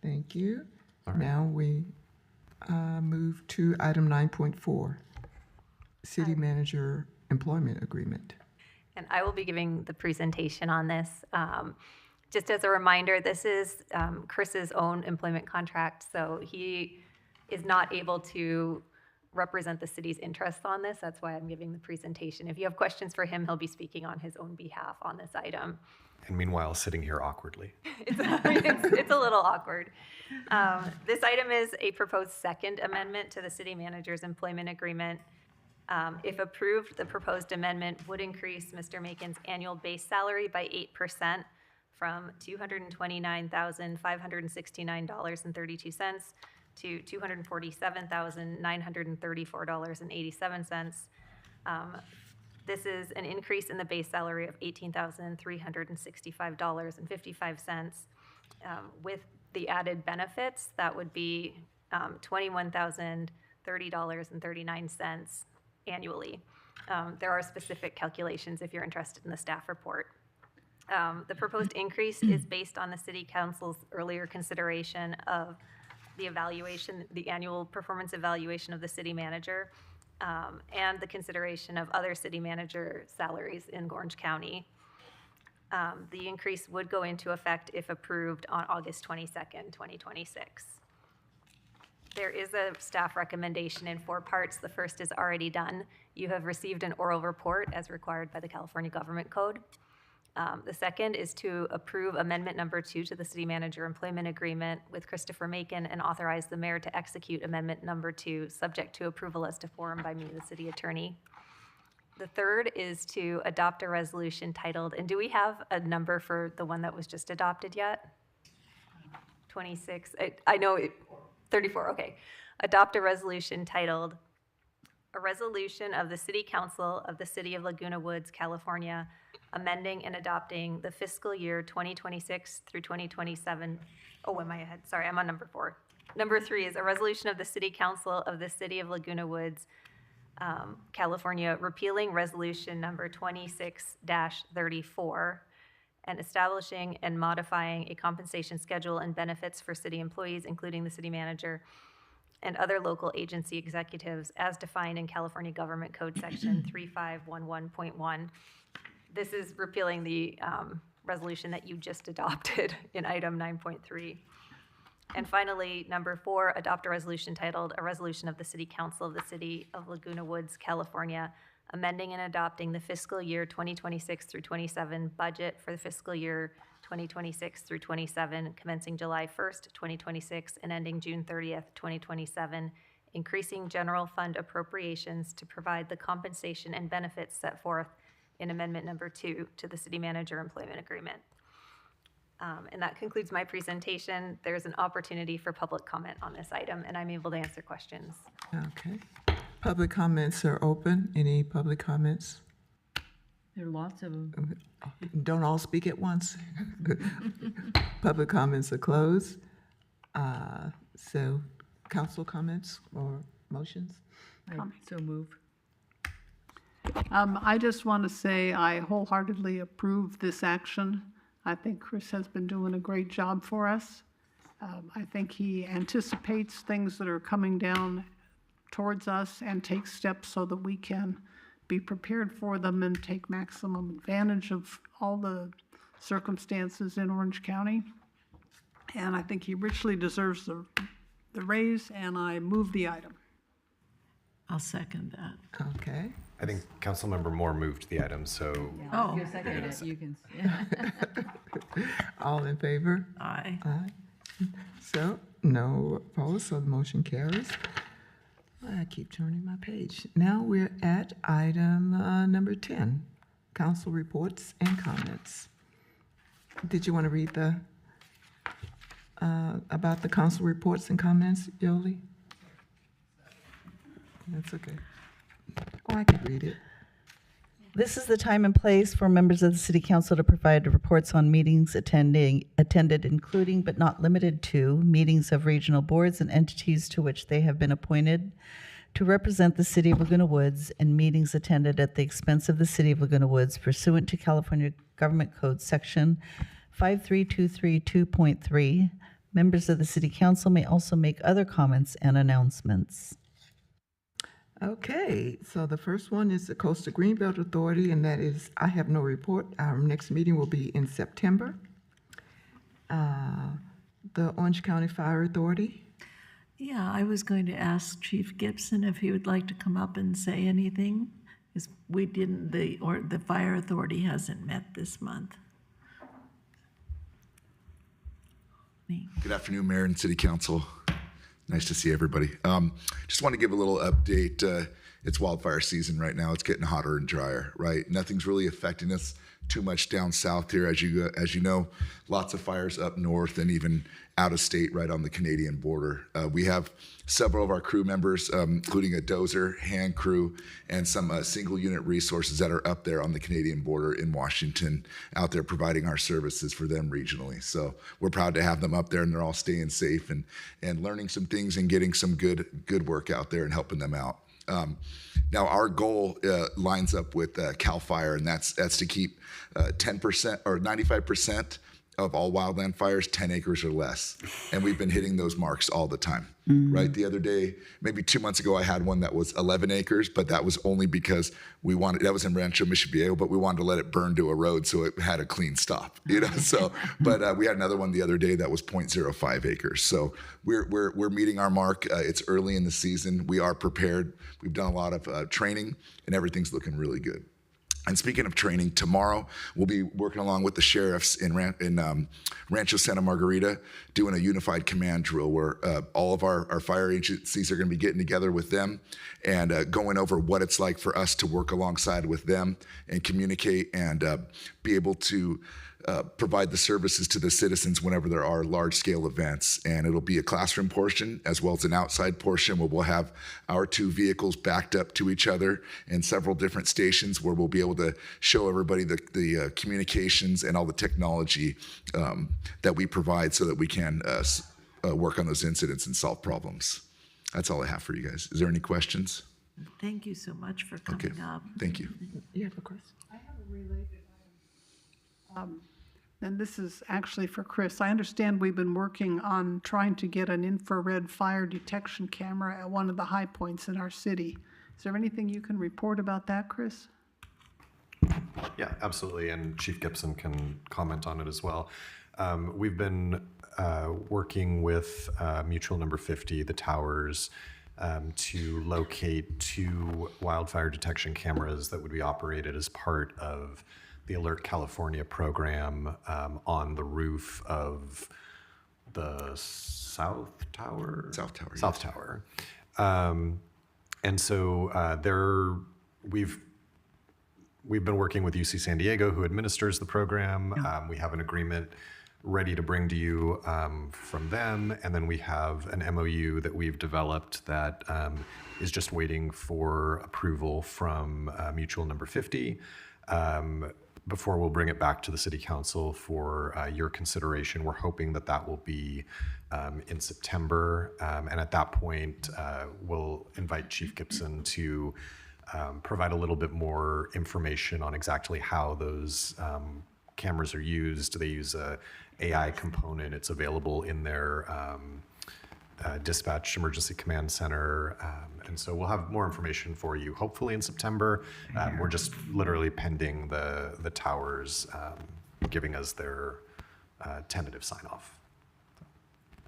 Thank you. Now we move to item 9.4, city manager employment agreement. And I will be giving the presentation on this. Just as a reminder, this is Chris's own employment contract, so he is not able to represent the city's interests on this. That's why I'm giving the presentation. If you have questions for him, he'll be speaking on his own behalf on this item. And meanwhile, sitting here awkwardly. It's a little awkward. This item is a proposed second amendment to the city manager's employment agreement. If approved, the proposed amendment would increase Mr. Macon's annual base salary by 8% from $229,569.32 to $247,934.87. This is an increase in the base salary of $18,365.55. With the added benefits, that would be $21,030.39 annually. There are specific calculations if you're interested in the staff report. The proposed increase is based on the City Council's earlier consideration of the evaluation, the annual performance evaluation of the city manager, and the consideration of other city manager salaries in Orange County. The increase would go into effect if approved on August 22nd, 2026. There is a staff recommendation in 4 parts. The first is already done. You have received an oral report as required by the California Government Code. The second is to approve amendment number 2 to the city manager employment agreement with Christopher Macon and authorize the mayor to execute amendment number 2, subject to approval as to form by me, the city attorney. The third is to adopt a resolution titled, and do we have a number for the one that was just adopted yet? 26, I know, 34, okay. Adopt a resolution titled, a resolution of the City Council of the City of Laguna Woods, California, amending and adopting the fiscal year 2026 through 2027. Oh, am I ahead? Sorry, I'm on number 4. Number 3 is a resolution of the City Council of the City of Laguna Woods, California, repealing resolution number 26-34 and establishing and modifying a compensation schedule and benefits for city employees, including the city manager and other local agency executives as defined in California Government Code Section 3511.1. This is repealing the resolution that you just adopted in item 9.3. And finally, number 4, adopt a resolution titled, a resolution of the City Council of the City of Laguna Woods, California, amending and adopting the fiscal year 2026 through 27 budget for the fiscal year 2026 through 27, commencing July 1st, 2026, and ending June 30th, 2027, increasing general fund appropriations to provide the compensation and benefits set forth in amendment number 2 to the city manager employment agreement. And that concludes my presentation. There's an opportunity for public comment on this item, and I'm able to answer questions. Okay. Public comments are open. Any public comments? There are lots of them. Don't all speak at once. Public comments are closed. So council comments or motions? I so move. I just want to say I wholeheartedly approve this action. I think Chris has been doing a great job for us. I think he anticipates things that are coming down towards us and takes steps so that we can be prepared for them and take maximum advantage of all the circumstances in Orange County. And I think he richly deserves the raise, and I move the item. I'll second that. Okay. I think Councilmember Moore moved the item, so Oh. You seconded it, you can. All in favor? Aye. Aye. So, no opposed, so the motion carries. I keep turning my page. Now we're at item number 10, council reports and comments. Did you want to read the about the council reports and comments, Yoli? That's okay. Oh, I can read it. This is the time and place for members of the City Council to provide reports on meetings attended, including but not limited to meetings of regional boards and entities to which they have been appointed to represent the City of Laguna Woods, and meetings attended at the expense of the City of Laguna Woods pursuant to California Government Code Section 53232.3. Members of the City Council may also make other comments and announcements. Okay, so the first one is the Coastal Greenbelt Authority, and that is, I have no report. Our next meeting will be in September. The Orange County Fire Authority. Yeah, I was going to ask Chief Gibson if he would like to come up and say anything, because we didn't, the fire authority hasn't met this month. Good afternoon, Mayor and City Council. Nice to see everybody. Just want to give a little update. It's wildfire season right now. It's getting hotter and drier, right? Nothing's really affecting us too much down south here. As you know, lots of fires up north and even out of state right on the Canadian border. We have several of our crew members, including a dozer, hand crew, and some single unit resources that are up there on the Canadian border in Washington, out there providing our services for them regionally. So we're proud to have them up there, and they're all staying safe and learning some things and getting some good work out there and helping them out. Now our goal lines up with CAL FIRE, and that's to keep 10% or 95% of all wildland fires 10 acres or less. And we've been hitting those marks all the time, right? The other day, maybe 2 months ago, I had one that was 11 acres, but that was only because that was in Rancho Mission Viejo, but we wanted to let it burn to a road so it had a clean stop, So, but we had another one the other day that was 0.05 acres. So we're meeting our mark. It's early in the season. We are prepared. We've done a lot of training, and everything's looking really good. And speaking of training, tomorrow we'll be working along with the sheriffs in Rancho Santa Margarita, doing a unified command drill where all of our fire agencies are going to be getting together with them and going over what it's like for us to work alongside with them and communicate and be able to provide the services to the citizens whenever there are large-scale events. And it'll be a classroom portion as well as an outside portion where we'll have our two vehicles backed up to each other in several different stations where we'll be able to show everybody the communications and all the technology that we provide so that we can work on those incidents and solve problems. That's all I have for you guys. Is there any questions? Thank you so much for coming up. Thank you. You have a question? I have a related item. And this is actually for Chris. I understand we've been working on trying to get an infrared fire detection camera at one of the high points in our city. Is there anything you can report about that, Chris? Yeah, absolutely. And Chief Gibson can comment on it as well. We've been working with Mutual Number 50, the towers, to locate 2 wildfire detection cameras that would be operated as part of the Alert California program on the roof of the South Tower. South Tower. And so we've been working with UC San Diego, who administers the program. We have an agreement ready to bring to you from them, and then we have an MOU that we've developed that is just waiting for approval from Mutual Number 50. Before we'll bring it back to the City Council for your consideration. We're hoping that will be in September. And at that point, we'll invite Chief Gibson to provide a little bit more information on exactly how those cameras are used. They use a AI component. It's available in their dispatch emergency command center. And so we'll have more information for you, hopefully in September. We're just literally pending the towers giving us their tentative sign off.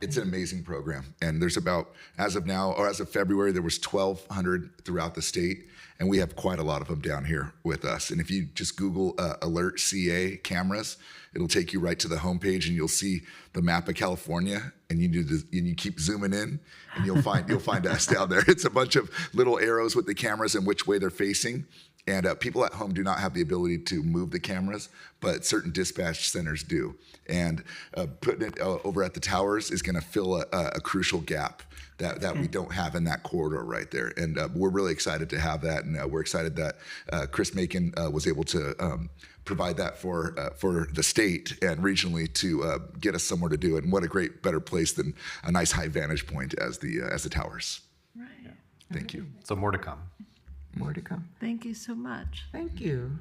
It's an amazing program. And there's about, as of now, or as of February, there was 1,200 throughout the state. And we have quite a lot of them down here with us. And if you just Google Alert CA cameras, it'll take you right to the homepage and you'll see the map of California, and you keep zooming in and you'll find us down there. It's a bunch of little arrows with the cameras and which way they're facing. And people at home do not have the ability to move the cameras, but certain dispatch centers do. And putting it over at the towers is going to fill a crucial gap that we don't have in that corridor right there. And we're really excited to have that. And we're excited that Chris Macon was able to provide that for the state and regionally to get us somewhere to do it. And what a great, better place than a nice high vantage point as the towers. Right. Thank you. So more to come. More to come. Thank you so much. Thank you.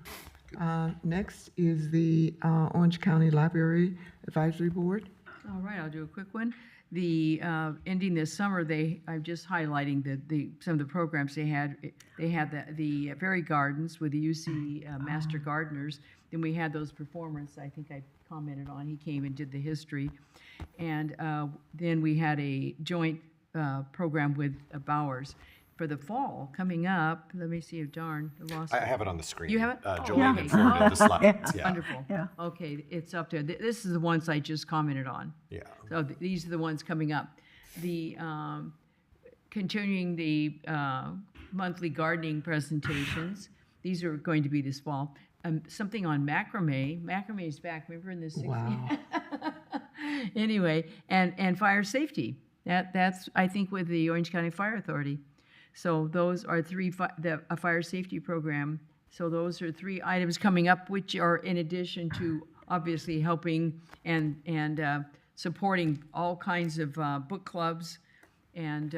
Next is the Orange County Library Advisory Board. All right, I'll do a quick one. The ending this summer, I'm just highlighting some of the programs they had. They had the Fairy Gardens with the UC Master Gardeners. Then we had those performers I think I commented on. He came and did the history. And then we had a joint program with Bowers. For the fall coming up, let me see if I lost it. I have it on the screen. You have it? Joel can forward the slides. Yeah. Wonderful. Yeah. Okay, it's up there. This is the ones I just commented on. Yeah. So these are the ones coming up. The continuing the monthly gardening presentations. These are going to be this fall. Something on macrame. Macrame is back. Remember in the 60s? Wow. Anyway, and fire safety. That's I think with the Orange County Fire Authority. So those are a fire safety program. So those are 3 items coming up, which are in addition to obviously helping and supporting all kinds of book clubs and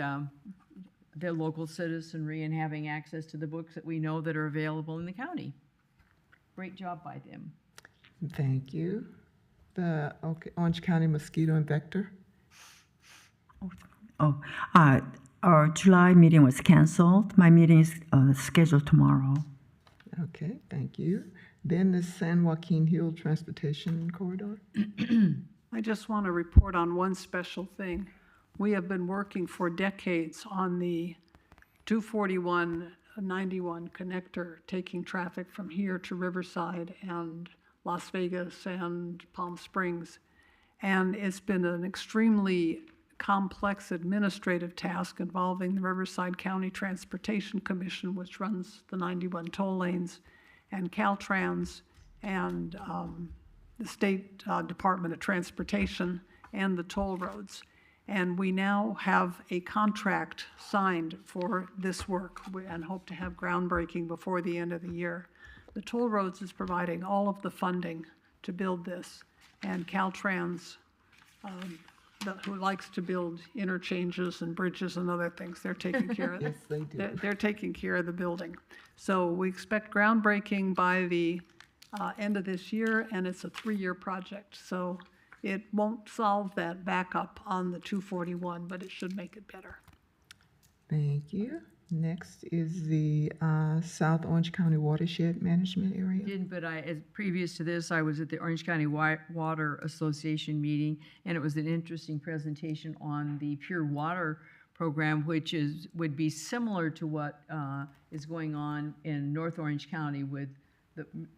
their local citizenry and having access to the books that we know that are available in the county. Great job by them. Thank you. The Orange County Mosquito and Vector. Our July meeting was canceled. My meeting is scheduled tomorrow. Okay, thank you. Then the San Joaquin Hill Transportation Corridor. I just want to report on one special thing. We have been working for decades on the 241-91 connector, taking traffic from here to Riverside and Las Vegas and Palm Springs. And it's been an extremely complex administrative task involving the Riverside County Transportation Commission, which runs the 91 toll lanes, and Caltrans, and the State Department of Transportation, and the toll roads. And we now have a contract signed for this work and hope to have groundbreaking before the end of the year. The toll roads is providing all of the funding to build this, and Caltrans, who likes to build interchanges and bridges and other things, they're taking care of it. Yes, they do. They're taking care of the building. So we expect groundbreaking by the end of this year, and it's a 3-year project. So it won't solve that backup on the 241, but it should make it better. Thank you. Next is the South Orange County Watershed Management Area. But as previous to this, I was at the Orange County Water Association meeting, and it was an interesting presentation on the Pure Water program, which would be similar to what is going on in North Orange County with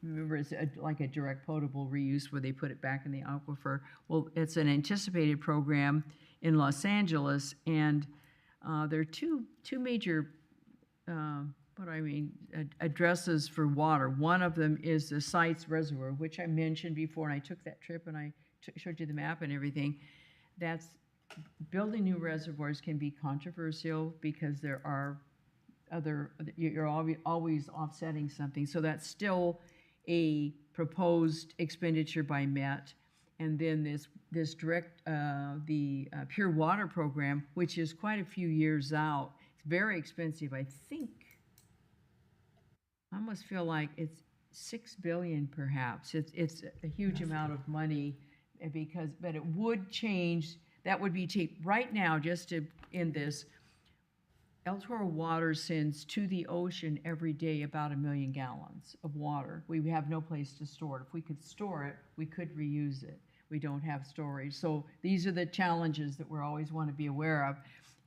remember, it's like a direct potable reuse where they put it back in the aquifer. Well, it's an anticipated program in Los Angeles, and there are two major addresses for water. One of them is the Sites Reservoir, which I mentioned before, and I took that trip and I showed you the map and everything. That's building new reservoirs can be controversial because there are you're always offsetting something. So that's still a proposed expenditure by Met. And then this direct, the Pure Water program, which is quite a few years out. It's very expensive. I think, I almost feel like it's $6 billion perhaps. It's a huge amount of money but it would change. That would be cheap. Right now, just to end this, El Toro Water sends to the ocean every day about 1 million gallons of water. We have no place to store it. If we could store it, we could reuse it. We don't have storage. So these are the challenges that we always want to be aware of.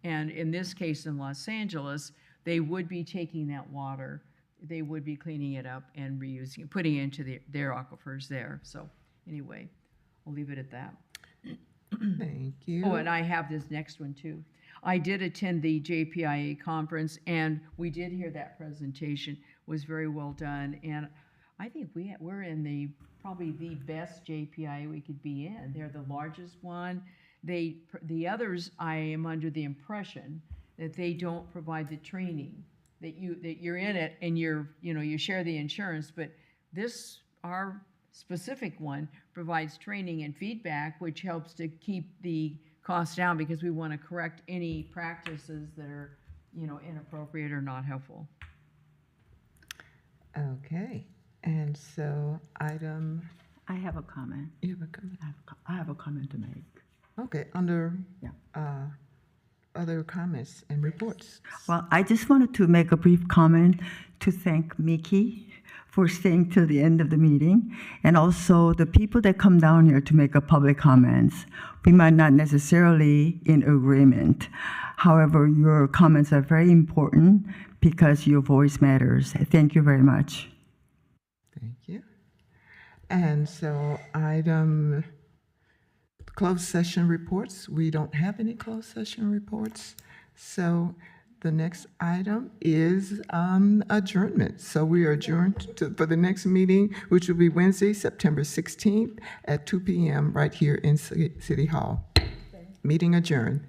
And in this case, in Los Angeles, they would be taking that water, they would be cleaning it up and reusing it, putting it into their aquifers there. So anyway, I'll leave it at that. Thank you. Oh, and I have this next one too. I did attend the JPIA conference, and we did hear that presentation. It was very well done, and I think we're in probably the best JPIA we could be in. They're the largest one. The others, I am under the impression that they don't provide the training, that you're in it and you share the insurance, but our specific one provides training and feedback, which helps to keep the costs down because we want to correct any practices that are, inappropriate or not helpful. Okay, and so item, I have a comment. you have a comment? I have a comment to make. Okay, under other comments and reports. Well, I just wanted to make a brief comment to thank Mickey for staying till the end of the meeting, and also the people that come down here to make a public comments. We might not necessarily in agreement. However, your comments are very important because your voice matters. Thank you very much. Thank you. And so item closed session reports. We don't have any closed session reports. So the next item is adjournment. So we are adjourned for the next meeting, which will be Wednesday, September 16th at 2 p.m. right here in City Hall. Meeting adjourned.